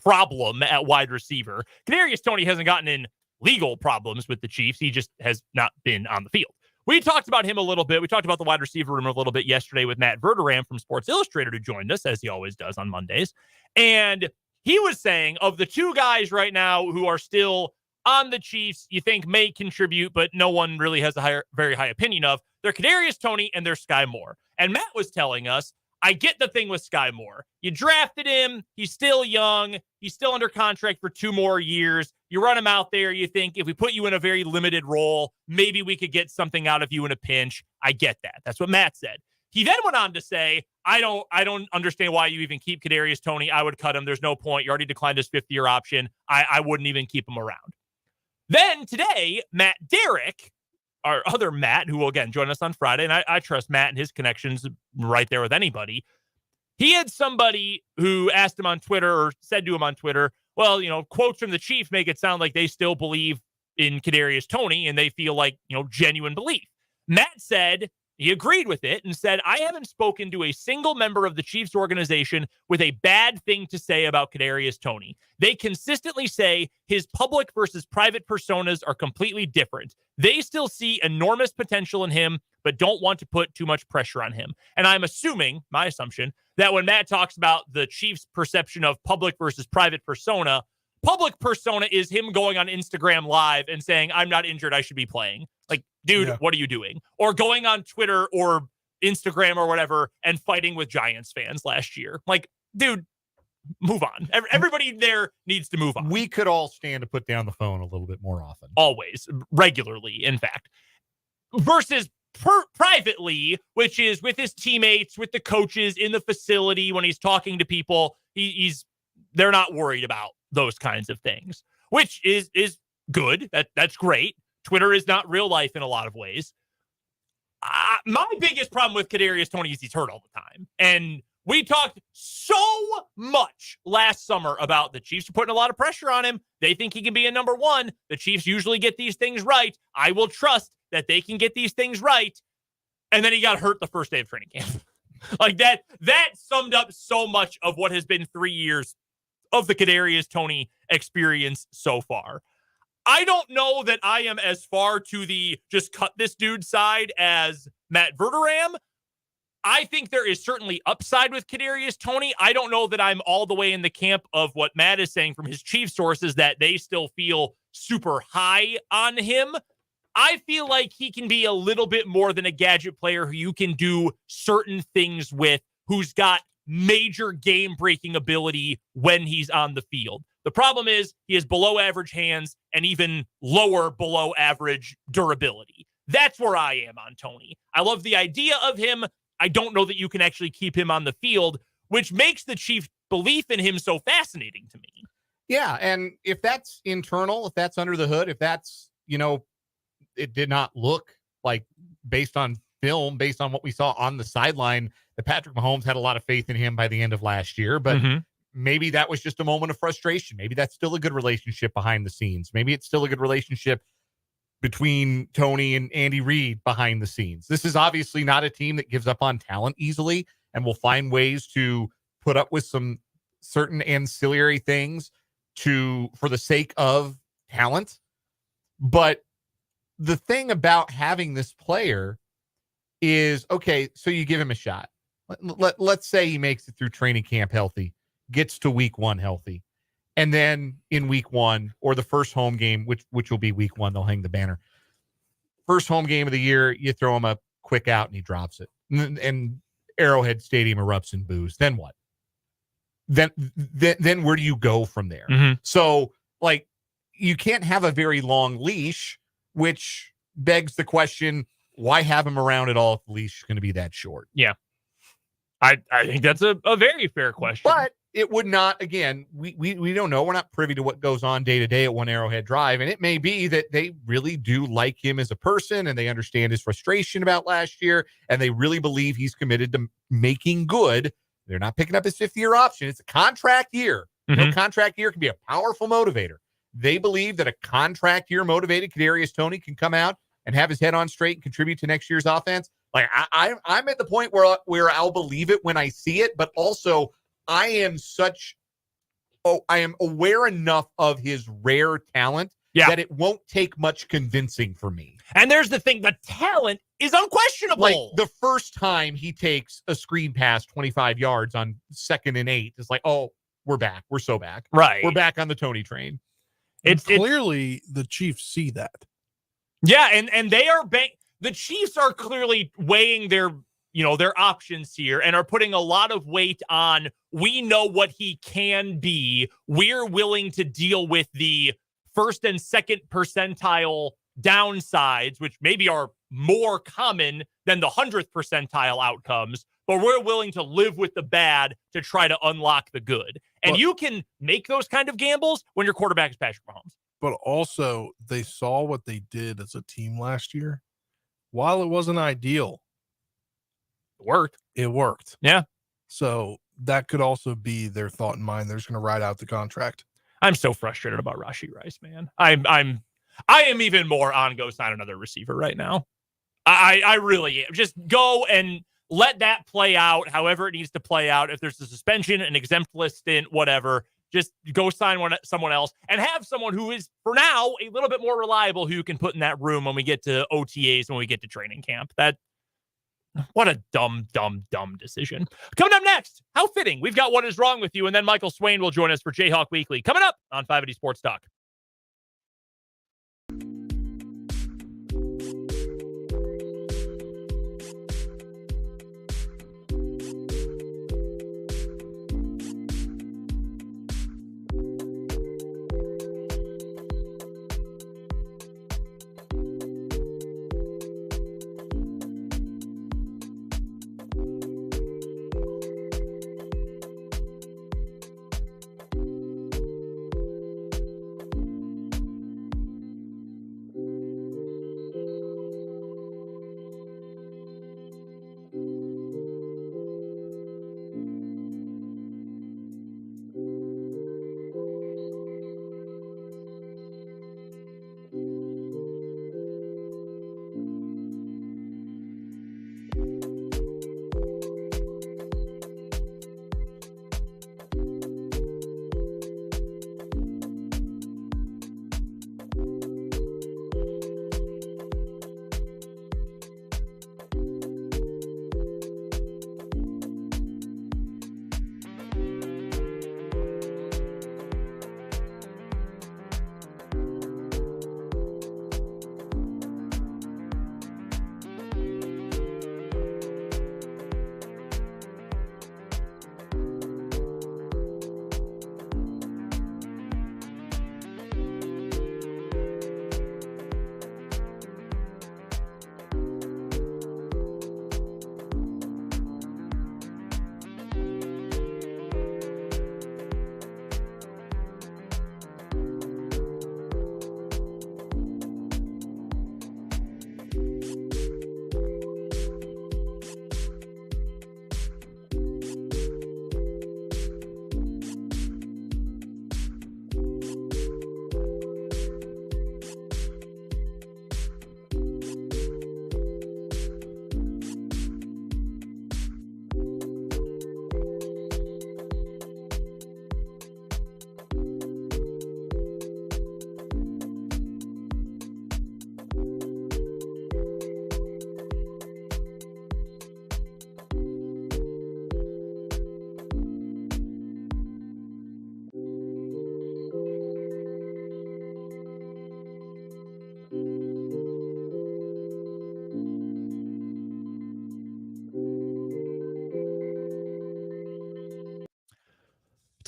problem at wide receiver. Kadarius Toney hasn't gotten in legal problems with the Chiefs. He just has not been on the field. We talked about him a little bit. We talked about the wide receiver room a little bit yesterday with Matt Verderam from Sports Illustrated, who joined us, as he always does on Mondays. And he was saying of the 2 guys right now who are still on the Chiefs, you think may contribute, but no one really has a very high opinion of, they're Kadarius Toney and they're Sky Moore. And Matt was telling us, I get the thing with Sky Moore. You drafted him. He's still young. He's still under contract for 2 more years. You run him out there. You think if we put you in a very limited role, maybe we could get something out of you in a pinch. I get that. That's what Matt said. He then went on to say, I don't understand why you even keep Kadarius Toney. I would cut him. There's no point. You already declined his 5th-year option. I wouldn't even keep him around. Then today, Matt Derrick, our other Matt, who will again join us on Friday, and I trust Matt and his connections right there with anybody. He had somebody who asked him on Twitter or said to him on Twitter, well, quotes from the Chiefs make it sound like they still believe in Kadarius Toney and they feel like, genuine belief. Matt said he agreed with it and said, I haven't spoken to a single member of the Chiefs organization with a bad thing to say about Kadarius Toney. They consistently say his public versus private personas are completely different. They still see enormous potential in him, but don't want to put too much pressure on him. And I'm assuming, my assumption, that when Matt talks about the Chiefs' perception of public versus private persona, public persona is him going on Instagram Live and saying, I'm not injured, I should be playing. Like, dude, What are you doing? Or going on Twitter or Instagram or whatever and fighting with Giants fans last year. Like, dude, move on. Everybody there needs to move on. We could all stand to put down the phone a little bit more often. Always, regularly, in fact. Versus privately, which is with his teammates, with the coaches in the facility, when he's talking to people, they're not worried about those kinds of things, which is good. That's great. Twitter is not real life in a lot of ways. My biggest problem with Kadarius Toney is he's hurt all the time. And we talked so much last summer about the Chiefs are putting a lot of pressure on him. They think he can be a number 1. The Chiefs usually get these things right. I will trust that they can get these things right. And then he got hurt the first day of training camp. Like that summed up so much of what has been 3 years of the Kadarius Toney experience so far. I don't know that I am as far to the just cut this dude side as Matt Verderam. I think there is certainly upside with Kadarius Toney. I don't know that I'm all the way in the camp of what Matt is saying from his Chiefs sources that they still feel super high on him. I feel like he can be a little bit more than a gadget player who you can do certain things with, who's got major game-breaking ability when he's on the field. The problem is he has below average hands and even lower below average durability. That's where I am on Tony. I love the idea of him. I don't know that you can actually keep him on the field, which makes the Chiefs' belief in him so fascinating to me. Yeah, and if that's internal, if that's under the hood, if that's, it did not look like, based on film, based on what we saw on the sideline, that Patrick Mahomes had a lot of faith in him by the end of last year, but maybe that was just a moment of frustration. Maybe that's still a good relationship behind the scenes. Maybe it's still a good relationship between Tony and Andy Reid behind the scenes. This is obviously not a team that gives up on talent easily and will find ways to put up with some certain ancillary things for the sake of talent. But the thing about having this player is, okay, so you give him a shot. Let's say he makes it through training camp healthy, gets to week 1 healthy. And then in week 1, or the first home game, which will be week 1, they'll hang the banner. First home game of the year, you throw him a quick out and he drops it. And Arrowhead Stadium erupts in boos. Then what? Then where do you go from there? So, like, you can't have a very long leash, which begs the question, why have him around at all if the leash is going to be that short? Yeah. I think that's a very fair question. But it would not, again, we don't know. We're not privy to what goes on day to day at One Arrowhead Drive. And it may be that they really do like him as a person and they understand his frustration about last year and they really believe he's committed to making good. They're not picking up his 5th-year option. It's a contract year. Contract year can be a powerful motivator. They believe that a contract year motivated Kadarius Toney can come out and have his head on straight and contribute to next year's offense. Like, I'm at the point where I'll believe it when I see it, but also I am aware enough of his rare talent that it won't take much convincing for me. And there's the thing, the talent is unquestionable. Like, the first time he takes a screen pass 25 yards on 2nd and 8, it's like, oh, we're back. We're so back. Right. We're back on the Tony train. It's clearly the Chiefs see that. Yeah, and they are the Chiefs are clearly weighing their options here and are putting a lot of weight on, we know what he can be. We're willing to deal with the 1st and 2nd percentile downsides, which maybe are more common than the 100th percentile outcomes, but we're willing to live with the bad to try to unlock the good. And you can make those kind of gambles when your quarterback is Patrick Mahomes. But also, they saw what they did as a team last year. While it wasn't ideal, it worked. Yeah. So that could also be their thought in mind. They're just going to ride out the contract. I'm so frustrated about Rashee Rice, man. I am even more on go sign another receiver right now. I really am. Just go and let that play out however it needs to play out. If there's a suspension, an exempt list stint, whatever, just go sign someone else and have someone who is, for now, a little bit more reliable who you can put in that room when we get to OTAs, when we get to training camp. What a dumb decision. Coming up next, how fitting. We've got What Is Wrong With You, and then Michael Swain will join us for Jayhawk Weekly. Coming up on 580 Sports Talk.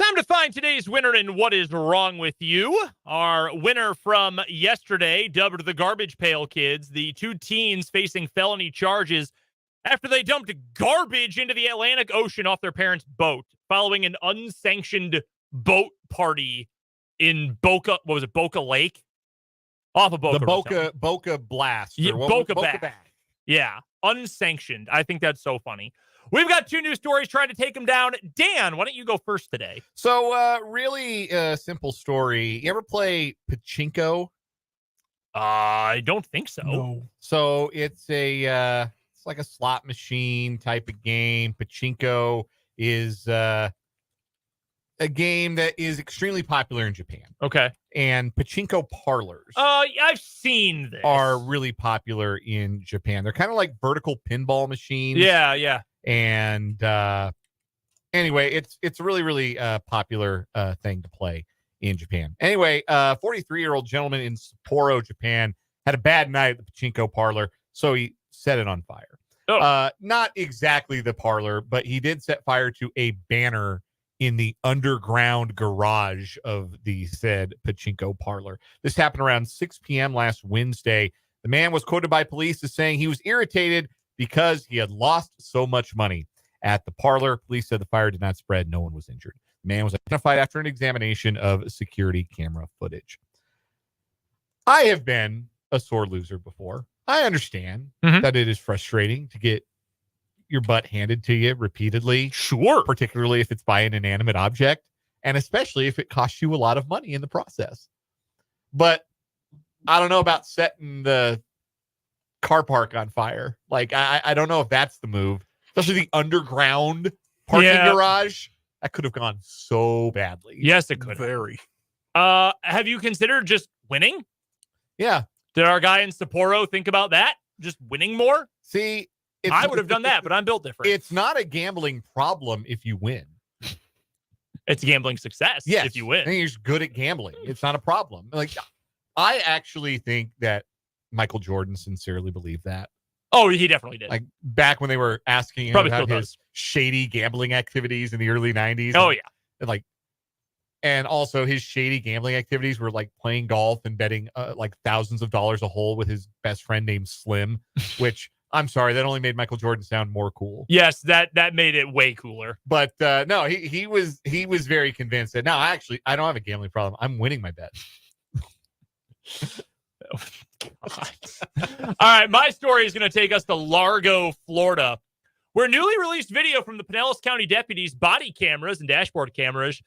Time to find today's winner in What Is Wrong With You. Our winner from yesterday, dubbed the Garbage Pail Kids, the two teens facing felony charges after they dumped garbage into the Atlantic Ocean off their parents' boat following an unsanctioned boat party in Boca Lake? Off of Boca. The Boca Blast. Yeah, Boca Bash. Yeah, unsanctioned. I think that's so funny. We've got two news stories trying to take them down. Dan, why don't you go first today? So, really simple story. You ever play pachinko? I don't think so. No. So it's it's like a slot machine type of game. Pachinko is a game that is extremely popular in Japan. Okay. And pachinko parlors I've seen this. are really popular in Japan. They're kind of like vertical pinball machines. Yeah. And anyway, it's a really, really popular thing to play in Japan. Anyway, 43-year-old gentleman in Sapporo, Japan, had a bad night at the pachinko parlor, so he set it on fire. Oh. Not exactly the parlor, but he did set fire to a banner in the underground garage of the said pachinko parlor. This happened around 6 p.m. last Wednesday. The man was quoted by police as saying he was irritated because he had lost so much money at the parlor. Police said the fire did not spread. No one was injured. The man was identified after an examination of security camera footage. I have been a sore loser before. I understand that it is frustrating to get your butt handed to you repeatedly. Sure. Particularly if it's by an inanimate object, and especially if it costs you a lot of money in the process. But I don't know about setting the car park on fire. Like, I don't know if that's the move, especially the underground parking garage. That could have gone so badly. Yes, it could. Very. Have you considered just winning? Yeah. Did our guy in Sapporo think about that? Just winning more? See, I would have done that, but I'm built different. It's not a gambling problem if you win. It's gambling success if you win. I think you're just good at gambling. It's not a problem. Like, I actually think that Michael Jordan sincerely believed that. Oh, he definitely did. Like, back when they were asking him about his shady gambling activities in the early 90s. Oh, yeah. And also his shady gambling activities were like playing golf and betting like thousands of dollars a hole with his best friend named Slim, which I'm sorry, that only made Michael Jordan sound more cool. Yes, that made it way cooler. But no, he was very convinced that I don't have a gambling problem. I'm winning my bet. All right, my story is going to take us to Largo, Florida, where newly released video from the Pinellas County deputies' body cameras and dashboard cameras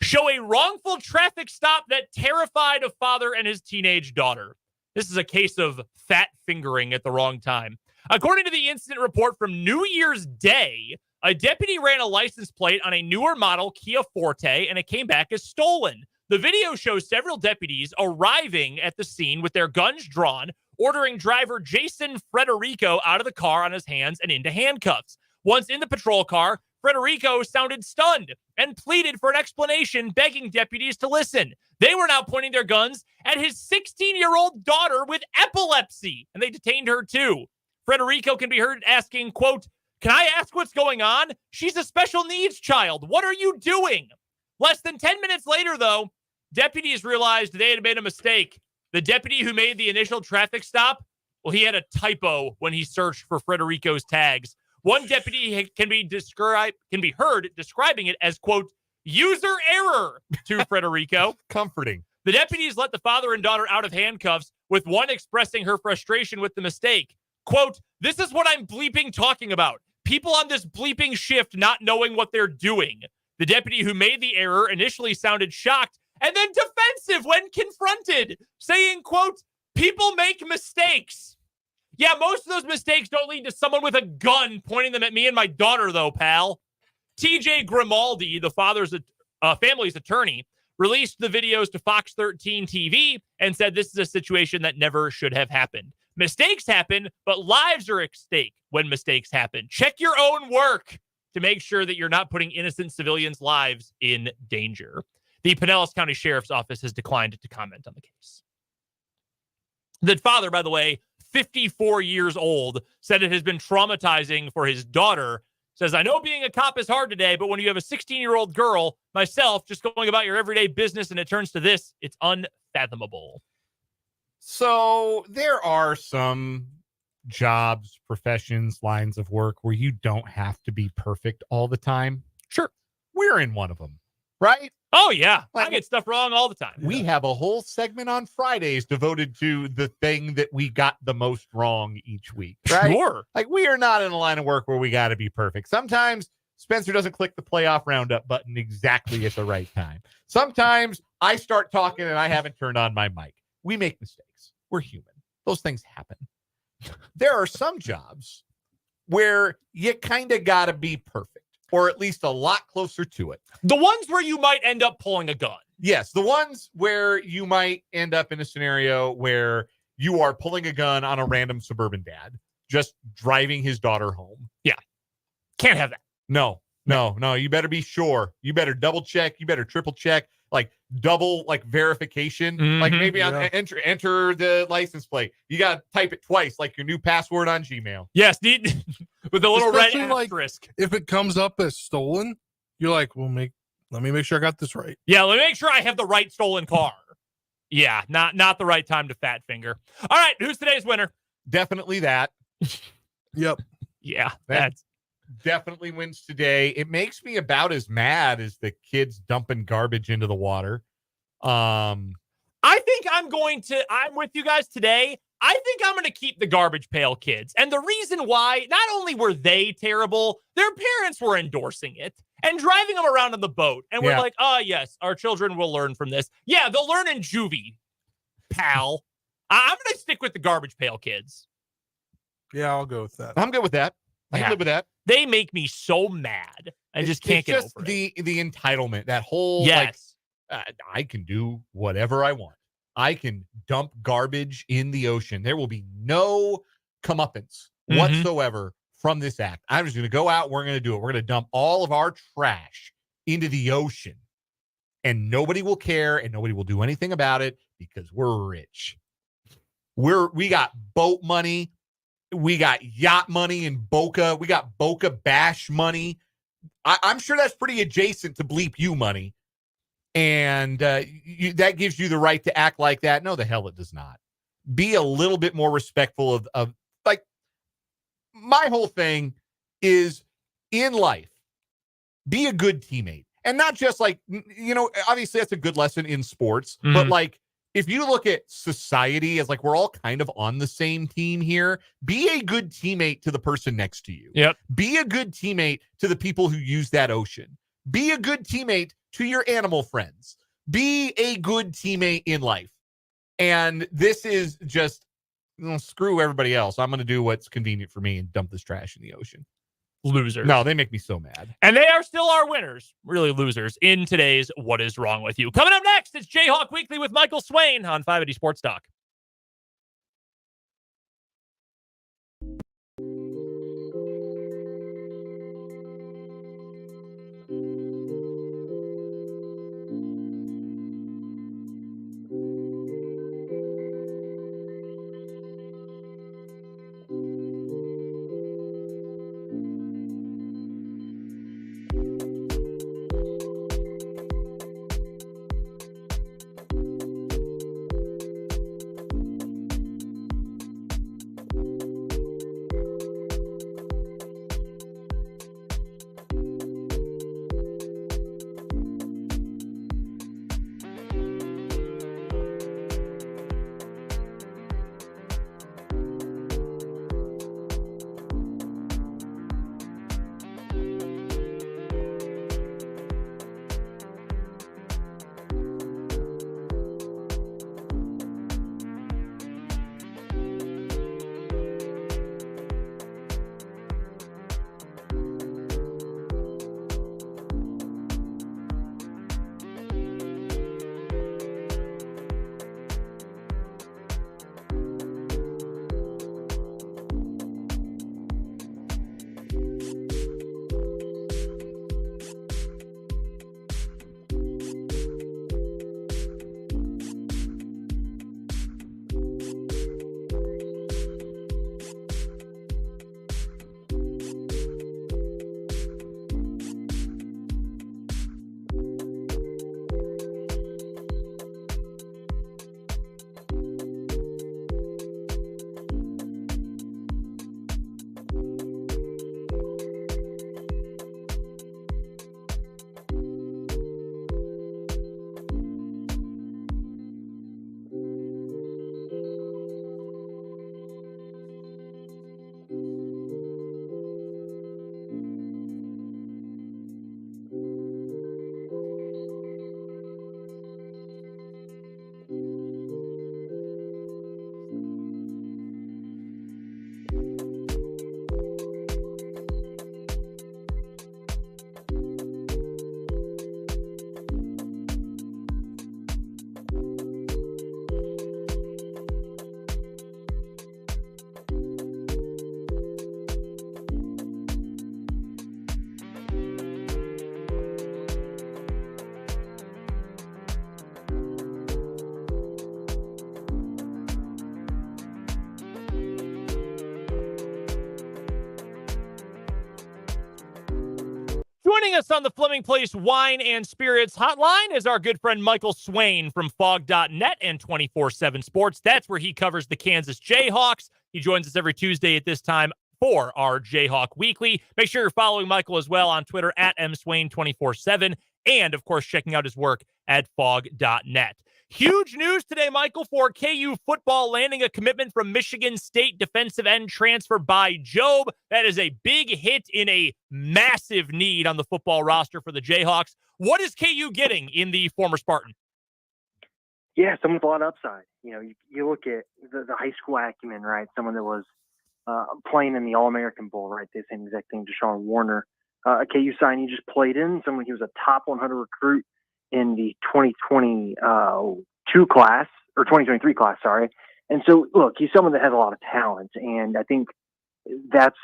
show a wrongful traffic stop that terrified a father and his teenage daughter. This is a case of fat fingering at the wrong time. According to the incident report from New Year's Day, a deputy ran a license plate on a newer model Kia Forte, and it came back as stolen. The video shows several deputies arriving at the scene with their guns drawn, ordering driver Jason Frederico out of the car on his hands and into handcuffs. Once in the patrol car, Frederico sounded stunned and pleaded for an explanation, begging deputies to listen. They were now pointing their guns at his 16-year-old daughter with epilepsy, and they detained her too. Frederico can be heard asking, quote, "Can I ask what's going on? She's a special needs child. What are you doing?" Less than 10 minutes later, though, deputies realized they had made a mistake. The deputy who made the initial traffic stop, well, he had a typo when he searched for Frederico's tags. One deputy can be heard describing it as, quote, "user error" to Frederico. Comforting. The deputies let the father and daughter out of handcuffs, with one expressing her frustration with the mistake. Quote, "This is what I'm bleeping talking about. People on this bleeping shift not knowing what they're doing." The deputy who made the error initially sounded shocked and then defensive when confronted, saying, quote, "People make mistakes." Yeah, most of those mistakes don't lead to someone with a gun pointing them at me and my daughter, though, pal. TJ Grimaldi, the family's attorney, released the videos to Fox 13 TV and said this is a situation that never should have happened. Mistakes happen, but lives are at stake when mistakes happen. Check your own work to make sure that you're not putting innocent civilians' lives in danger. The Pinellas County Sheriff's Office has declined to comment on the case. The father, by the way, 54 years old, said it has been traumatizing for his daughter says, I know being a cop is hard today, but when you have a 16-year-old girl, myself, just going about your everyday business and it turns to this, it's unfathomable. So there are some jobs, professions, lines of work where you don't have to be perfect all the time. Sure. We're in one of them, right? Oh, yeah. Like, I get stuff wrong all the time. We have a whole segment on Fridays devoted to the thing that we got the most wrong each week, right? Sure. Like, we are not in a line of work where we got to be perfect. Sometimes Spencer doesn't click the playoff roundup button exactly at the right time. Sometimes I start talking and I haven't turned on my mic. We make mistakes. We're human. Those things happen. There are some jobs where you kind of got to be perfect, or at least a lot closer to it. The ones where you might end up pulling a gun. Yes, the ones where you might end up in a scenario where you are pulling a gun on a random suburban dad, just driving his daughter home. Yeah. Can't have that. No. You better be sure. You better double check. You better triple check. Like double verification. Like maybe on enter the license plate. You got to type it twice, like your new password on Gmail. Yes, with the little red Especially, asterisk. If it comes up as stolen, you're like, let me make sure I got this right. Yeah, let me make sure I have the right stolen car. Yeah, not the right time to fat finger. All right, who's today's winner? Definitely that. Yep. Yeah, That definitely wins today. It makes me about as mad as the kids dumping garbage into the water. I think I'm with you guys today. I think I'm going to keep the garbage pail kids. And the reason why, not only were they terrible, their parents were endorsing it and driving them around on the boat. And we're like, oh, yes, our children will learn from this. Yeah, they'll learn in juvie, pal. I'm going to stick with the garbage pail kids. Yeah, I'll go with that. I'm good with that. I can live with that. They make me so mad. I just can't get over it. The entitlement, that whole, I can do whatever I want. I can dump garbage in the ocean. There will be no comeuppance whatsoever from this act. I'm just going to go out. We're going to do it. We're going to dump all of our trash into the ocean, and nobody will care and nobody will do anything about it because we're rich. We got boat money. We got yacht money in Boca. We got Boca Bash money. I'm sure that's pretty adjacent to Bleep You money. And that gives you the right to act like that. No, the hell it does not. Be a little bit more respectful of my whole thing is in life, be a good teammate. And not just obviously that's a good lesson in sports, but if you look at society as we're all kind of on the same team here, be a good teammate to the person next to you. Yep. Be a good teammate to the people who use that ocean. Be a good teammate to your animal friends. Be a good teammate in life. And this is just screw everybody else. I'm going to do what's convenient for me and dump this trash in the ocean. Losers. No, they make me so mad. And they are still our winners, really losers, in today's What Is Wrong With You. Coming up next, it's Jayhawk Weekly with Michael Swain on 580 Sports Talk. Joining us on the Fleming Place Wine and Spirits hotline is our good friend Michael Swain from Fog.net and 24/7 Sports. That's where he covers the Kansas Jayhawks. He joins us every Tuesday at this time for our Jayhawk Weekly. Make sure you're following Michael as well on Twitter at mswain247, and of course checking out his work at Fog.net. Huge news today, Michael, for KU football landing a commitment from Michigan State defensive end transfer by Job. That is a big hit in a massive need on the football roster for the Jayhawks. What is KU getting in the former Spartan? Yeah, someone with a lot of upside. You know, you look at the high school acumen, right? Someone that was playing in the All-American Bowl, right? The same exact thing, Deshaun Warner. A KU sign he just played in. Someone he was a top 100 recruit in the 2022 class, or 2023 class, sorry. And so, look, he's someone that has a lot of talent. And I think that's,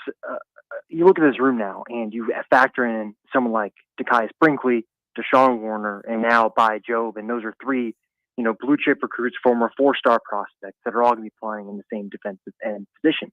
you look at this room now and you factor in someone like Dekias Brinkley, Deshaun Warner, and now by Job. And those are three, blue chip recruits, former 4-star prospects that are all going to be playing in the same defensive end position.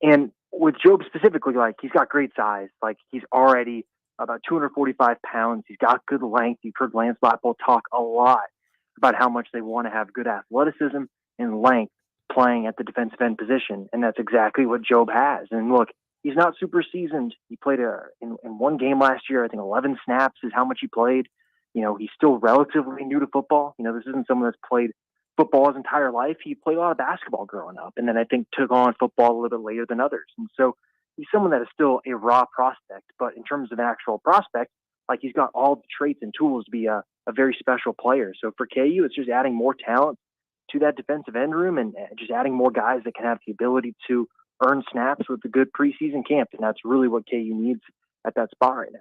And with Job specifically, like, he's got great size. Like, he's already about 245 pounds. He's got good length. You've heard Lance Blackwell talk a lot about how much they want to have good athleticism and length playing at the defensive end position. And that's exactly what Job has. And look, he's not super seasoned. He played in one game last year. I think 11 snaps is how much he played. He's still relatively new to football. This isn't someone that's played football his entire life. He played a lot of basketball growing up, and then I think took on football a little bit later than others. And so he's someone that is still a raw prospect, but in terms of an actual prospect, like, he's got all the traits and tools to be a very special player. So for KU, it's just adding more talent to that defensive end room and just adding more guys that can have the ability to earn snaps with a good preseason camp. And that's really what KU needs at that spot right now.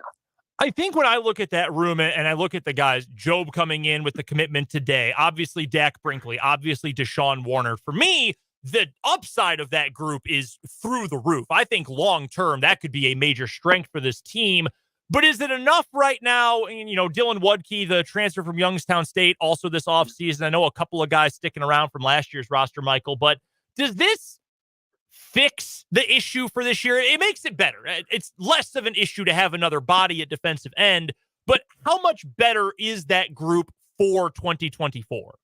I think when I look at that room and I look at the guys, Job coming in with the commitment today, obviously Dak Brinkley, obviously Deshaun Warner, for me, the upside of that group is through the roof. I think long-term, that could be a major strength for this team. But is it enough right now? Dylan Wudke, the transfer from Youngstown State, also this offseason. I know a couple of guys sticking around from last year's roster, Michael, but does this fix the issue for this year? It makes it better. It's less of an issue to have another body at defensive end, but how much better is that group for 2024?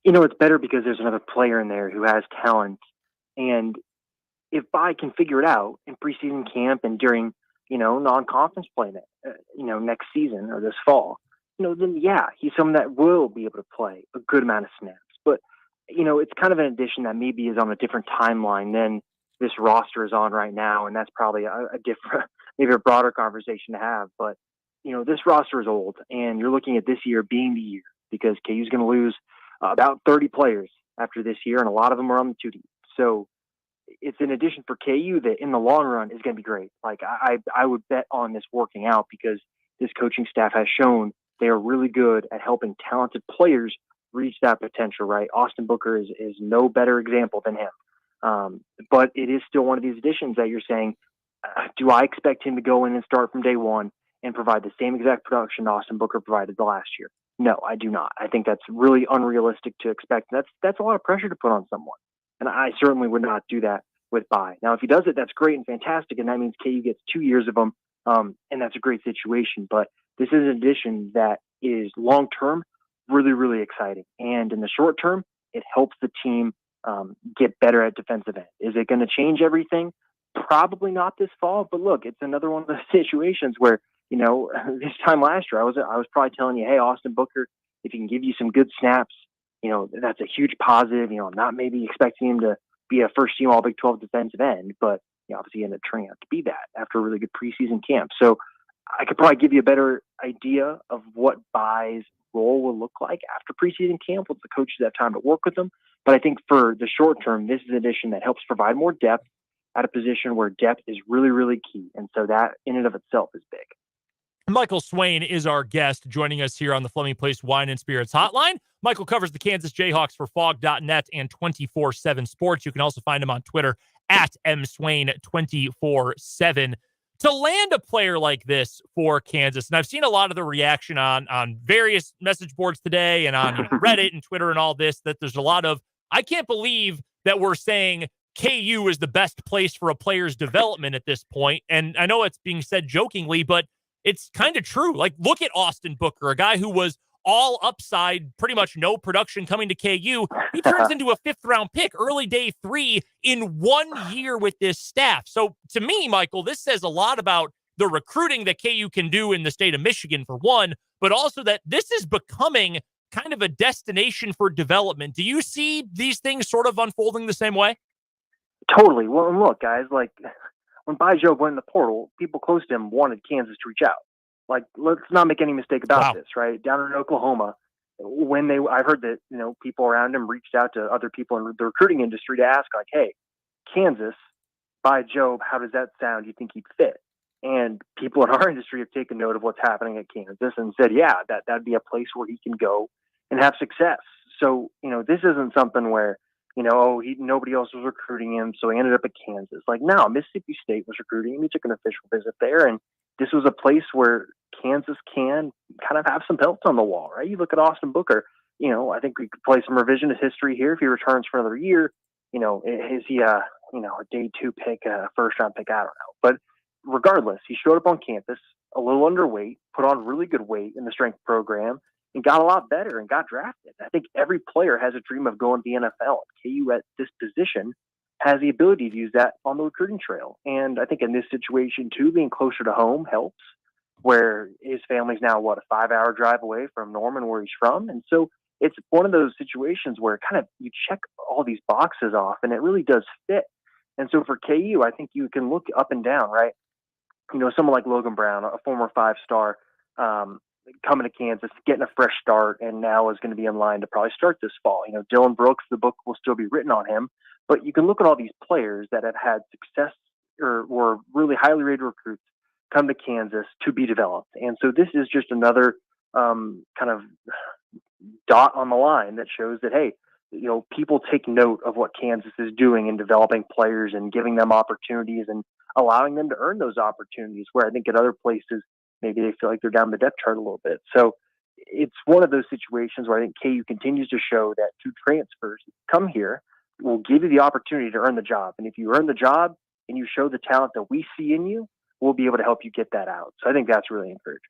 It's better because there's another player in there who has talent. And if I can figure it out in preseason camp and during, non-conference play, next season or this fall, then yeah, he's someone that will be able to play a good amount of snaps. But, it's kind of an addition that maybe is on a different timeline than this roster is on right now. And that's probably a different, maybe a broader conversation to have. But, this roster is old, and you're looking at this year being the year because KU's going to lose about 30 players after this year, and a lot of them are on the 2D. So it's an addition for KU that in the long run is going to be great. Like, I would bet on this working out because this coaching staff has shown they are really good at helping talented players reach that potential, right? Austin Booker is no better example than him. But it is still one of these additions that you're saying, do I expect him to go in and start from day one and provide the same exact production Austin Booker provided the last year? No, I do not. I think that's really unrealistic to expect. That's a lot of pressure to put on someone. And I certainly would not do that with Bai. Now, if he does it, that's great and fantastic. And that means KU gets 2 years of them. And that's a great situation. But this is an addition that is long-term really, really exciting. And in the short term, it helps the team get better at defensive end. Is it going to change everything? Probably not this fall. But look, it's another one of those situations where, this time last year, I was probably telling you, hey, Austin Booker, if he can give you some good snaps, that's a huge positive. I'm not maybe expecting him to be a first-team All Big 12 defensive end, but obviously he ended up turning out to be that after a really good preseason camp. So I could probably give you a better idea of what Bai's role will look like after preseason camp once the coaches have time to work with them. But I think for the short term, this is an addition that helps provide more depth at a position where depth is really, really key. And so that in and of itself is big. Michael Swain is our guest, joining us here on the Fleming Place Wine and Spirits Hotline. Michael covers the Kansas Jayhawks for Fog.net and 24/7 Sports. You can also find him on Twitter at mswain247. To land a player like this for Kansas, and I've seen a lot of the reaction on various message boards today and on Reddit and Twitter and all this, that there's a lot of, I can't believe that we're saying KU is the best place for a player's development at this point. And I know it's being said jokingly, but it's kind of true. Like, look at Austin Booker, a guy who was all upside, pretty much no production coming to KU. He turns into a 5th-round pick, early day 3 in 1 year with this staff. So to me, Michael, this says a lot about the recruiting that KU can do in the state of Michigan, for one, but also that this is becoming kind of a destination for development. Do you see these things sort of unfolding the same way? Totally. Well, and look, guys, like when Job went in the portal, people close to him wanted Kansas to reach out. Like, let's not make any mistake about this, right? Down in Oklahoma, I've heard that, people around him reached out to other people in the recruiting industry to ask, like, hey, Kansas, by Job, how does that sound? Do you think he'd fit? And people in our industry have taken note of what's happening at Kansas and said, yeah, that'd be a place where he can go and have success. So, this isn't something where, nobody else was recruiting him, so he ended up at Kansas. Like, no, Mississippi State was recruiting him. He took an official visit there, and this was a place where Kansas can kind of have some belts on the wall, right? You look at Austin Booker, I think we could play some revisionist history here if he returns for another year. Is he a day 2 pick, a 1st-round pick? I don't know. But regardless, he showed up on campus a little underweight, put on really good weight in the strength program, and got a lot better and got drafted. I think every player has a dream of going to the NFL. KU at this position has the ability to use that on the recruiting trail. And I think in this situation, too, being closer to home helps, where his family's now, a 5-hour drive away from Norman, where he's from. And so it's one of those situations where kind of you check all these boxes off, and it really does fit. And so for KU, I think you can look up and down, right? Someone like Logan Brown, a former 5-star, coming to Kansas, getting a fresh start, and now is going to be in line to probably start this fall. Dylan Brooks, the book will still be written on him, but you can look at all these players that have had success or were really highly rated recruits come to Kansas to be developed. And so this is just another kind of dot on the line that shows that, hey, people take note of what Kansas is doing in developing players and giving them opportunities and allowing them to earn those opportunities, where I think at other places, maybe they feel like they're down the depth chart a little bit. So it's one of those situations where I think KU continues to show that through transfers, come here, will give you the opportunity to earn the job. And if you earn the job and you show the talent that we see in you, we'll be able to help you get that out. So I think that's really encouraging.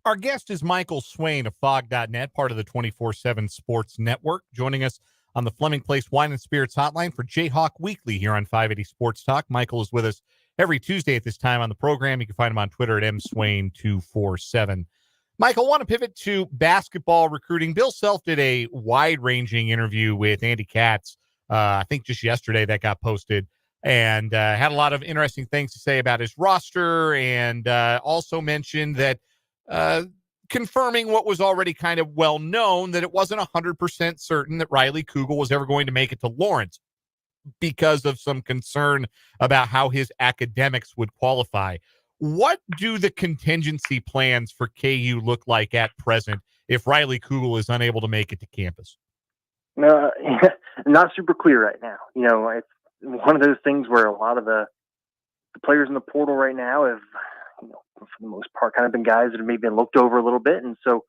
Our guest is Michael Swain of Fog.net, part of the 24/7 Sports Network, joining us on the Fleming Place Wine and Spirits Hotline for Jayhawk Weekly here on 580 Sports Talk. Michael is with us every Tuesday at this time on the program. You can find him on Twitter at mswain247. Michael, I want to pivot to basketball recruiting. Bill Self did a wide-ranging interview with Andy Katz, I think just yesterday, that got posted, and had a lot of interesting things to say about his roster, and also mentioned that confirming what was already kind of well known, that it wasn't 100% certain that Riley Kugel was ever going to make it to Lawrence because of some concern about how his academics would qualify. What do the contingency plans for KU look like at present if Riley Kugel is unable to make it to campus? No, not super clear right now. It's one of those things where a lot of the players in the portal right now have, for the most part, kind of been guys that have maybe been looked over a little bit. And so,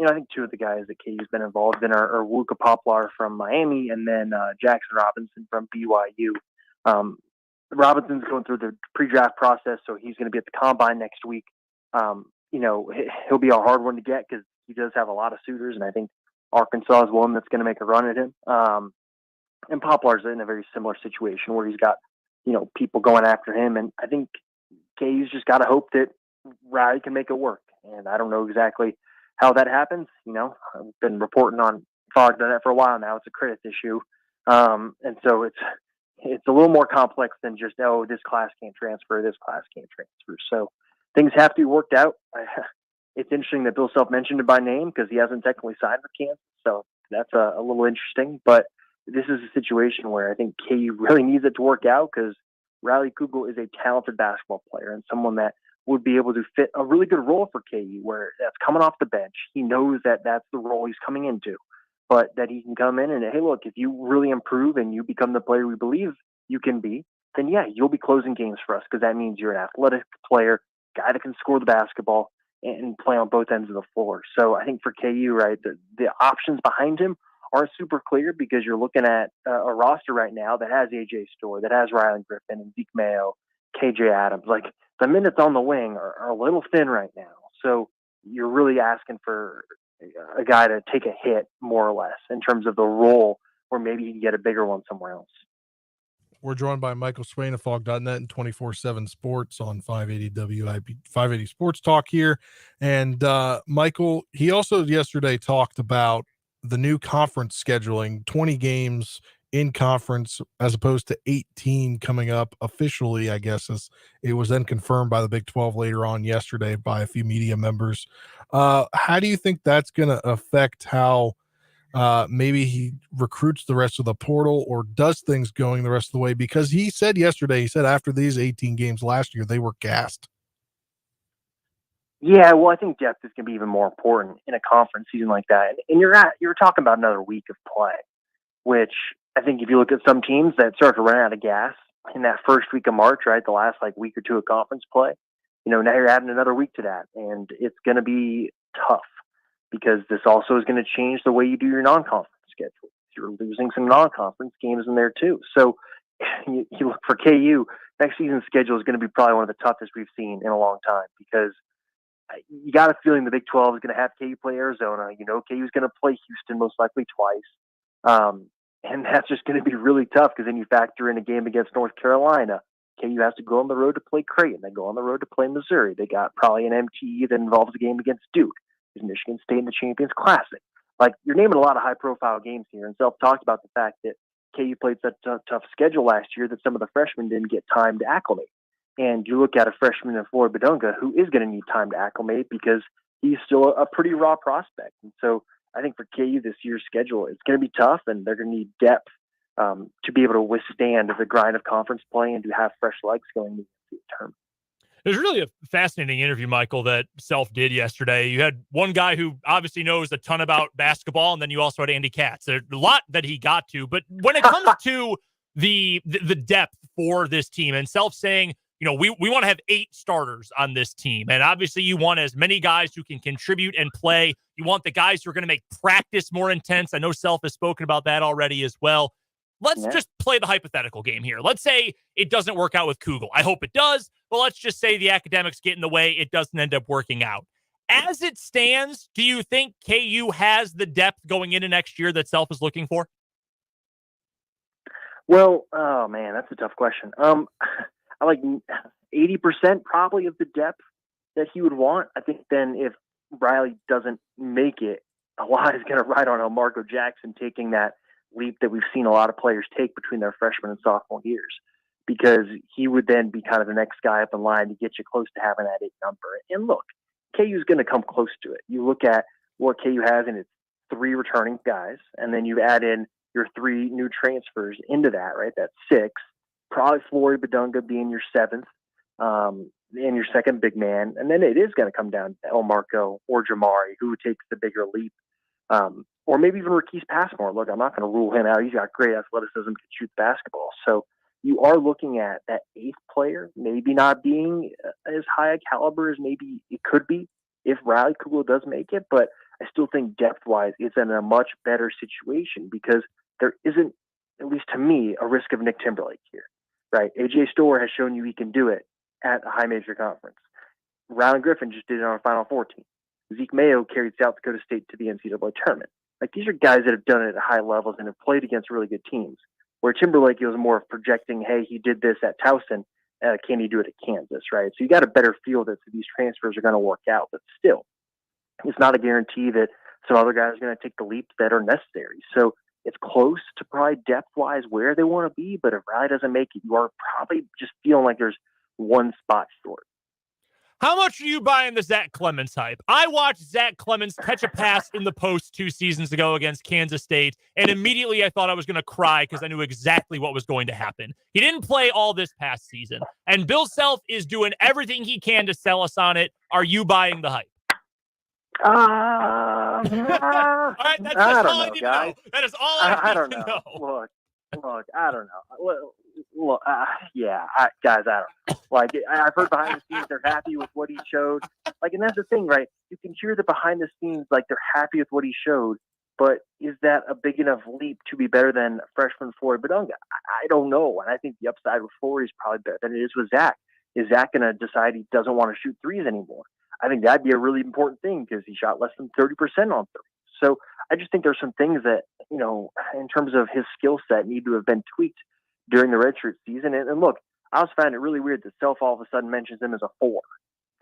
I think 2 of the guys that KU's been involved in are Luka Poplar from Miami, and then Jackson Robinson from BYU. Robinson's going through the pre-draft process, so he's going to be at the combine next week. He'll be a hard one to get because he does have a lot of suitors, and I think Arkansas is one that's going to make a run at him. And Poplar's in a very similar situation where he's got, people going after him, and I think KU's just got to hope that Riley can make it work. And I don't know exactly how that happens. I've been reporting on Fog.net for a while now. It's a credits issue. And so it's a little more complex than just, this class can't transfer, this class can't transfer. So things have to be worked out. It's interesting that Bill Self mentioned it by name because he hasn't technically signed with Kansas. So that's a little interesting. But this is a situation where I think KU really needs it to work out because Riley Kugel is a talented basketball player and someone that would be able to fit a really good role for KU, where that's coming off the bench. He knows that that's the role he's coming into, but that he can come in and, hey, look, if you really improve and you become the player we believe you can be, then yeah, you'll be closing games for us because that means you're an athletic player, guy that can score the basketball and play on both ends of the floor. So I think for KU, right, the options behind him aren't super clear because you're looking at a roster right now that has AJ Storr, that has Rylan Griffin and Zeke Mayo, KJ Adams. Like the minutes on the wing are a little thin right now. So you're really asking for a guy to take a hit, more or less, in terms of the role, or maybe you can get a bigger one somewhere else. We're joined by Michael Swain of Fog.net and 24/7 Sports on 580 WIP, 580 Sports Talk here. And Michael, he also yesterday talked about the new conference scheduling, 20 games in conference as opposed to 18 coming up officially, I guess, as it was then confirmed by the Big 12 later on yesterday by a few media members. How do you think that's going to affect how maybe he recruits the rest of the portal or does things going the rest of the way? Because he said yesterday, he said after these 18 games last year, they were gassed. Yeah, well, I think depth is going to be even more important in a conference season like that. And you're talking about another week of play, which I think if you look at some teams that start to run out of gas in that first week of March, right, the last week or two of conference play, now you're adding another week to that, and it's going to be tough because this also is going to change the way you do your non-conference schedule. You're losing some non-conference games in there too. So you look for KU, next season's schedule is going to be probably one of the toughest we've seen in a long time because you got a feeling the Big 12 is going to have KU play Arizona. KU is going to play Houston most likely twice. And that's just going to be really tough because then you factor in a game against North Carolina. KU has to go on the road to play Creighton. They go on the road to play Missouri. They got probably an MTE that involves a game against Duke. Is Michigan State in the Champions Classic. You're naming a lot of high-profile games here. And Self talked about the fact that KU played such a tough schedule last year that some of the freshmen didn't get time to acclimate. And you look at a freshman in Floyd Badunga who is going to need time to acclimate because he's still a pretty raw prospect. And so I think for KU this year's schedule, it's going to be tough, and they're going to need depth to be able to withstand the grind of conference play and to have fresh legs going into the term. There's really a fascinating interview, Michael, that Self did yesterday. You had one guy who obviously knows a ton about basketball, and then you also had Andy Katz. There's a lot that he got to, but when it comes to the depth for this team, and Self saying, we want to have 8 starters on this team. And obviously you want as many guys who can contribute and play. You want the guys who are going to make practice more intense. I know Self has spoken about that already as well. Let's just play the hypothetical game here. Let's say it doesn't work out with Kugel. I hope it does, but let's just say the academics get in the way. It doesn't end up working out. As it stands, do you think KU has the depth going into next year that Self is looking for? Well, oh man, that's a tough question. I like 80% probably of the depth that he would want. I think then if Riley doesn't make it, a lot is going to ride on Marco Jackson taking that leap that we've seen a lot of players take between their freshman and sophomore years, because he would then be kind of the next guy up in line to get you close to having that 8 number. And look, KU is going to come close to it. You look at what KU has, and it's 3 returning guys, and then you add in your 3 new transfers into that, right? That's 6. Probably Flory Badunga being your 7th, and your second big man. And then it is going to come down to El Marco or Jamari, who takes the bigger leap. Or maybe even Rakeem Passmore. Look, I'm not going to rule him out. He's got great athleticism, can shoot basketball. So you are looking at that 8th player maybe not being as high a caliber as maybe it could be if Riley Kugel does make it. But I still think depth-wise, it's in a much better situation because there isn't, at least to me, a risk of Nick Timberlake here. Right? A.J. Storer has shown you he can do it at a high major conference. Rylan Griffin just did it on a Final Four team. Zeke Mayo carried South Dakota State to the NCAA tournament. These are guys that have done it at high levels and have played against really good teams. Where Timberlake was more of projecting, hey, he did this at Towson, can he do it at Kansas, right? So you got a better feel that these transfers are going to work out. But still, it's not a guarantee that some other guys are going to take the leaps that are necessary. So it's close to probably depth-wise where they want to be, but if Riley doesn't make it, you are probably just feeling like there's one spot short. How much are you buying the Zach Clemens hype? I watched Zach Clemens catch a pass in the post 2 seasons ago against Kansas State, and immediately I thought I was going to cry because I knew exactly what was going to happen. He didn't play all this past season, and Bill Self is doing everything he can to sell us on it. Are you buying the hype? All right, that's just all I need to know. That is all I need to know. Look, I don't know. Look, guys, I don't know. I've heard behind the scenes they're happy with what he showed. And that's the thing, right? You can hear the behind the scenes, they're happy with what he showed, but is that a big enough leap to be better than freshman Flory Badunga? I don't know, and I think the upside with Flory is probably better than it is with Zach. is Zach going to decide he doesn't want to shoot threes anymore? I think that'd be a really important thing because he shot less than 30% on threes. So I just think there's some things that, in terms of his skill set, need to have been tweaked during the redshirt season. And look, I also found it really weird that Self all of a sudden mentions him as a 4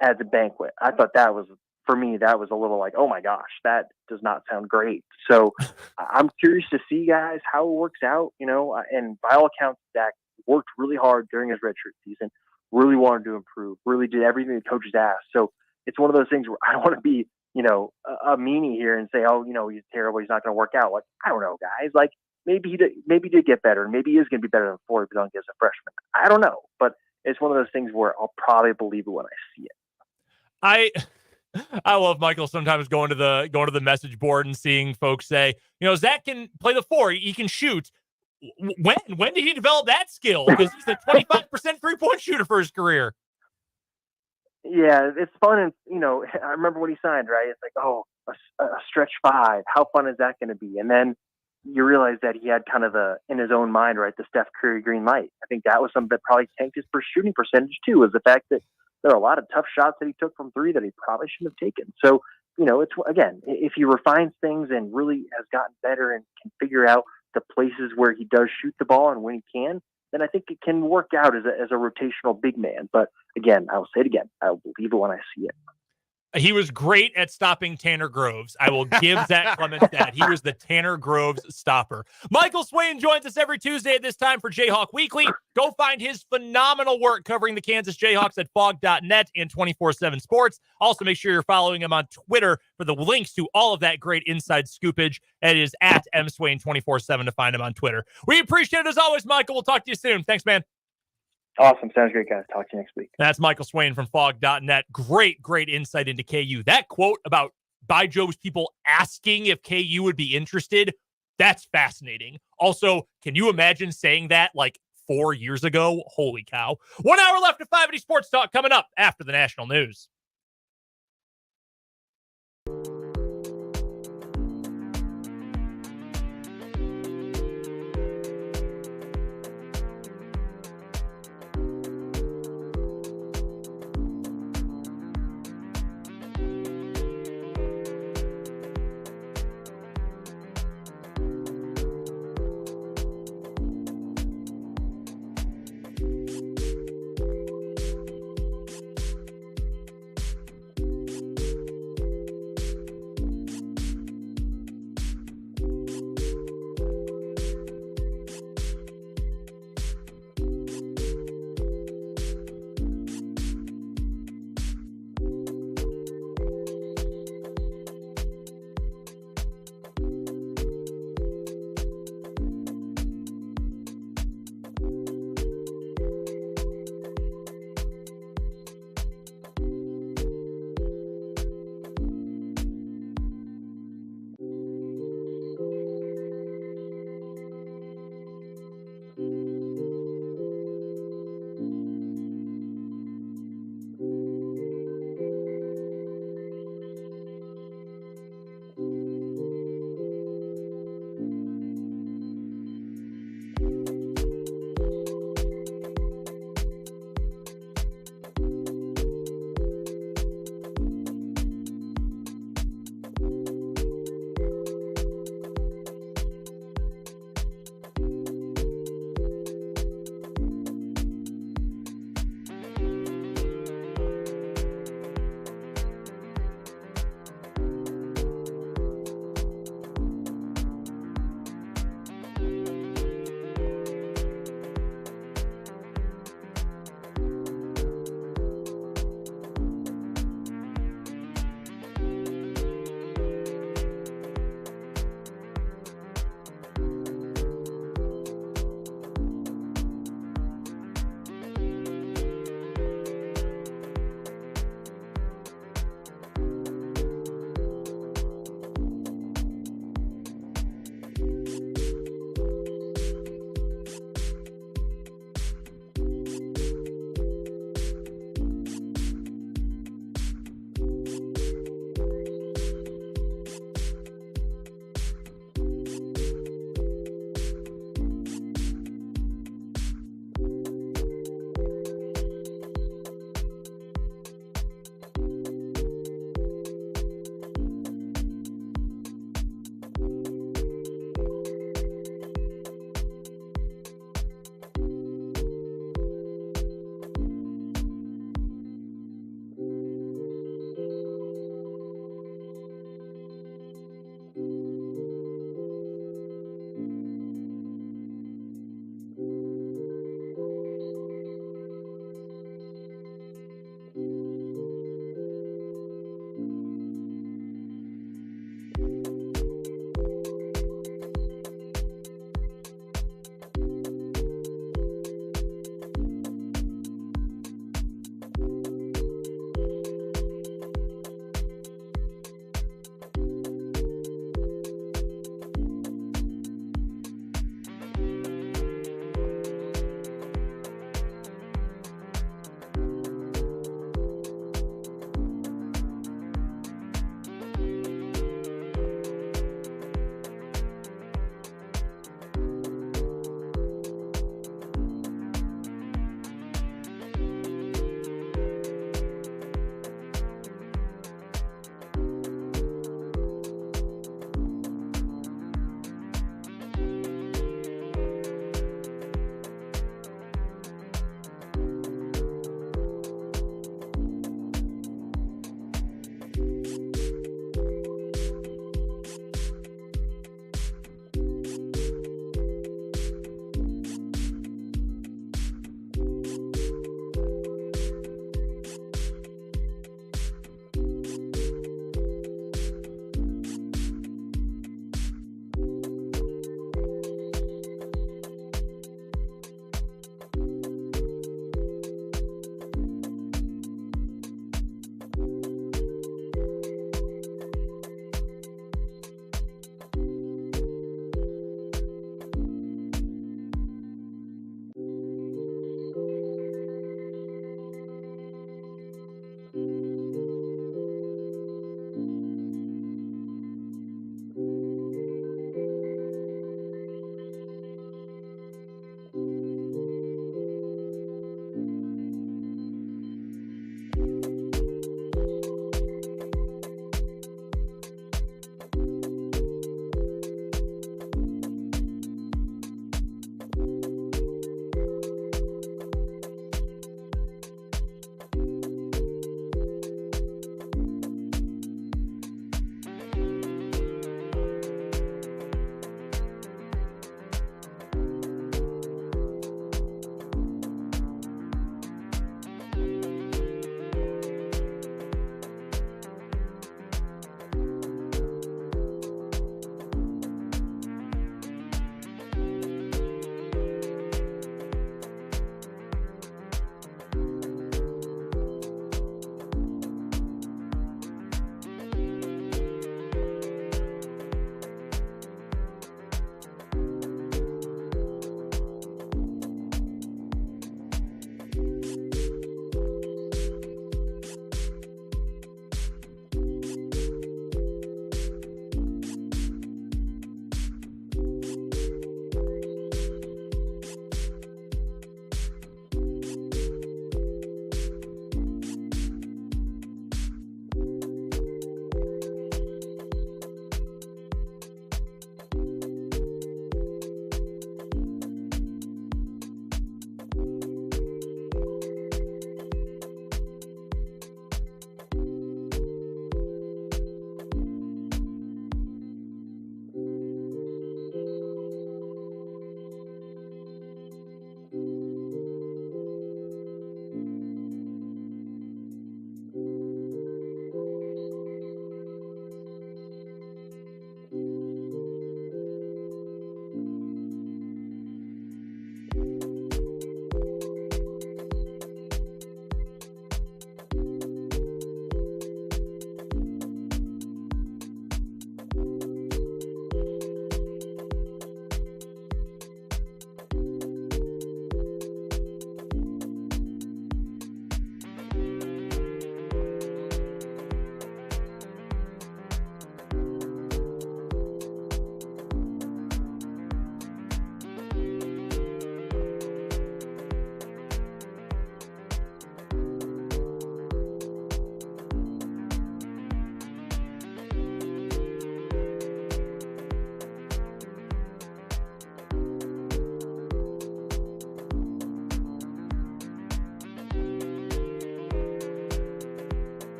at the banquet. I thought that was, for me, that was a little like, oh my gosh, that does not sound great. So I'm curious to see, guys, how it works out, and by all accounts, Zach worked really hard during his redshirt season, really wanted to improve, really did everything the coaches asked. So it's one of those things where I don't want to be, a meanie here and say, oh, he's terrible, he's not going to work out. Like, I don't know, guys. Like, maybe he did get better, and maybe he is going to be better than 4 if he doesn't get as a freshman. I don't know, but it's one of those things where I'll probably believe it when I see it. I love Michael sometimes going to the message board and seeing folks say, Zach can play the 4, he can shoot. When did he develop that skill? Because he's a 25% 3-point shooter for his career. Yeah, it's fun. And, I remember when he signed, right? It's like, oh, a stretch 5. How fun is that going to be? And then you realize that he had kind of in his own mind, right, the Steph Curry green light. I think that was something that probably tanked his shooting percentage too, was the fact that there are a lot of tough shots that he took from 3 that he probably shouldn't have taken. So, it's, again, if he refines things and really has gotten better and can figure out the places where he does shoot the ball and when he can, then I think it can work out as a rotational big man. But again, I'll say it again, I'll believe it when I see it. He was great at stopping Tanner Groves. I will give Zach Clemens that. He was the Tanner Groves stopper. Michael Swain joins us every Tuesday at this time for Jayhawk Weekly. Go find his phenomenal work covering the Kansas Jayhawks at fog.net and 24/7 Sports. Also, make sure you're following him on Twitter for the links to all of that great inside scoopage. It is at mswain247 to find him on Twitter. We appreciate it as always, Michael. We'll talk to you soon. Thanks, man. Awesome. Sounds great, guys. Talk to you next week. That's Michael Swain from fog.net. Great insight into KU. That quote about By Joe's people asking if KU would be interested, that's fascinating. Also, can you imagine saying that like 4 years ago? Holy cow. 1 hour left of 580 Sports Talk coming up after the national news.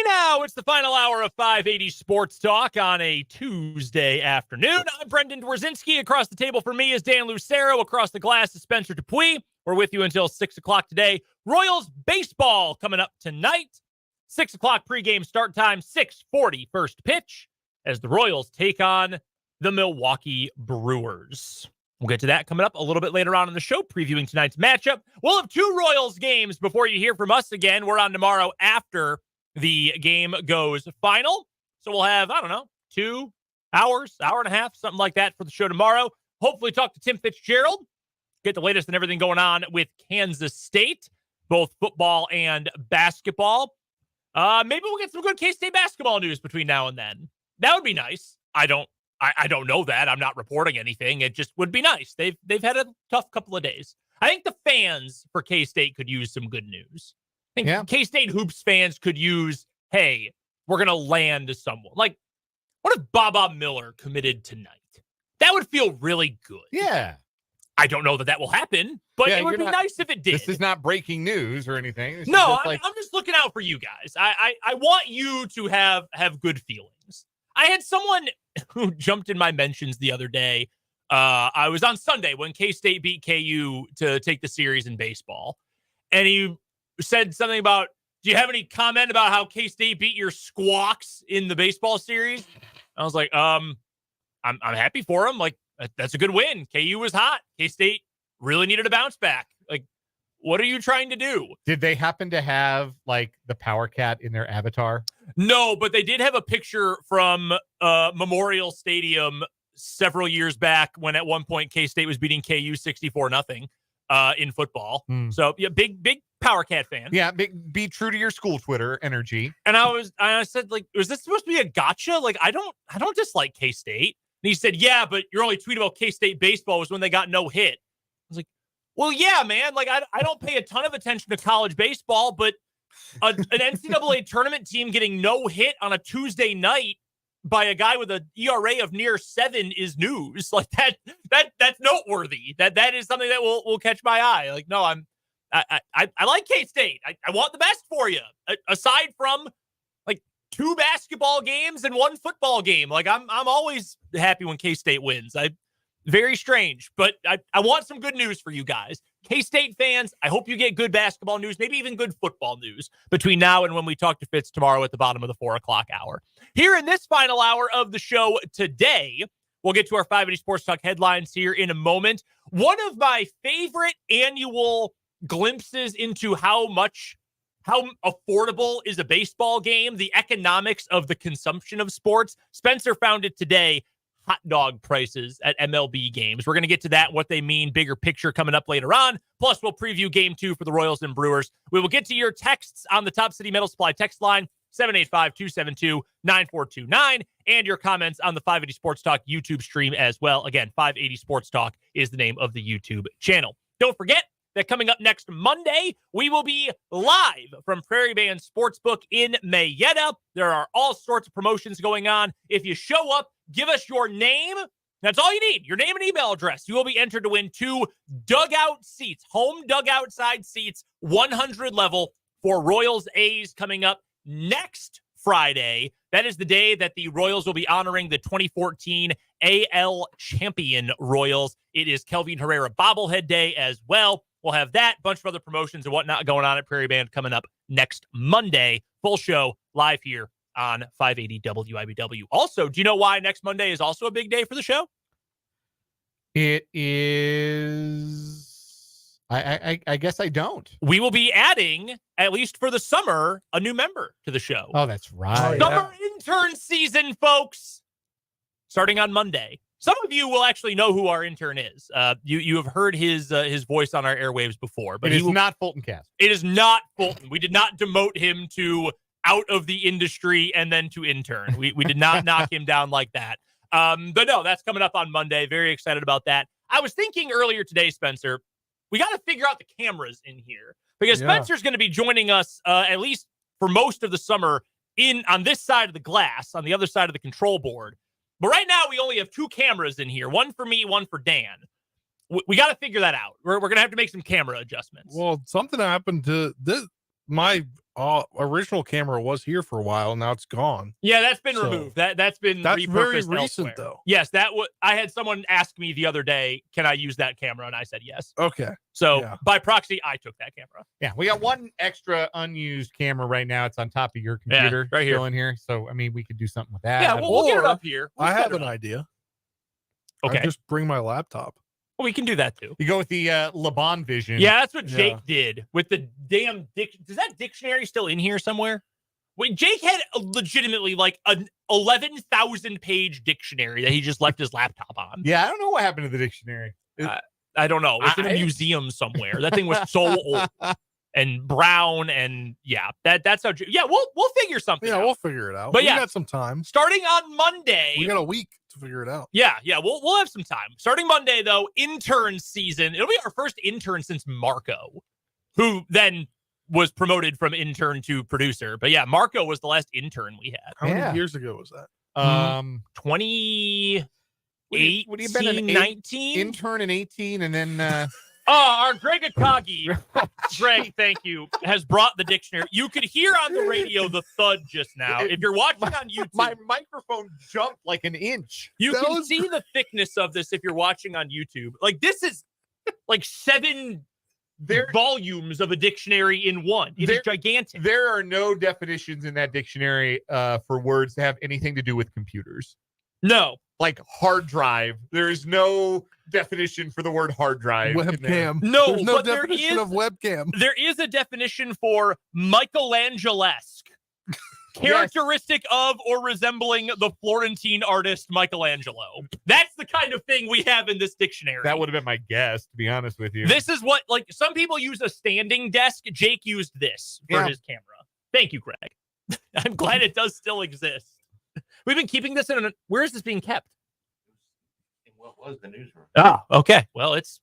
now, it's the final hour of 580 Sports Talk on a Tuesday afternoon. I'm Brendan Dworzinski. Across the table for me is Dan Lucero. Across the glass is Spencer Dupuis. We're with you until 6 o'clock today. Royals baseball coming up tonight. 6 o'clock pregame start time, 6:40 first pitch as the Royals take on the Milwaukee Brewers. We'll get to that coming up a little bit later on in the show, previewing tonight's matchup. We'll have two Royals games before you hear from us again. We're on tomorrow after the game goes final. So we'll have, 2 hours, hour and a half, something like that for the show tomorrow. Hopefully talk to Tim Fitzgerald, get the latest and everything going on with Kansas State, both football and basketball. Maybe we'll get some good K-State basketball news between now and then. That would be nice. I don't know that. I'm not reporting anything. It just would be nice. They've had a tough couple of days. I think the fans for K-State could use some good news. I think K-State Hoops fans could use, hey, we're going to land someone. Like, what if Baba Miller committed tonight? That would feel really good. Yeah. I don't know that will happen, but it would be nice if it did. This is not breaking news or anything. I'm just looking out for you guys. I want you to have good feelings. I had someone who jumped in my mentions the other day. I was on Sunday when K-State beat KU to take the series in baseball. And he said something about, do you have any comment about how K-State beat your squawks in the baseball series? I was like, I'm happy for him. Like, that's a good win. KU was hot. K-State really needed a bounce back. Like, what are you trying to do? Did they happen to have, like, the Power Cat in their avatar? No, but they did have a picture from Memorial Stadium several years back when at one point K-State was beating KU 64-0 in football. So, yeah, big Power Cat fan. Yeah, be true to your school Twitter energy. And I said, like, was this supposed to be a gotcha? Like, I don't dislike K-State. And he said, yeah, but your only tweet about K-State baseball was when they got no hit. I was like, well, yeah, man. Like, I don't pay a ton of attention to college baseball, but an NCAA tournament team getting no hit on a Tuesday night by a guy with an ERA of near 7 is news. Like, that's noteworthy. That is something that will catch my eye. Like, no, I like K-State. I want the best for you. Aside from, like, 2 basketball games and 1 football game. Like, I'm always happy when K-State wins. Very strange, but I want some good news for you guys. K-State fans, I hope you get good basketball news, maybe even good football news between now and when we talk to Fitz tomorrow at the bottom of the 4 o'clock hour. Here in this final hour of the show today, we'll get to our 580 Sports Talk headlines here in a moment. One of my favorite annual glimpses into how affordable is a baseball game, the economics of the consumption of sports. Spencer found it today. Hot dog prices at MLB games. We're going to get to that, what they mean, bigger picture coming up later on. Plus, we'll preview game 2 for the Royals and Brewers. We will get to your texts on the Top City Metal Supply text line, 785-272-9429, and your comments on the 580 Sports Talk YouTube stream as well. Again, 580 Sports Talk is the name of the YouTube channel. Don't forget that coming up next Monday, we will be live from Prairie Band Sportsbook in Mayetta. There are all sorts of promotions going on. If you show up, give us your name. That's all you need. Your name and email address. You will be entered to win 2 dugout seats, home dugout side seats, 100 level for Royals A's coming up next Friday. That is the day that the Royals will be honoring the 2014 AL champion Royals. It is Kelvin Herrera bobblehead day as well. We'll have that, bunch of other promotions and whatnot going on at Prairie Band coming up next Monday. Full show live here on 580 WIBW. Also, do you know why next Monday is also a big day for the show? It is. I guess I don't. We will be adding, at least for the summer, a new member to the show. Oh, that's right. Summer intern season, folks. Starting on Monday. Some of you will actually know who our intern is. You have heard his voice on our airwaves before, but it is not Fulton Cast. It is not Fulton. We did not demote him to out of the industry and then to intern. We did not knock him down like that. But no, that's coming up on Monday. Very excited about that. I was thinking earlier today, Spencer, we got to figure out the cameras in here because Spencer's going to be joining us at least for most of the summer on this side of the glass, on the other side of the control board. But right now, we only have 2 cameras in here, one for me, one for Dan. We got to figure that out. We're going to have to make some camera adjustments. Well, something happened to this. My original camera was here for a while. Now it's gone. Yeah, that's been So, removed. That's been That's very repurposed recent, elsewhere. though. Yes, I had someone ask me the other day, can I use that camera? And I said yes. Okay. So Yeah. by proxy, I took that camera. Yeah, we got one extra unused camera right now. It's on top of your computer, right here. still in here. So I mean, we could do something with that. Yeah, we'll get it Or up here. We'll I set have it an up. idea. Okay. I just bring my laptop. Well, we can do that too. You go with the Laban Vision. Yeah, that's what Yeah. Jake did with the damn Is that dictionary still in here somewhere? Wait, Jake had legitimately like an 11,000 page dictionary that he just left his laptop on. Yeah, I don't know what happened to the dictionary. I don't know. It's in a museum somewhere. That thing was so old and brown, and yeah, that's how. Yeah, we'll figure something. Yeah, out. we'll figure it out. But we yeah. got some time. Starting on Monday, We got a week to figure it out. Yeah, we'll have some time. Starting Monday, though, intern season. It'll be our first intern since Marco, who then was promoted from intern to producer. But yeah, Marco was the last intern we had. How Yeah. many years ago was that? 2018, would he have been an 19? intern in 18, and then Our Greg Akagi, Greg, thank you, has brought the dictionary. You could hear on the radio the thud just now. If you're watching on YouTube, my microphone jumped like an inch. you That can was see the thickness of this if you're watching on YouTube. Like, this is like 7 volumes of a dictionary in one. It is gigantic. There are no definitions in that dictionary for words that have anything to do with computers. No. Like hard drive. There is no definition for the word hard drive. in there. Webcam. No, There's no but there definition is- of webcam. There is a definition for Michelangelesque. Characteristic of or resembling the Florentine artist Michelangelo. That's the kind of thing we have in this dictionary. That would have been my guess, to be honest with you. This is what, like, some people use a standing desk. Jake used this for Yeah. his camera. Thank you, Greg. I'm glad it does still exist. We've been keeping this in where is this being kept? What was the newsroom? Ah, okay. Well, it's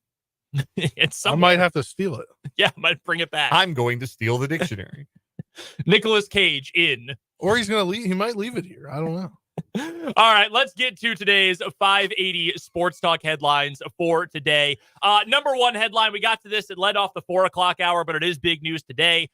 I somewhere. might have to steal it. Yeah, I might bring it back. I'm going to steal the dictionary. Nicolas Cage in. Or he's gonna leave. He might leave it here. I don't know. All right, let's get to today's 580 Sports Talk headlines for today. Number one headline, we got to this. It led off the 4 o'clock hour, but it is big news today.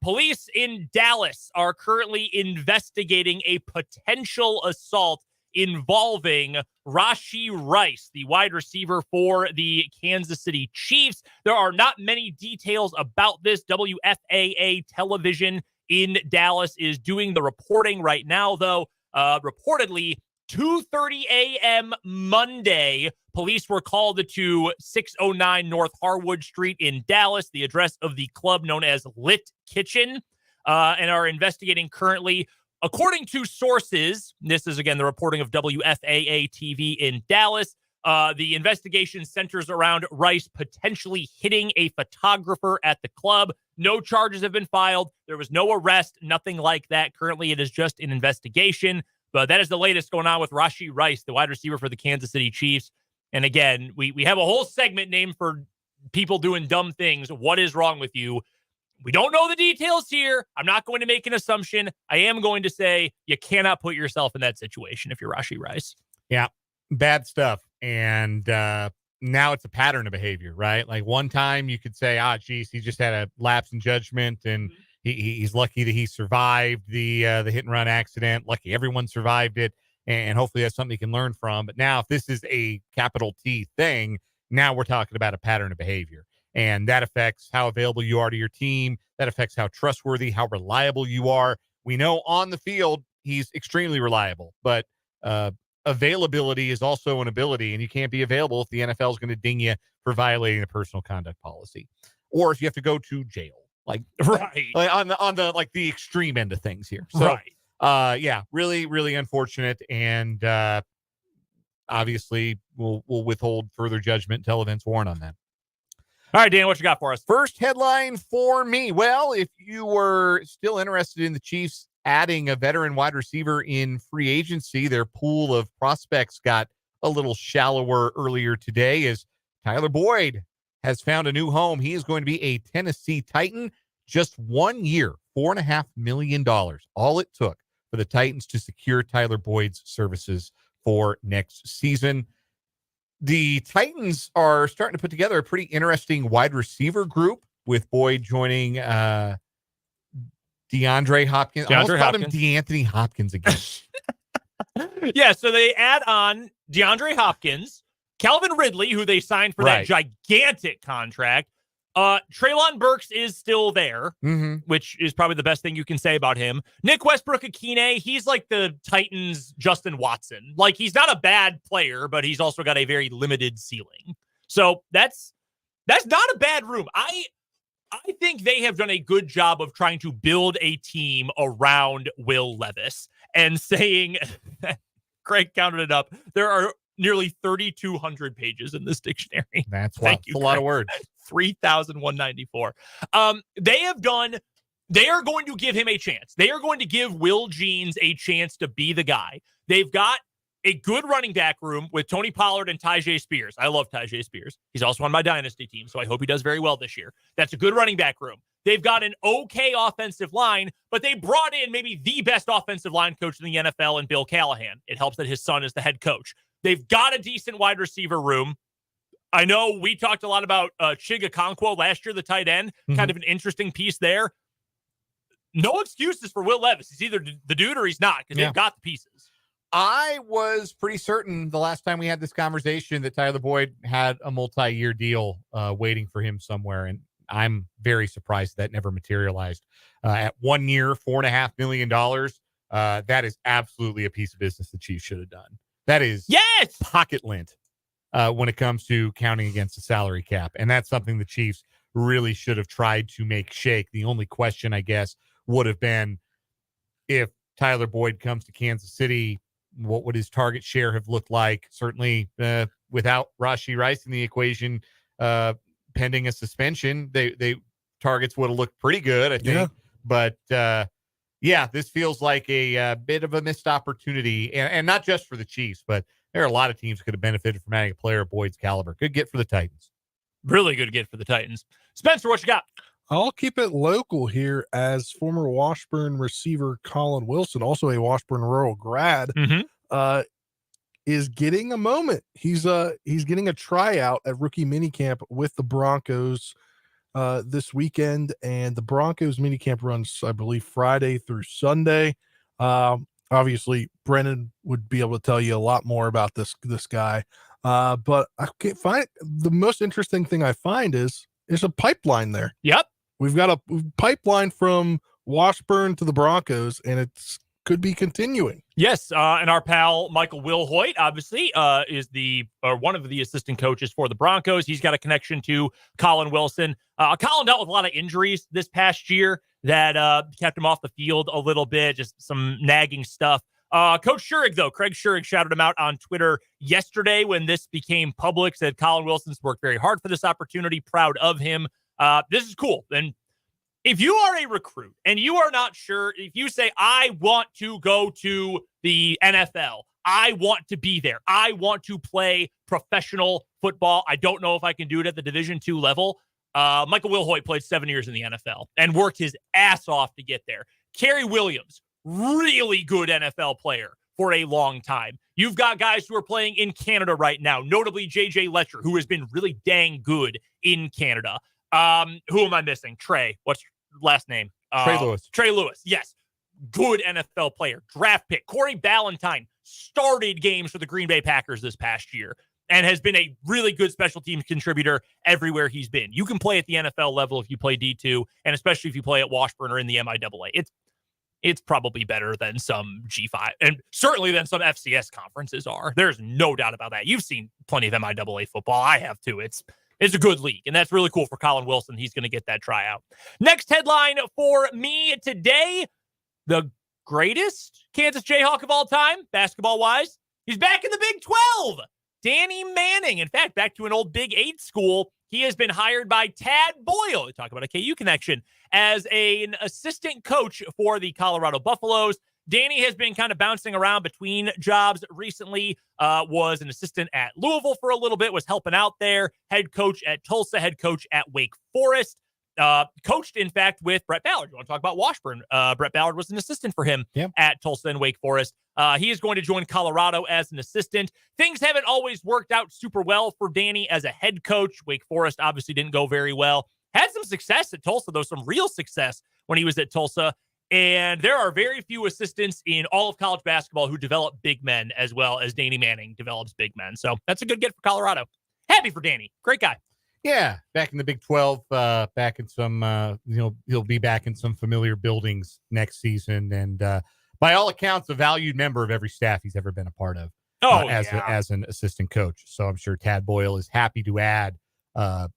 Police in Dallas are currently investigating a potential assault involving Rashee Rice, the wide receiver for the Kansas City Chiefs. There are not many details about this. WFAA television in Dallas is doing the reporting right now, though. Reportedly, 2:30 a.m. Monday, police were called to 609 North Harwood Street in Dallas, the address of the club known as Lit Kitchen, and are investigating currently. According to sources, this is, again, the reporting of WFAA TV in Dallas, the investigation centers around Rice potentially hitting a photographer at the club. No charges have been filed. There was no arrest, nothing like that. Currently, it is just an investigation. But that is the latest going on with Rashee Rice, the wide receiver for the Kansas City Chiefs. And again, we have a whole segment named for people doing dumb things. What is wrong with you? We don't know the details here. I'm not going to make an assumption. I am going to say you cannot put yourself in that situation if you're Rashee Rice. Yeah, bad stuff. And now it's a pattern of behavior, right? Like one time you could say, geez, he just had a lapse in judgment, and he's lucky that he survived the hit and run accident. Lucky everyone survived it, and hopefully that's something he can learn from. But now if this is a capital T thing, now we're talking about a pattern of behavior. And that affects how available you are to your team. That affects how trustworthy, how reliable you are. We know on the field, he's extremely reliable, but availability is also an ability, and you can't be available if the NFL is going to ding you for violating the personal conduct policy, or if you have to go to jail, like Right. like on the like the extreme end of things here. So, Right. yeah, really, really unfortunate, and obviously we'll withhold further judgment until events warrant on that. All right, Dan, what you got for us? First headline for me. Well, if you were still interested in the Chiefs adding a veteran wide receiver in free agency, their pool of prospects got a little shallower earlier today as Tyler Boyd has found a new home. He is going to be a Tennessee Titan. Just 1 year, $4.5 million. All it took for the Titans to secure Tyler Boyd's services for next season. The Titans are starting to put together a pretty interesting wide receiver group, with Boyd joining DeAndre Hopkins. I almost DeAndre called Hopkins. him DeAnthony Hopkins again. Yeah, so they add on DeAndre Hopkins, Calvin Ridley, who they signed for that gigantic contract. Treylon Burks is still there, which is probably the best thing you can say about him. Nick Westbrook-Akine, he's like the Titans' Justin Watson. Like, he's not a bad player, but he's also got a very limited ceiling. So that's not a bad room. I think they have done a good job of trying to build a team around Will Levis and saying, Craig counted it up, there are nearly 3,200 pages in this dictionary. That's Thank you, a lot of words. 3,194. They are going to give him a chance. They are going to give Will Jeans a chance to be the guy. They've got a good running back room with Tony Pollard and Tyjae Spears. I love Tyjae Spears. He's also on my dynasty team, so I hope he does very well this year. That's a good running back room. They've got an okay offensive line, but they brought in maybe the best offensive line coach in the NFL in Bill Callahan. It helps that his son is the head coach. They've got a decent wide receiver room. I know we talked a lot about Chiga Okonkwo last year, the tight end, kind of an interesting piece there. No excuses for Will Levis. He's either the dude or he's not, because they've got the pieces. I was pretty certain the last time we had this conversation that Tyler Boyd had a multi-year deal waiting for him somewhere, and I'm very surprised that never materialized. At 1 year, $4.5 million, that is absolutely a piece of business the Chiefs should have done. That is pocket lint when it comes to counting against the salary cap, and that's something the Chiefs really should have tried to make shake. The only question, I guess, would have been if Tyler Boyd comes to Kansas City, what would his target share have looked like? Certainly without Rashee Rice in the equation, pending a suspension, they targets would have looked pretty good, I think. Yeah. But this feels like a bit of a missed opportunity, and not just for the Chiefs, but there are a lot of teams that could have benefited from adding a player of Boyd's caliber. Good get for the Titans. Really good get for the Titans. Spencer, what you got? I'll keep it local here, as former Washburn receiver Colin Wilson, also a Washburn rural grad, is getting a moment. He's getting a tryout at rookie minicamp with the Broncos this weekend, and the Broncos minicamp runs, I believe, Friday through Sunday. Obviously, Brennan would be able to tell you a lot more about this guy, but I can't find the most interesting thing I find is a pipeline there. Yep. We've got a pipeline from Washburn to the Broncos, and it's could be continuing. Yes, and our pal Michael Wilhoit, obviously, is one of the assistant coaches for the Broncos. He's got a connection to Colin Wilson. Colin dealt with a lot of injuries this past year that kept him off the field a little bit, just some nagging stuff. Coach Schurig, though, Craig Schurig shouted him out on Twitter yesterday when this became public, said Colin Wilson's worked very hard for this opportunity, proud of him. This is cool. And if you are a recruit and you are not sure, if you say, I want to go to the NFL, I want to be there, I want to play professional football, I don't know if I can do it at the Division II level. Michael Wilhoit played 7 years in the NFL and worked his ass off to get there. Kerry Williams, really good NFL player for a long time. You've got guys who are playing in Canada right now, notably J.J. Letcher, who has been really dang good in Canada. Who am I missing? Trey. What's last name? Trey Lewis. Trey Lewis. Yes. Good NFL player. Draft pick. Corey Ballantyne started games for the Green Bay Packers this past year and has been a really good special teams contributor everywhere he's been. You can play at the NFL level if you play D2, and especially if you play at Washburn or in the MIAA. It's probably better than some G5 and certainly than some FCS conferences are. There's no doubt about that. You've seen plenty of MIAA football. I have too. It's a good league, and that's really cool for Colin Wilson. He's going to get that tryout. Next headline for me today, the greatest Kansas Jayhawk of all time, basketball-wise. He's back in the Big 12. Danny Manning. In fact, back to an old Big 8 school. He has been hired by Tad Boyle, talk about a KU connection, as an assistant coach for the Colorado Buffaloes. Danny has been kind of bouncing around between jobs recently, was an assistant at Louisville for a little bit, was helping out there, head coach at Tulsa, head coach at Wake Forest, coached, in fact, with Brett Ballard. You want to talk about Washburn? Brett Ballard was an assistant for him at Tulsa and Wake Forest. He is going to join Colorado as an assistant. Things haven't always worked out super well for Danny as a head coach. Wake Forest obviously didn't go very well. Had some success at Tulsa, though, some real success when he was at Tulsa. And there are very few assistants in all of college basketball who develop big men as well as Danny Manning develops big men. So that's a good get for Colorado. Happy for Danny. Great guy. Yeah, back in the Big 12, back in some, he'll be back in some familiar buildings next season. And by all accounts, a valued member of every staff he's ever been a part of as an assistant coach. So I'm sure Tad Boyle is happy to add an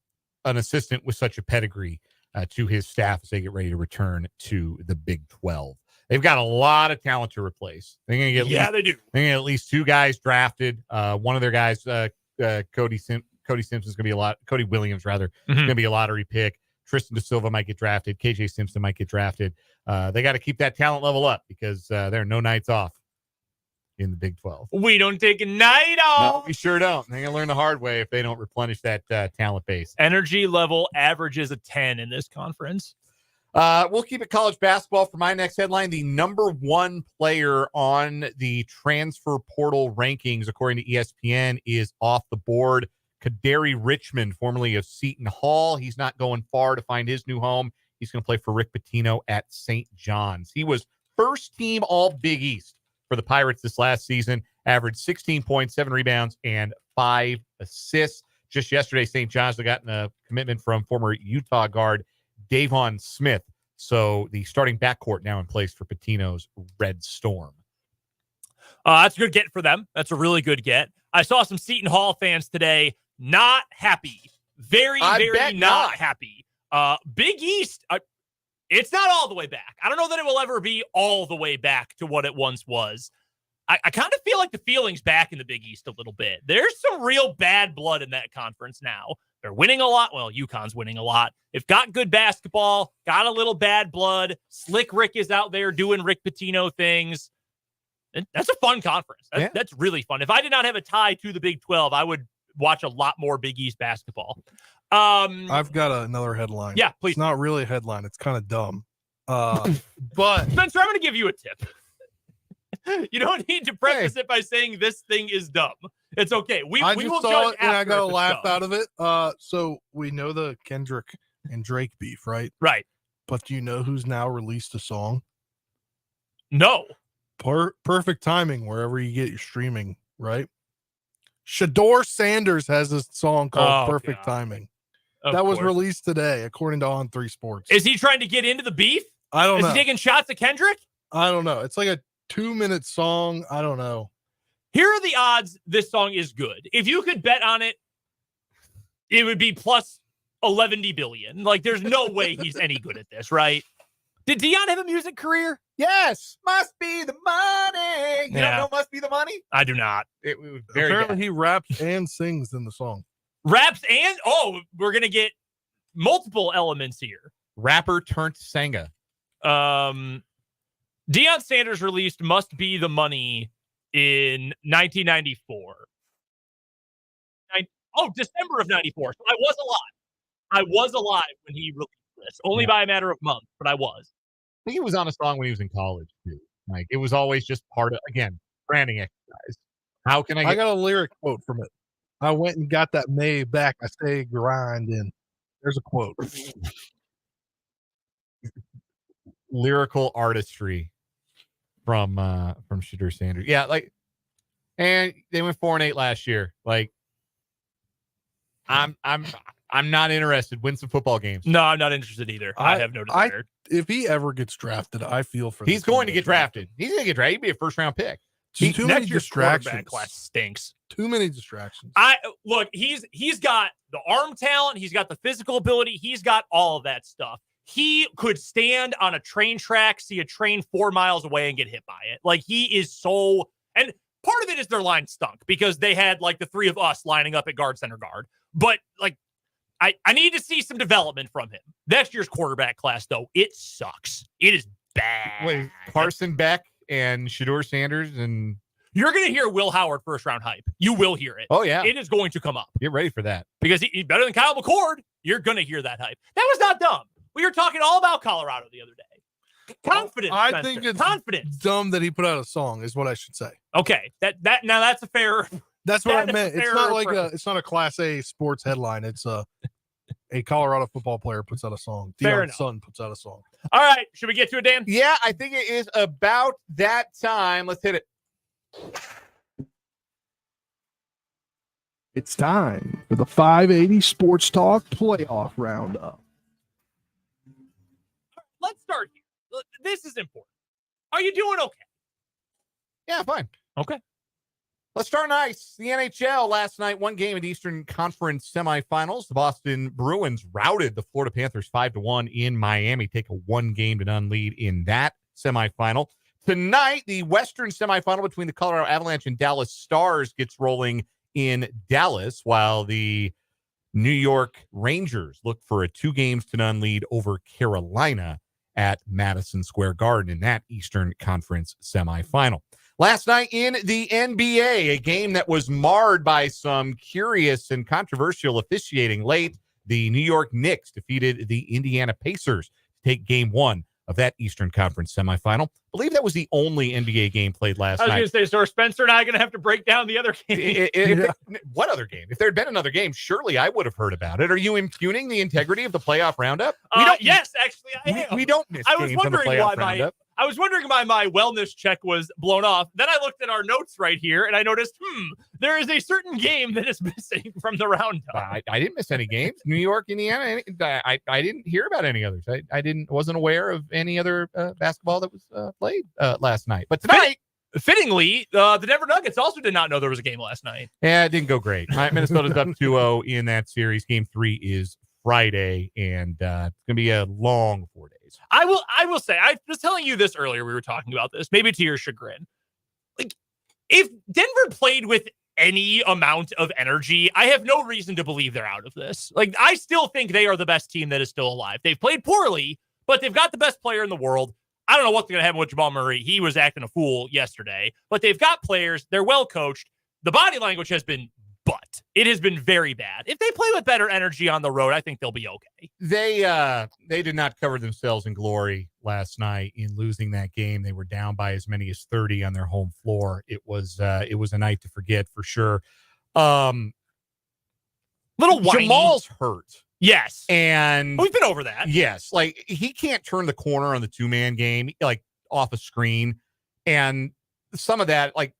assistant with such a pedigree to his staff as they get ready to return to the Big 12. They've got a lot of talent to replace. They're going to get they do. They're going to get at least 2 guys drafted. One of their guys, Cody Simpson's going to be a lot. Cody Williams, rather, is going to be a lottery pick. Tristan DeSilva might get drafted. KJ Simpson might get drafted. They got to keep that talent level up because there are no nights off in the Big 12. We don't take a night off. No, we sure don't. They're going to learn the hard way if they don't replenish that talent base. Energy level averages a 10 in this conference. We'll keep it college basketball for my next headline. The number 1 player on the transfer portal rankings, according to ESPN, is off the board. Kadary Richmond, formerly of Seton Hall. He's not going far to find his new home. He's going to play for Rick Pitino at St. John's. He was first team all Big East for the Pirates this last season, averaged 16 points, 7 rebounds, and 5 assists. Just yesterday, St. John's had gotten a commitment from former Utah guard Davon Smith. So the starting backcourt now in place for Pitino's Red Storm. That's a good get for them. That's a really good get. I saw some Seton Hall fans today not happy. Very not happy. Big East, it's not all the way back. I don't know that it will ever be all the way back to what it once was. I kind of feel like the feeling's back in the Big East a little bit. There's some real bad blood in that conference now. They're winning a lot. Well, UConn's winning a lot. They've got good basketball, got a little bad blood. Slick Rick is out there doing Rick Pitino things. That's a fun conference. That's really fun. If I did not have a tie to the Big 12, I would watch a lot more Big East basketball. I've got another headline. Yeah, please. It's not really a headline. It's kind of dumb. But Spencer, I'm going to give you a tip. You don't need to preface it by saying this thing is dumb. It's okay. We will judge after. And I got a if it's laugh dumb. out of it. So we know the Kendrick and Drake beef, right? Right. But do you know who's now released a song? No. Perfect timing wherever you get your streaming, right? Shador Sanders has a song called Perfect Timing. That was released today, according to On3 Sports. Is he trying to get into the beef? I don't know. Is he taking shots at Kendrick? I don't know. It's like a 2-minute song. I don't know. Here are the odds this song is good. If you could bet on it, it would be plus 11 billion. Like, there's no way he's any good at this, right? Did Deion have a music career? Yes. Must be the money. You don't know Must Be the Money? I do not. It was very Apparently bad. he raps and sings in the song. Raps and, we're going to get multiple elements here. Rapper turned singer. Deion Sanders released Must Be the Money in 1994. December of 94. So I was alive when he released this. Only by a matter of months, but I was. I think he was on a song when he was in college, too. Like, it was always just part of, again, branding exercise. How can I got a lyric quote from it. I went and got that May back. I stay grinding. There's a quote. Lyrical artistry from Shador Sanders. Yeah, like, and they went 4-8 last year. Like, I'm not interested. Win some football games. No, I'm not interested either. I have no desire. If he ever gets drafted, I feel for He's going to get drafted. He's going to get drafted. He'd be a first-round pick. Too many distractions. Class stinks. Too many distractions. He's got the arm talent. He's got the physical ability. He's got all of that stuff. He could stand on a train track, see a train 4 miles away and get hit by it. Like, he is so, and part of it is their line stunk because they had like the 3 of us lining up at guard, center, guard. But like, I need to see some development from him. Next year's quarterback class, though, it sucks. It is bad. Wait, Carson Beck and Shador Sanders and you're going to hear Will Howard first round hype. You will hear it. Oh, yeah. It is going to come up. Get ready for that. Because he's better than Kyle McCord. You're going to hear that hype. That was not dumb. We were talking all about Colorado the other day. Confidence. I Spencer. think it's confidence. Dumb that he put out a song is what I should say. Okay. Now that's a fair. That's what I meant. fair It's not like approach. it's not a Class A sports headline. It's a Colorado football player puts out a song. Fair Deion's enough. son puts out a song. All right. Should we get to it, Dan? Yeah, I think it is about that time. Let's hit it. It's time for the 580 Sports Talk Playoff Roundup. Let's start here. This is important. Are you doing okay? Yeah, fine. Okay. Let's start nice. The NHL last night, one game in the Eastern Conference semifinals. The Boston Bruins routed the Florida Panthers 5-1 in Miami, take a 1-0 lead in that semifinal. Tonight, the Western semifinal between the Colorado Avalanche and Dallas Stars gets rolling in Dallas, while the New York Rangers look for a 2-0 lead over Carolina at Madison Square Garden in that Eastern Conference semifinal. Last night in the NBA, a game that was marred by some curious and controversial officiating late, the New York Knicks defeated the Indiana Pacers to take game 1 of that Eastern Conference semifinal. I believe that was the only NBA game played last night. I was going to say, so are Spencer and I going to have to break down the other game? What other game? If there had been another game, surely I would have heard about it. Are you impugning the integrity of the playoff roundup? Yes, actually, I am. We don't miss I was games on the wondering playoff why roundup. I was wondering why my wellness check was blown off. Then I looked at our notes right here, and I noticed, there is a certain game that is missing from the roundup. I didn't miss any games. New York, Indiana. I didn't hear about any others. I wasn't aware of any other basketball that was played last night. But tonight, fittingly, the Denver Nuggets also did not know there was a game last night. Yeah, it didn't go great. Minnesota's up 2-0 in that series. Game 3 is Friday, and it's going to be a long 4 days. I will say, I was telling you this earlier. We were talking about this, maybe to your chagrin. Like, if Denver played with any amount of energy, I have no reason to believe they're out of this. Like, I still think they are the best team that is still alive. They've played poorly, but they've got the best player in the world. I don't know what's going to happen with Jamal Murray. He was acting a fool yesterday, but they've got players. They're well coached. The body language has been it has been very bad. If they play with better energy on the road, I think they'll be okay. They did not cover themselves in glory last night in losing that game. They were down by as many as 30 on their home floor. It was a night to forget for sure. Little whiny. Jamal's hurt. Yes. And we've been over that. Yes. Like, he can't turn the corner on the 2-man game, like off a screen. And some of that, like,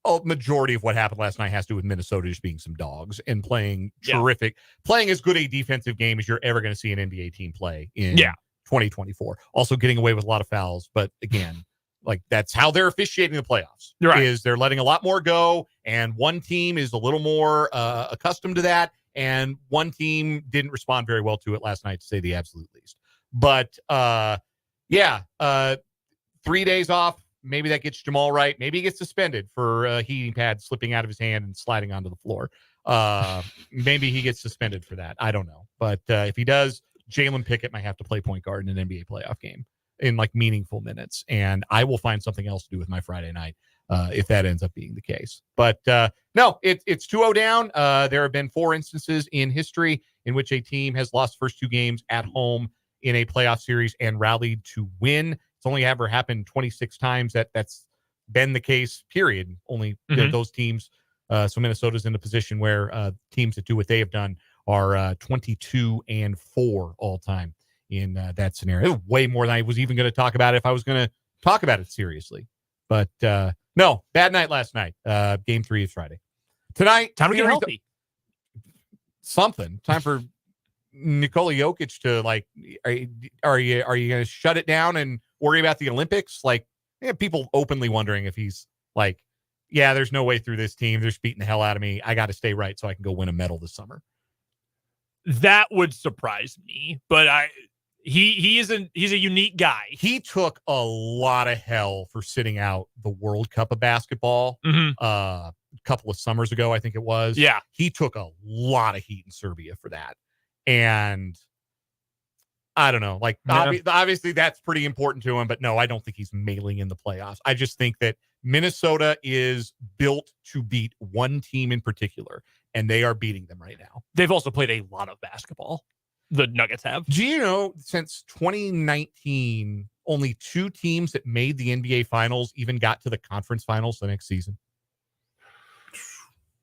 a majority of what happened last night has to do with Minnesota just being some dogs and playing terrific, playing as good a defensive game as you're ever going to see an NBA team play in 2024. Also getting away with a lot of fouls. But again, like, that's how they're officiating the playoffs. Right. Is they're letting a lot more go, and one team is a little more accustomed to that, and one team didn't respond very well to it last night, to say the absolute least. But 3 days off. Maybe that gets Jamal right. Maybe he gets suspended for a heating pad slipping out of his hand and sliding onto the floor. Maybe he gets suspended for that. I don't know. But if he does, Jalen Pickett might have to play point guard in an NBA playoff game in, like, meaningful minutes. And I will find something else to do with my Friday night if that ends up being the case. But no, it's 2-0 down. There have been 4 instances in history in which a team has lost the first 2 games at home in a playoff series and rallied to win. It's only ever happened 26 times that—that's been the case, period. Only those teams. So Minnesota's in a position where teams that do what they have done are 22-4 all time in that scenario. It was way more than I was even going to talk about if I was going to talk about it seriously. But no, bad night last night. Game 3 is Friday. Tonight, time to get healthy. Something. Time for Nikola Jokic to, like, are you going to shut it down and worry about the Olympics? Like, people openly wondering if he's like, yeah, there's no way through this team. They're just beating the hell out of me. I got to stay right so I can go win a medal this summer. That would surprise me, but he's a unique guy. He took a lot of hell for sitting out the World Cup of basketball a couple of summers ago, I think it was. Yeah. He took a lot of heat in Serbia for that. And I don't know, like, obviously that's pretty important to him, but no, I don't think he's mailing in the playoffs. I just think that Minnesota is built to beat one team in particular, and they are beating them right now. They've also played a lot of basketball. The Nuggets have. Do you know, since 2019, only 2 teams that made the NBA Finals even got to the conference finals the next season?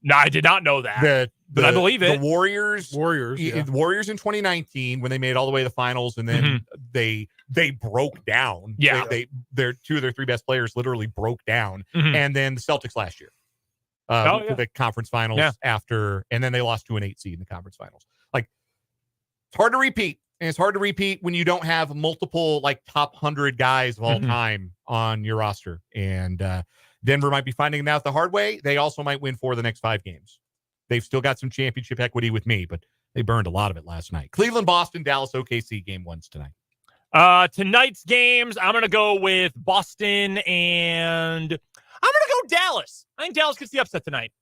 No, I did not know that. But I believe it. The Warriors Yeah. the Warriors in 2019 when they made all the way to the finals, and then they broke down. Yeah. Their two of their three best players literally broke down, and then the Celtics last year to the conference finals after, and then they lost to an 8 seed in the conference finals. Like, it's hard to repeat, and it's hard to repeat when you don't have multiple like top 100 guys of all time on your roster. And Denver might be finding it out the hard way. They also might win 4 of the next 5 games. They've still got some championship equity with me, but they burned a lot of it last night. Cleveland, Boston, Dallas, OKC, game 1's tonight. Tonight's games, I'm going to go with Boston, and I'm going to go Dallas. I think Dallas gets the upset tonight.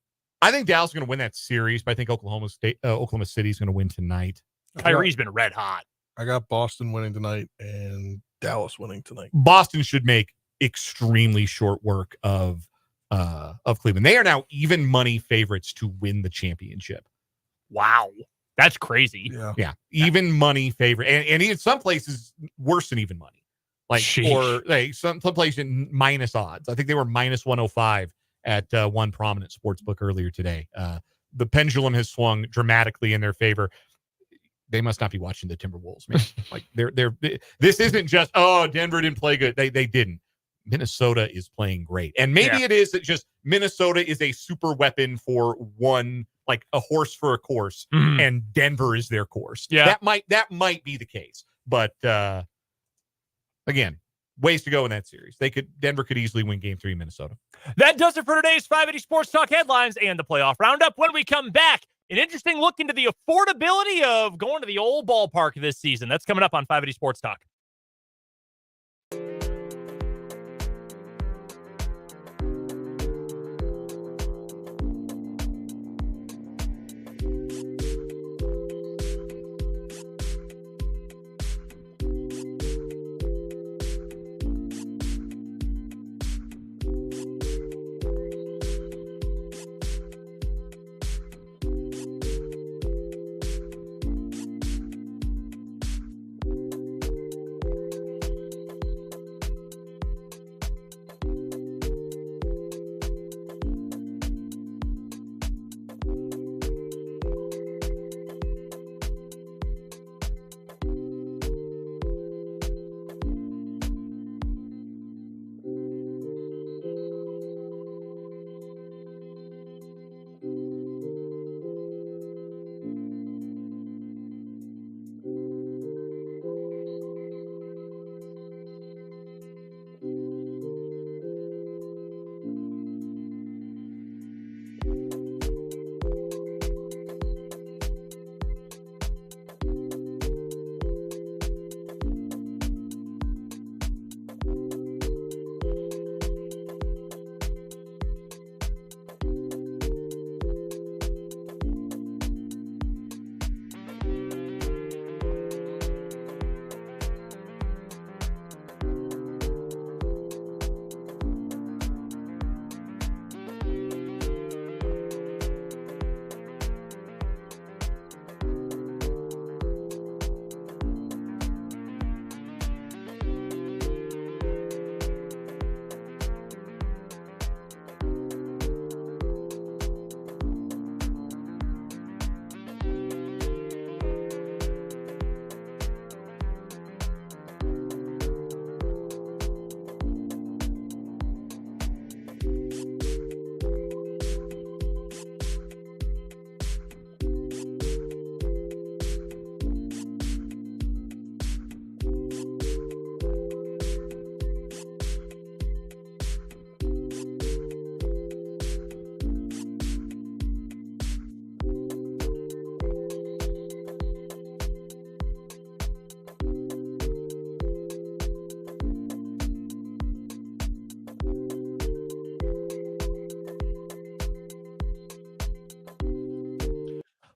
I think Dallas is going to win that series, but I think Oklahoma City is going to win tonight. Kyrie's been red hot. I got Boston winning tonight and Dallas winning tonight. Boston should make extremely short work of Cleveland. They are now even money favorites to win the championship. Wow. That's crazy. Yeah. Even money favorite. And in some places worse than even money. Like, Sheesh. or like some places minus odds. I think they were minus 105 at one prominent sports book earlier today. The pendulum has swung dramatically in their favor. They must not be watching the Timberwolves, man. Like this isn't just, Denver didn't play good. They didn't. Minnesota is playing great. And maybe it is that just Minnesota is a super weapon for one, like a horse for a course, and Denver is their course. Yeah. That might be the case. But again, ways to go in that series. Denver could easily win game 3 in Minnesota. That does it for today's 580 Sports Talk headlines and the playoff roundup. When we come back, an interesting look into the affordability of going to the old ballpark this season. That's coming up on 580 Sports Talk.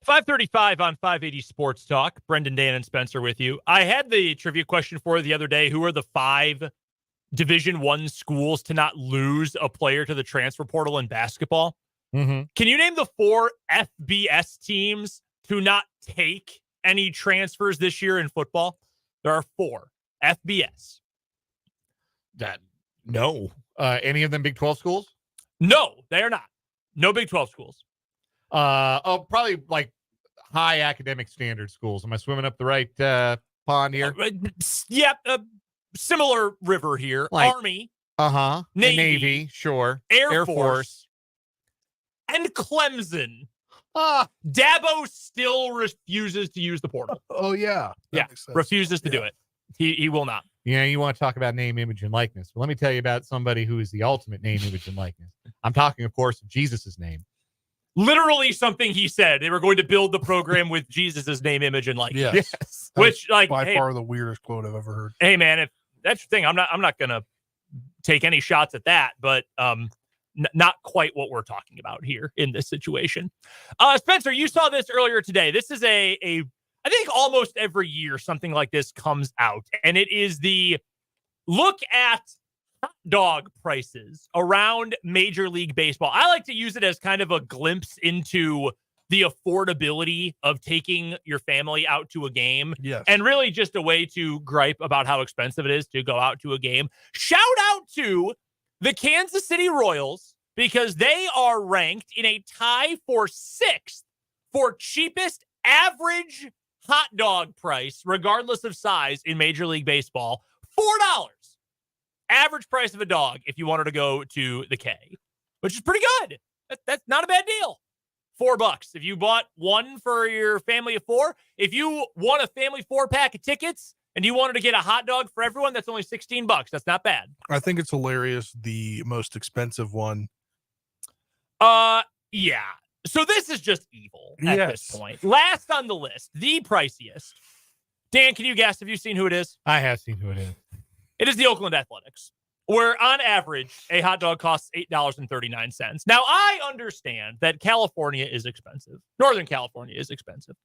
.535 on 580 Sports Talk. Brendan, Dan, and Spencer with you. I had the trivia question for you the other day. Who are the 5 Division I schools to not lose a player to the transfer portal in basketball? Can you name the 4 FBS teams to not take any transfers this year in football? There are 4 FBS. No. Any of them Big 12 schools? No, they are not. No Big 12 schools. Probably like high academic standard schools. Am I swimming up the right pond here? Yep. Similar river here. Like- Army, Navy, sure. Air Force, and Clemson. Dabo still refuses to use the portal. Oh yeah. That makes sense. Refuses to do it. He will not. Yeah, you want to talk about name, image, and likeness. Well, let me tell you about somebody who is the ultimate name, image, and likeness. I'm talking, of course, of Jesus' name. Literally something he said. They were going to build the program with Jesus' name, image, and likeness. Yes. Which, like, by hey, far the weirdest quote I've ever heard. hey, man, if that's the thing, I'm not gonna take any shots at that, but not quite what we're talking about here in this situation. Spencer, you saw this earlier today. This is a I think almost every year something like this comes out, and it is the look at hot dog prices around Major League Baseball. I like to use it as kind of a glimpse into the affordability of taking your family out to a game. Yes. And really just a way to gripe about how expensive it is to go out to a game. Shout out to the Kansas City Royals, because they are ranked in a tie for 6th for cheapest average hot dog price, regardless of size, in Major League Baseball. $4. Average price of a dog if you wanted to go to the K, which is pretty good. That's not a bad deal. $4. If you bought one for your family of 4, if you want a family 4-pack of tickets and you wanted to get a hot dog for everyone, that's only $16. That's not bad. I think it's hilarious. The most expensive one. Yeah. So this is just evil at this point. Last on the list, the priciest. Dan, can you guess? Have you seen who it is? I have seen who it is. It is the Oakland Athletics, where on average, a hot dog costs $8.39. Now, I understand that California is expensive. Northern California is expensive.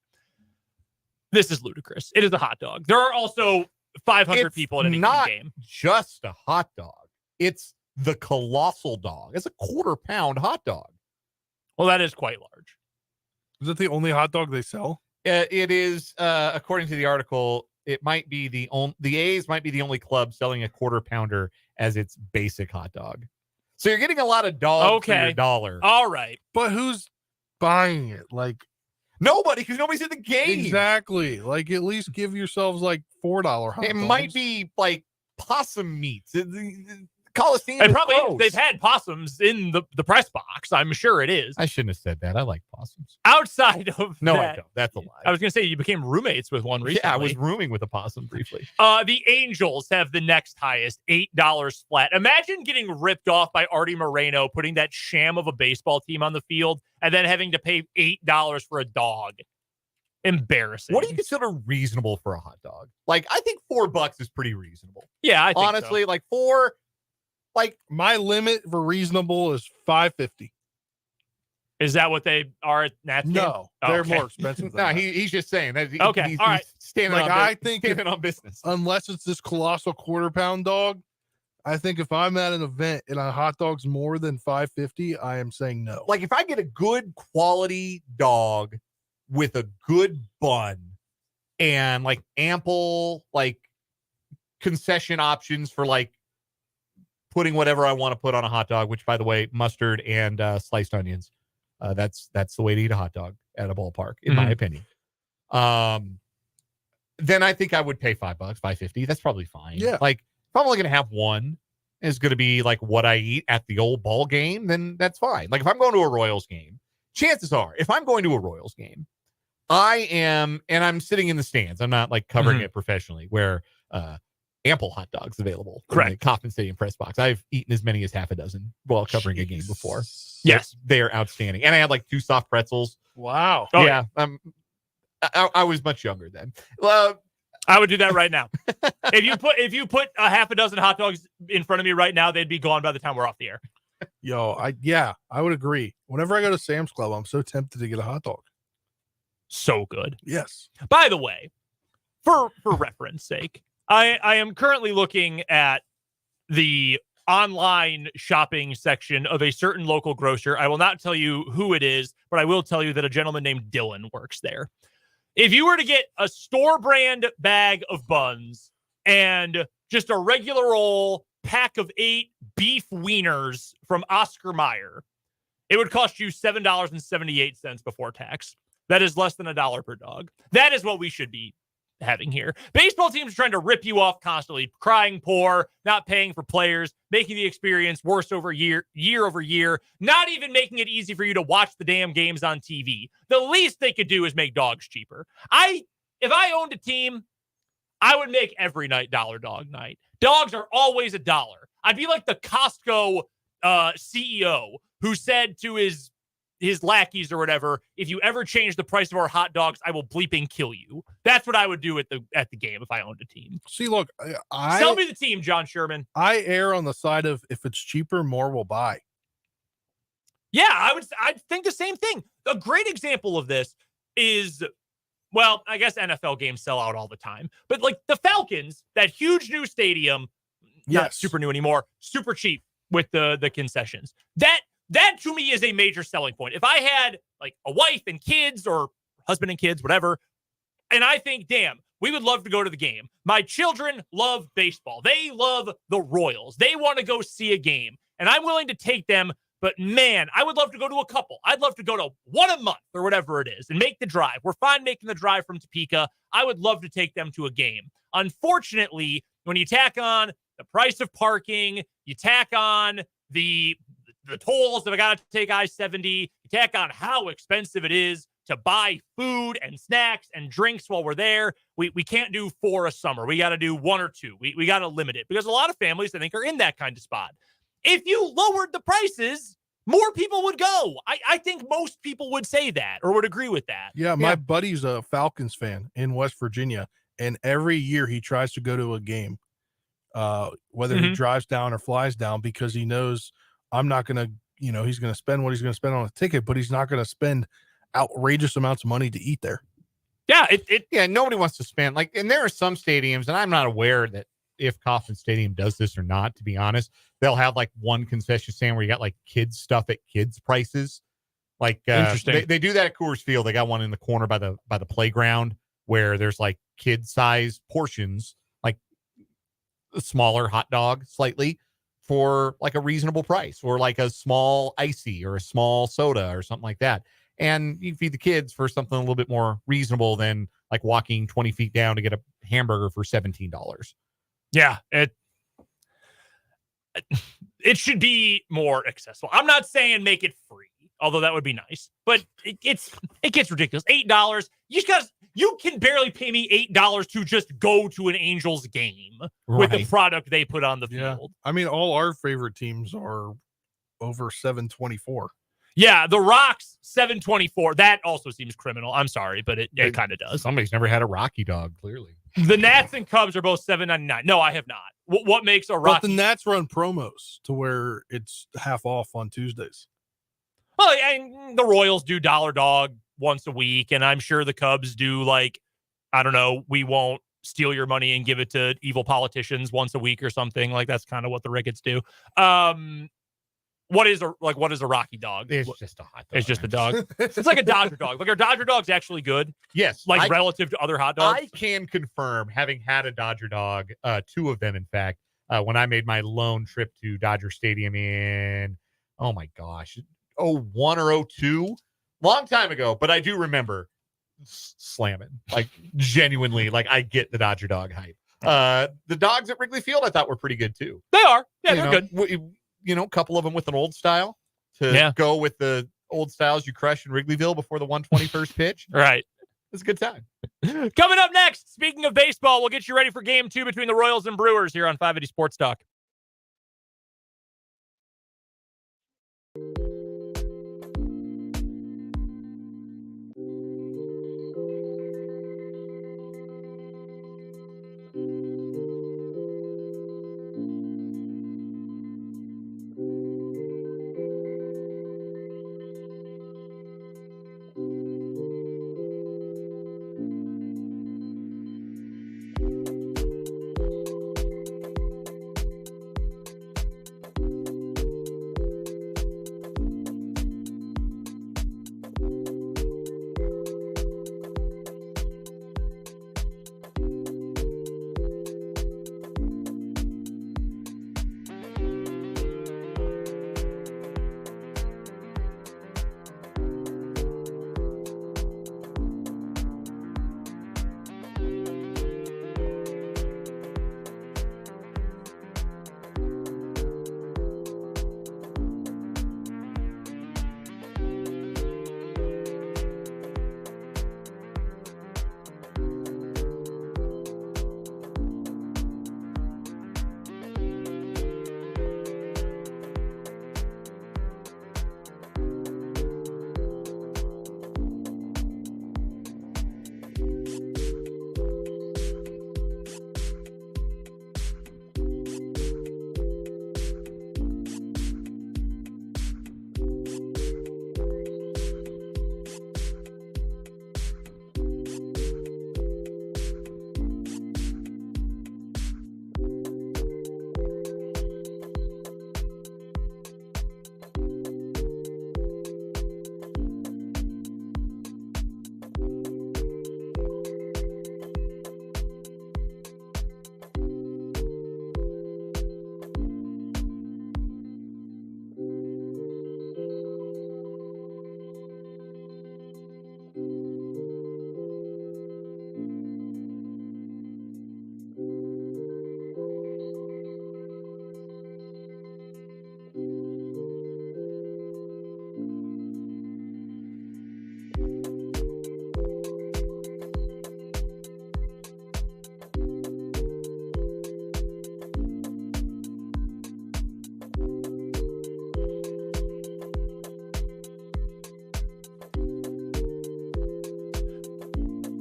This is ludicrous. It is a hot dog. There are also 500 people at any game. Just a hot dog. It's the colossal dog. It's a quarter-pound hot dog. Well, that is quite large. Is it the only hot dog they sell? It is, according to the article, it might be the A's might be the only club selling a quarter pounder as its basic hot dog. So you're getting a lot of dogs for your dollar. All right. But who's buying it? Like nobody, because nobody's in the game. Exactly. Like at least give yourselves like $4 hot dogs. It might be like possum meats. The Coliseum. And probably they've had possums in the press box. I'm sure it is. I shouldn't have said that. I like possums. Outside of No, that, I don't. That's a lie. I was going to say you became roommates with one recently. Yeah, I was rooming with a possum briefly. The Angels have the next highest, $8 flat. Imagine getting ripped off by Artie Moreno, putting that sham of a baseball team on the field, and then having to pay $8 for a dog. Embarrassing. What do you consider reasonable for a hot dog? Like, I think $4 is pretty reasonable. Yeah, I think honestly, so. like $4. Like my limit for reasonable is $5.50. Is that what they are at Nats game? No, they're more expensive. No, he's just saying that. Okay, all right. He's standing Like, on, I think standing on business. Unless it's this colossal quarter-pound dog, I think if I'm at an event and a hot dog's more than $5.50, I am saying no. Like if I get a good quality dog with a good bun and like ample like concession options for like putting whatever I want to put on a hot dog, which by the way, mustard and sliced onions. That's the way to eat a hot dog at a ballpark, in my opinion. Then I think I would pay $5, $5.50. That's probably fine. Yeah. Like if I'm only going to have one, is going to be like what I eat at the old ball game, then that's fine. Like if I'm going to a Royals game, chances are, if I'm going to a Royals game, I am, and I'm sitting in the stands. I'm not like covering it professionally, where ample hot dogs available. Correct. In the Kauffman Stadium press box. I've eaten as many as half a dozen while covering a game before. Yes. They're outstanding. And I had like 2 soft pretzels. Wow. Oh, yeah. I was much younger then. I would do that right now. if you put a half a dozen hot dogs in front of me right now, they'd be gone by the time we're off the air. Yo, I would agree. Whenever I go to Sam's Club, I'm so tempted to get a hot dog. So good. Yes. By the way, for reference sake, I am currently looking at the online shopping section of a certain local grocer. I will not tell you who it is, but I will tell you that a gentleman named Dylan works there. If you were to get a store brand bag of buns and just a regular old pack of 8 beef wieners from Oscar Mayer, it would cost you $7.78 before tax. That is less than $1 per dog. That is what we should be having here. Baseball teams are trying to rip you off constantly, crying poor, not paying for players, making the experience worse over year over year, not even making it easy for you to watch the damn games on TV. The least they could do is make dogs cheaper. If I owned a team, I would make every night dollar dog night. Dogs are always $1. I'd be like the Costco CEO who said to his lackeys or whatever, if you ever change the price of our hot dogs, I will bleeping kill you. That's what I would do at the game if I owned a team. See, look, Sell me the team, John Sherman. I err on the side of if it's cheaper, more will buy. Yeah, I'd think the same thing. A great example of this is, well, I guess NFL games sell out all the time, but like the Falcons, that huge new stadium, not super new anymore, super cheap with the concessions. That to me is a major selling point. If I had like a wife and kids or husband and kids, whatever, and I think, damn, we would love to go to the game. My children love baseball. They love the Royals. They want to go see a game, and I'm willing to take them. But man, I would love to go to a couple. I'd love to go to one a month or whatever it is and make the drive. We're fine making the drive from Topeka. I would love to take them to a game. Unfortunately, when you tack on the price of parking, you tack on the tolls that I got to take I-70, you tack on how expensive it is to buy food and snacks and drinks while we're there. We can't do 4 a summer. We got to do 1 or 2. We got to limit it because a lot of families, I think, are in that kind of spot. If you lowered the prices, more people would go. I think most people would say that or would agree with that. Yeah, my buddy's a Falcons fan in West Virginia, and every year he tries to go to a game, whether he drives down or flies down, because he knows I'm not going to, he's going to spend what he's going to spend on a ticket, but he's not going to spend outrageous amounts of money to eat there. Yeah, nobody wants to spend and there are some stadiums, and I'm not aware that if Kauffman Stadium does this or not, to be honest, they'll have like one concession stand where you got like kids stuff at kids prices. Interesting. They do that at Coors Field. They got one in the corner by the playground where there's like kid size portions, like a smaller hot dog slightly for like a reasonable price, or like a small icy or a small soda or something like that. And you feed the kids for something a little bit more reasonable than like walking 20 feet down to get a hamburger for $17. Yeah, it should be more accessible. I'm not saying make it free, although that would be nice. But it gets ridiculous. $8. You can barely pay me $8 to just go to an Angels game with the product they put on the field. I mean, all our favorite teams are over $7.24. Yeah, the Rocks, $7.24. That also seems criminal. I'm sorry, but it kind of does. Somebody's never had a Rocky dog, clearly. The Nats and Cubs are both $7.99. No, I have not. What makes a Rocky? But the Nats run promos to where it's half off on Tuesdays. Well, and the Royals do Dollar Dog once a week, and I'm sure the Cubs do, like, I don't know, we won't steal your money and give it to evil politicians once a week or something. Like, that's kind of what the Ricketts do. What is a Rocky dog? It's just a hot dog. It's just a dog. It's like a Dodger dog. Like, are Dodger dogs actually good? Yes. Relative to other hot dogs? I can confirm, having had a Dodger dog, 2 of them, in fact, when I made my lone trip to Dodger Stadium in, oh my gosh, 01 or 02, long time ago, but I do remember slamming, like genuinely, like I get the Dodger dog hype. The dogs at Wrigley Field I thought were pretty good too. They are. Yeah, they're good. A couple of them with an old style to go with the old styles you crush in Wrigleyville before the 121st pitch. Right. It's a good time. Coming up next, speaking of baseball, we'll get you ready for game 2 between the Royals and Brewers here on 580 Sports Talk.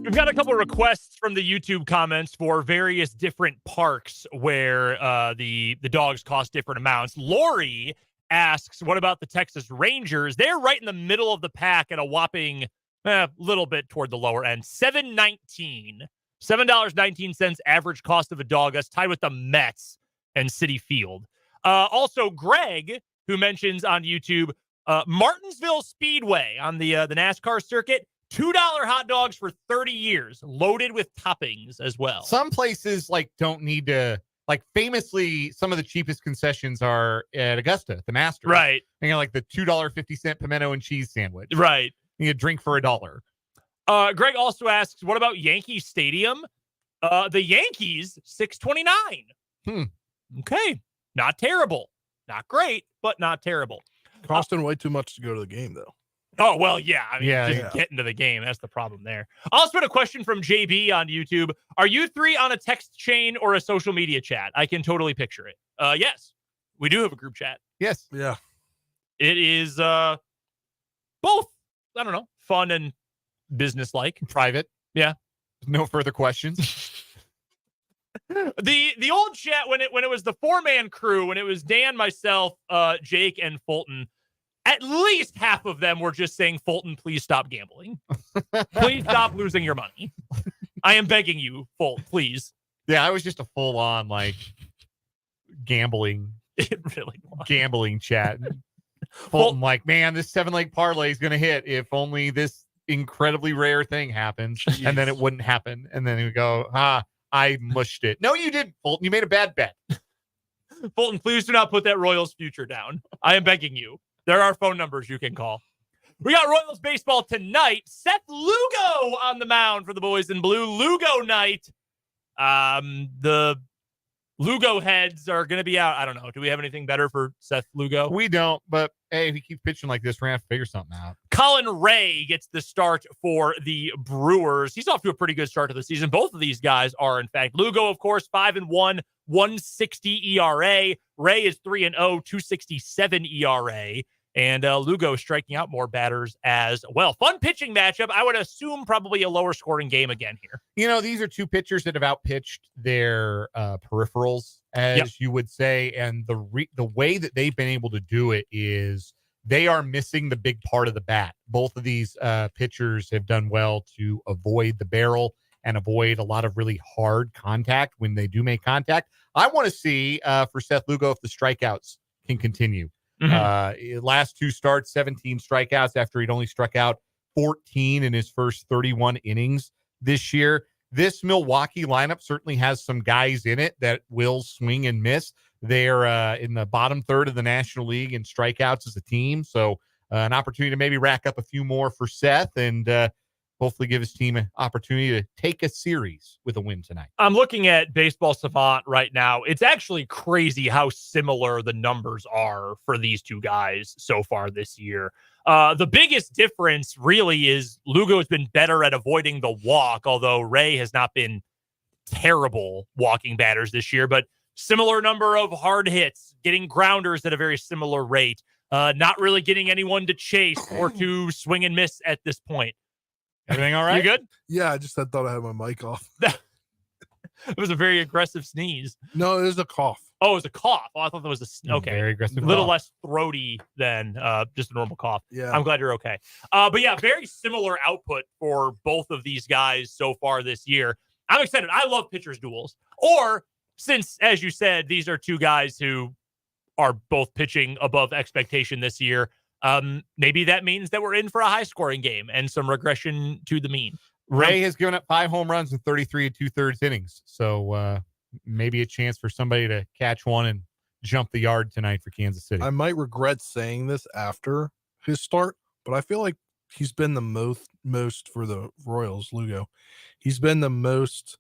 We've got a couple of requests from the YouTube comments for various different parks where the dogs cost different amounts. Lori asks, what about the Texas Rangers? They're right in the middle of the pack at a whopping little bit toward the lower end. $7.19 average cost of a dog. That's tied with the Mets and Citi Field. Also, Greg, who mentions on YouTube, Martinsville Speedway on the NASCAR circuit, $2 hot dogs for 30 years, loaded with toppings as well. Some places don't need to, famously, some of the cheapest concessions are at Augusta, the Masters. Right. Like the $2.50 pimento and cheese sandwich. Right. You get a drink for $1. Greg also asks, what about Yankee Stadium? The Yankees, $6.29. Okay. Not terrible. Not great, but not terrible. Costing way too much to go to the game, though. Oh, well, yeah. I mean, Yeah, just get into the game. That's the problem there. Also, a question from JB on YouTube. Are you three on a text chain or a social media chat? I can totally picture it. Yes, we do have a group chat. Yes. Yeah. It is both, I don't know, fun and business-like. Private. Yeah. No further questions. The old chat when it was the 4-man crew, when it was Dan, myself, Jake, and Fulton, at least half of them were just saying, Fulton, please stop gambling. Please stop losing your money. I am begging you, Fulton, please. Yeah, I was just a full-on gambling. It really was. Gambling chat. Fulton, man, this 7-leg parlay is going to hit if only this incredibly rare thing happens. And then it wouldn't happen. And then he would go, I mushed it. No, you didn't, Fulton. You made a bad bet. Fulton, please do not put that Royals future down. I am begging you. There are phone numbers you can call. We got Royals baseball tonight. Seth Lugo on the mound for the boys in blue. Lugo night. The Lugo heads are going to be out. I don't know. Do we have anything better for Seth Lugo? We don't, but hey, if he keeps pitching like this, we're going to have to figure something out. Colin Ray gets the start for the Brewers. He's off to a pretty good start to the season. Both of these guys are, in fact. Lugo, of course, 5-1, 1.60 ERA. Ray is 3-0, 2.67 ERA. And Lugo striking out more batters as well. Fun pitching matchup. I would assume probably a lower scoring game again here. These are two pitchers that have outpitched their peripherals, as you would say. And the way that they've been able to do it is they are missing the big part of the bat. Both of these pitchers have done well to avoid the barrel and avoid a lot of really hard contact when they do make contact. I want to see for Seth Lugo if the strikeouts can continue. Last two starts, 17 strikeouts after he'd only struck out 14 in his first 31 innings this year. This Milwaukee lineup certainly has some guys in it that will swing and miss. They're in the bottom third of the National League in strikeouts as a team. So an opportunity to maybe rack up a few more for Seth and hopefully give his team an opportunity to take a series with a win tonight. I'm looking at Baseball Savant right now. It's actually crazy how similar the numbers are for these two guys so far this year. The biggest difference really is Lugo has been better at avoiding the walk, although Ray has not been terrible walking batters this year, but similar number of hard hits, getting grounders at a very similar rate, not really getting anyone to chase or to swing and miss at this point. Everything all right? You good? Yeah, I thought I had my mic off. It was a very aggressive sneeze. No, it was a cough. Oh, it was a cough. Oh, I thought that was okay. Very aggressive. A little less throaty than just a normal cough. Yeah. I'm glad you're okay. But yeah, very similar output for both of these guys so far this year. I'm excited. I love pitchers duels. Or since, as you said, these are two guys who are both pitching above expectation this year, maybe that means that we're in for a high scoring game and some regression to the mean. Ray has given up 5 home runs in 33 2/3 innings. So maybe a chance for somebody to catch one and jump the yard tonight for Kansas City. I might regret saying this after his start, but I feel like he's been the most for the Royals, Lugo. He's been the most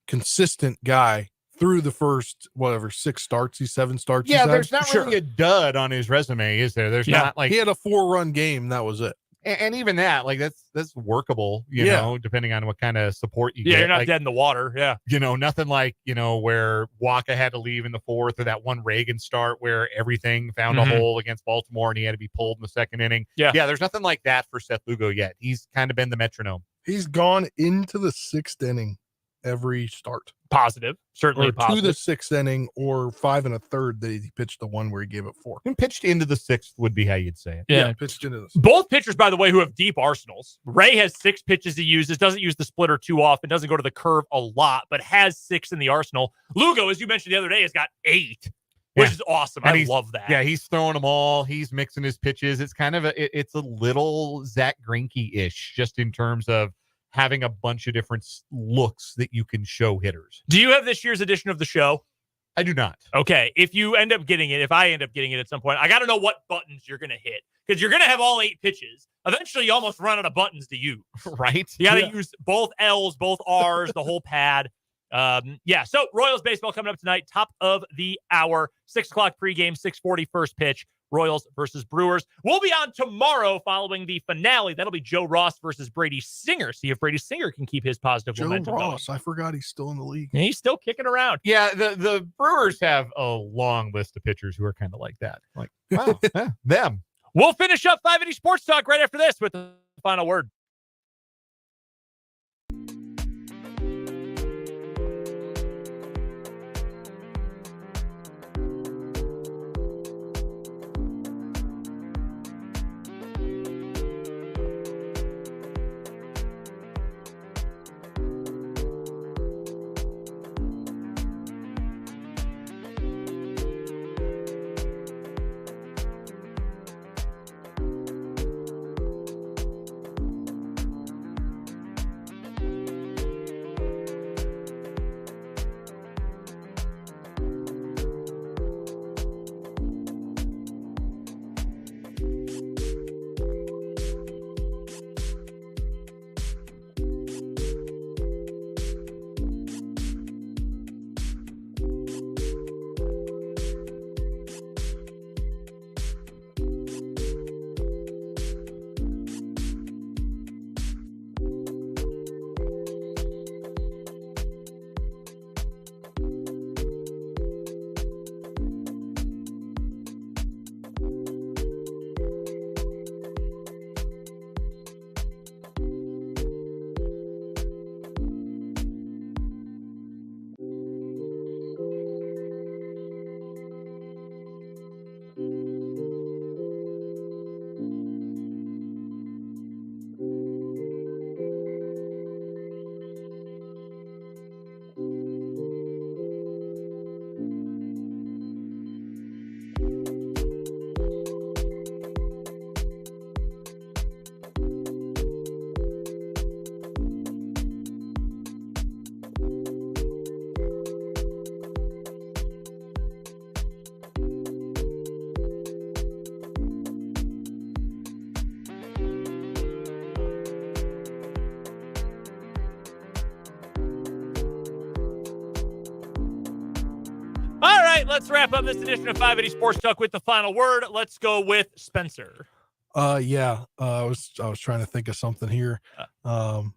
consistent guy through the first, 6 starts, 7 starts. Yeah, there's not really a dud on his resume, is there? There's not he had a 4-run game. That was it. And even that, that's workable, you know, depending on what kind of support you get. Yeah, you're not dead in the water. Yeah. Nothing like, where Waka had to leave in the 4th or that one Reagan start where everything found a hole against Baltimore and he had to be pulled in the 2nd inning. Yeah. Yeah, there's nothing like that for Seth Lugo yet. He's kind of been the metronome. He's gone into the 6th inning every start. Positive, certainly Or positive. to the 6th inning, or 5 1/3 that he pitched the one where he gave it 4. And pitched into the 6th would be how you'd say it. Yeah. Pitched into this. Both pitchers, by the way, who have deep arsenals. Ray has 6 pitches he uses, doesn't use the splitter too often, doesn't go to the curve a lot, but has 6 in the arsenal. Lugo, as you mentioned the other day, has got 8, which is awesome. And I love that. Yeah, he's throwing them all. He's mixing his pitches. It's kind of it's a little Zach Greinke-ish, just in terms of having a bunch of different looks that you can show hitters. Do you have this year's edition of the show? I do not. Okay. If you end up getting it, if I end up getting it at some point, I got to know what buttons you're going to hit because you're going to have all 8 pitches. Eventually, you almost run out of buttons to use. Right? You got to use both L's, both R's, the whole pad. So Royals baseball coming up tonight, top of the hour, 6 o'clock pregame, 6:40 first pitch. Royals versus Brewers. We'll be on tomorrow following the finale. That'll be Joe Ross versus Brady Singer. See if Brady Singer can keep his positive Joe momentum Ross, going. I forgot he's still in the league. And he's still kicking around. Yeah, the Brewers have a long list of pitchers who are kind of like that. Like, wow, them. We'll finish up 580 Sports Talk right after this with the final word. All right, let's wrap up this edition of 580 Sports Talk with the final word. Let's go with Spencer. I was trying to think of something here. Gotta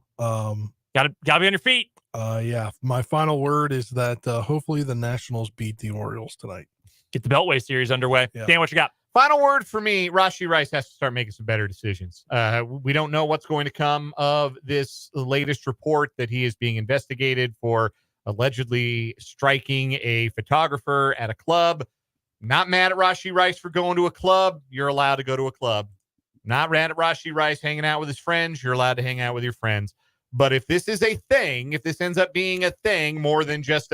be on your feet. My final word is that hopefully the Nationals beat the Orioles tonight. Get the Beltway series underway. Yeah. Dan, what you got? Final word for me, Rashi Rice has to start making some better decisions. We don't know what's going to come of this latest report that he is being investigated for allegedly striking a photographer at a club. Not mad at Rashi Rice for going to a club. You're allowed to go to a club. Not mad at Rashi Rice hanging out with his friends. You're allowed to hang out with your friends. But if this is a thing, if this ends up being a thing more than just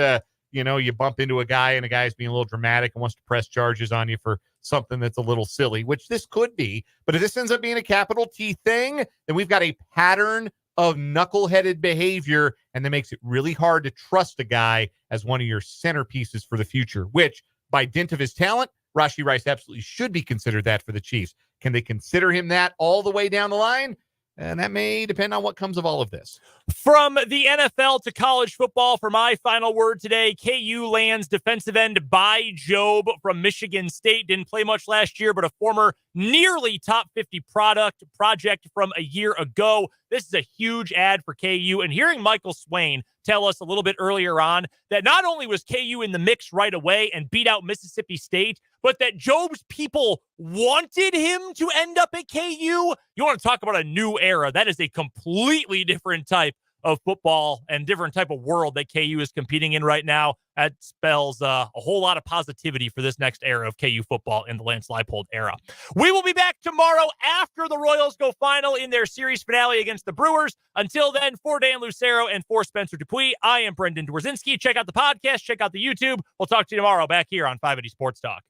you bump into a guy and a guy's being a little dramatic and wants to press charges on you for something that's a little silly, which this could be. But if this ends up being a capital T thing, then we've got a pattern of knuckleheaded behavior, and that makes it really hard to trust a guy as one of your centerpieces for the future, which by dint of his talent, Rashi Rice absolutely should be considered that for the Chiefs. Can they consider him that all the way down the line? And that may depend on what comes of all of this. From the NFL to college football, for my final word today, KU lands defensive end Bai Jobe from Michigan State. Didn't play much last year, but a former nearly top 50 project from a year ago. This is a huge ad for KU. And hearing Michael Swain tell us a little bit earlier on that not only was KU in the mix right away and beat out Mississippi State, but that Job's people wanted him to end up at KU. You want to talk about a new era. That is a completely different type of football and different type of world that KU is competing in right now. That spells a whole lot of positivity for this next era of KU football in the Lance Leipold era. We will be back tomorrow after the Royals go final in their series finale against the Brewers. Until then, for Dan Lucero and for Spencer Dupuis, I am Brendan Dworzinski. Check out the podcast. Check out the YouTube. We'll talk to you tomorrow back here on 580 Sports Talk.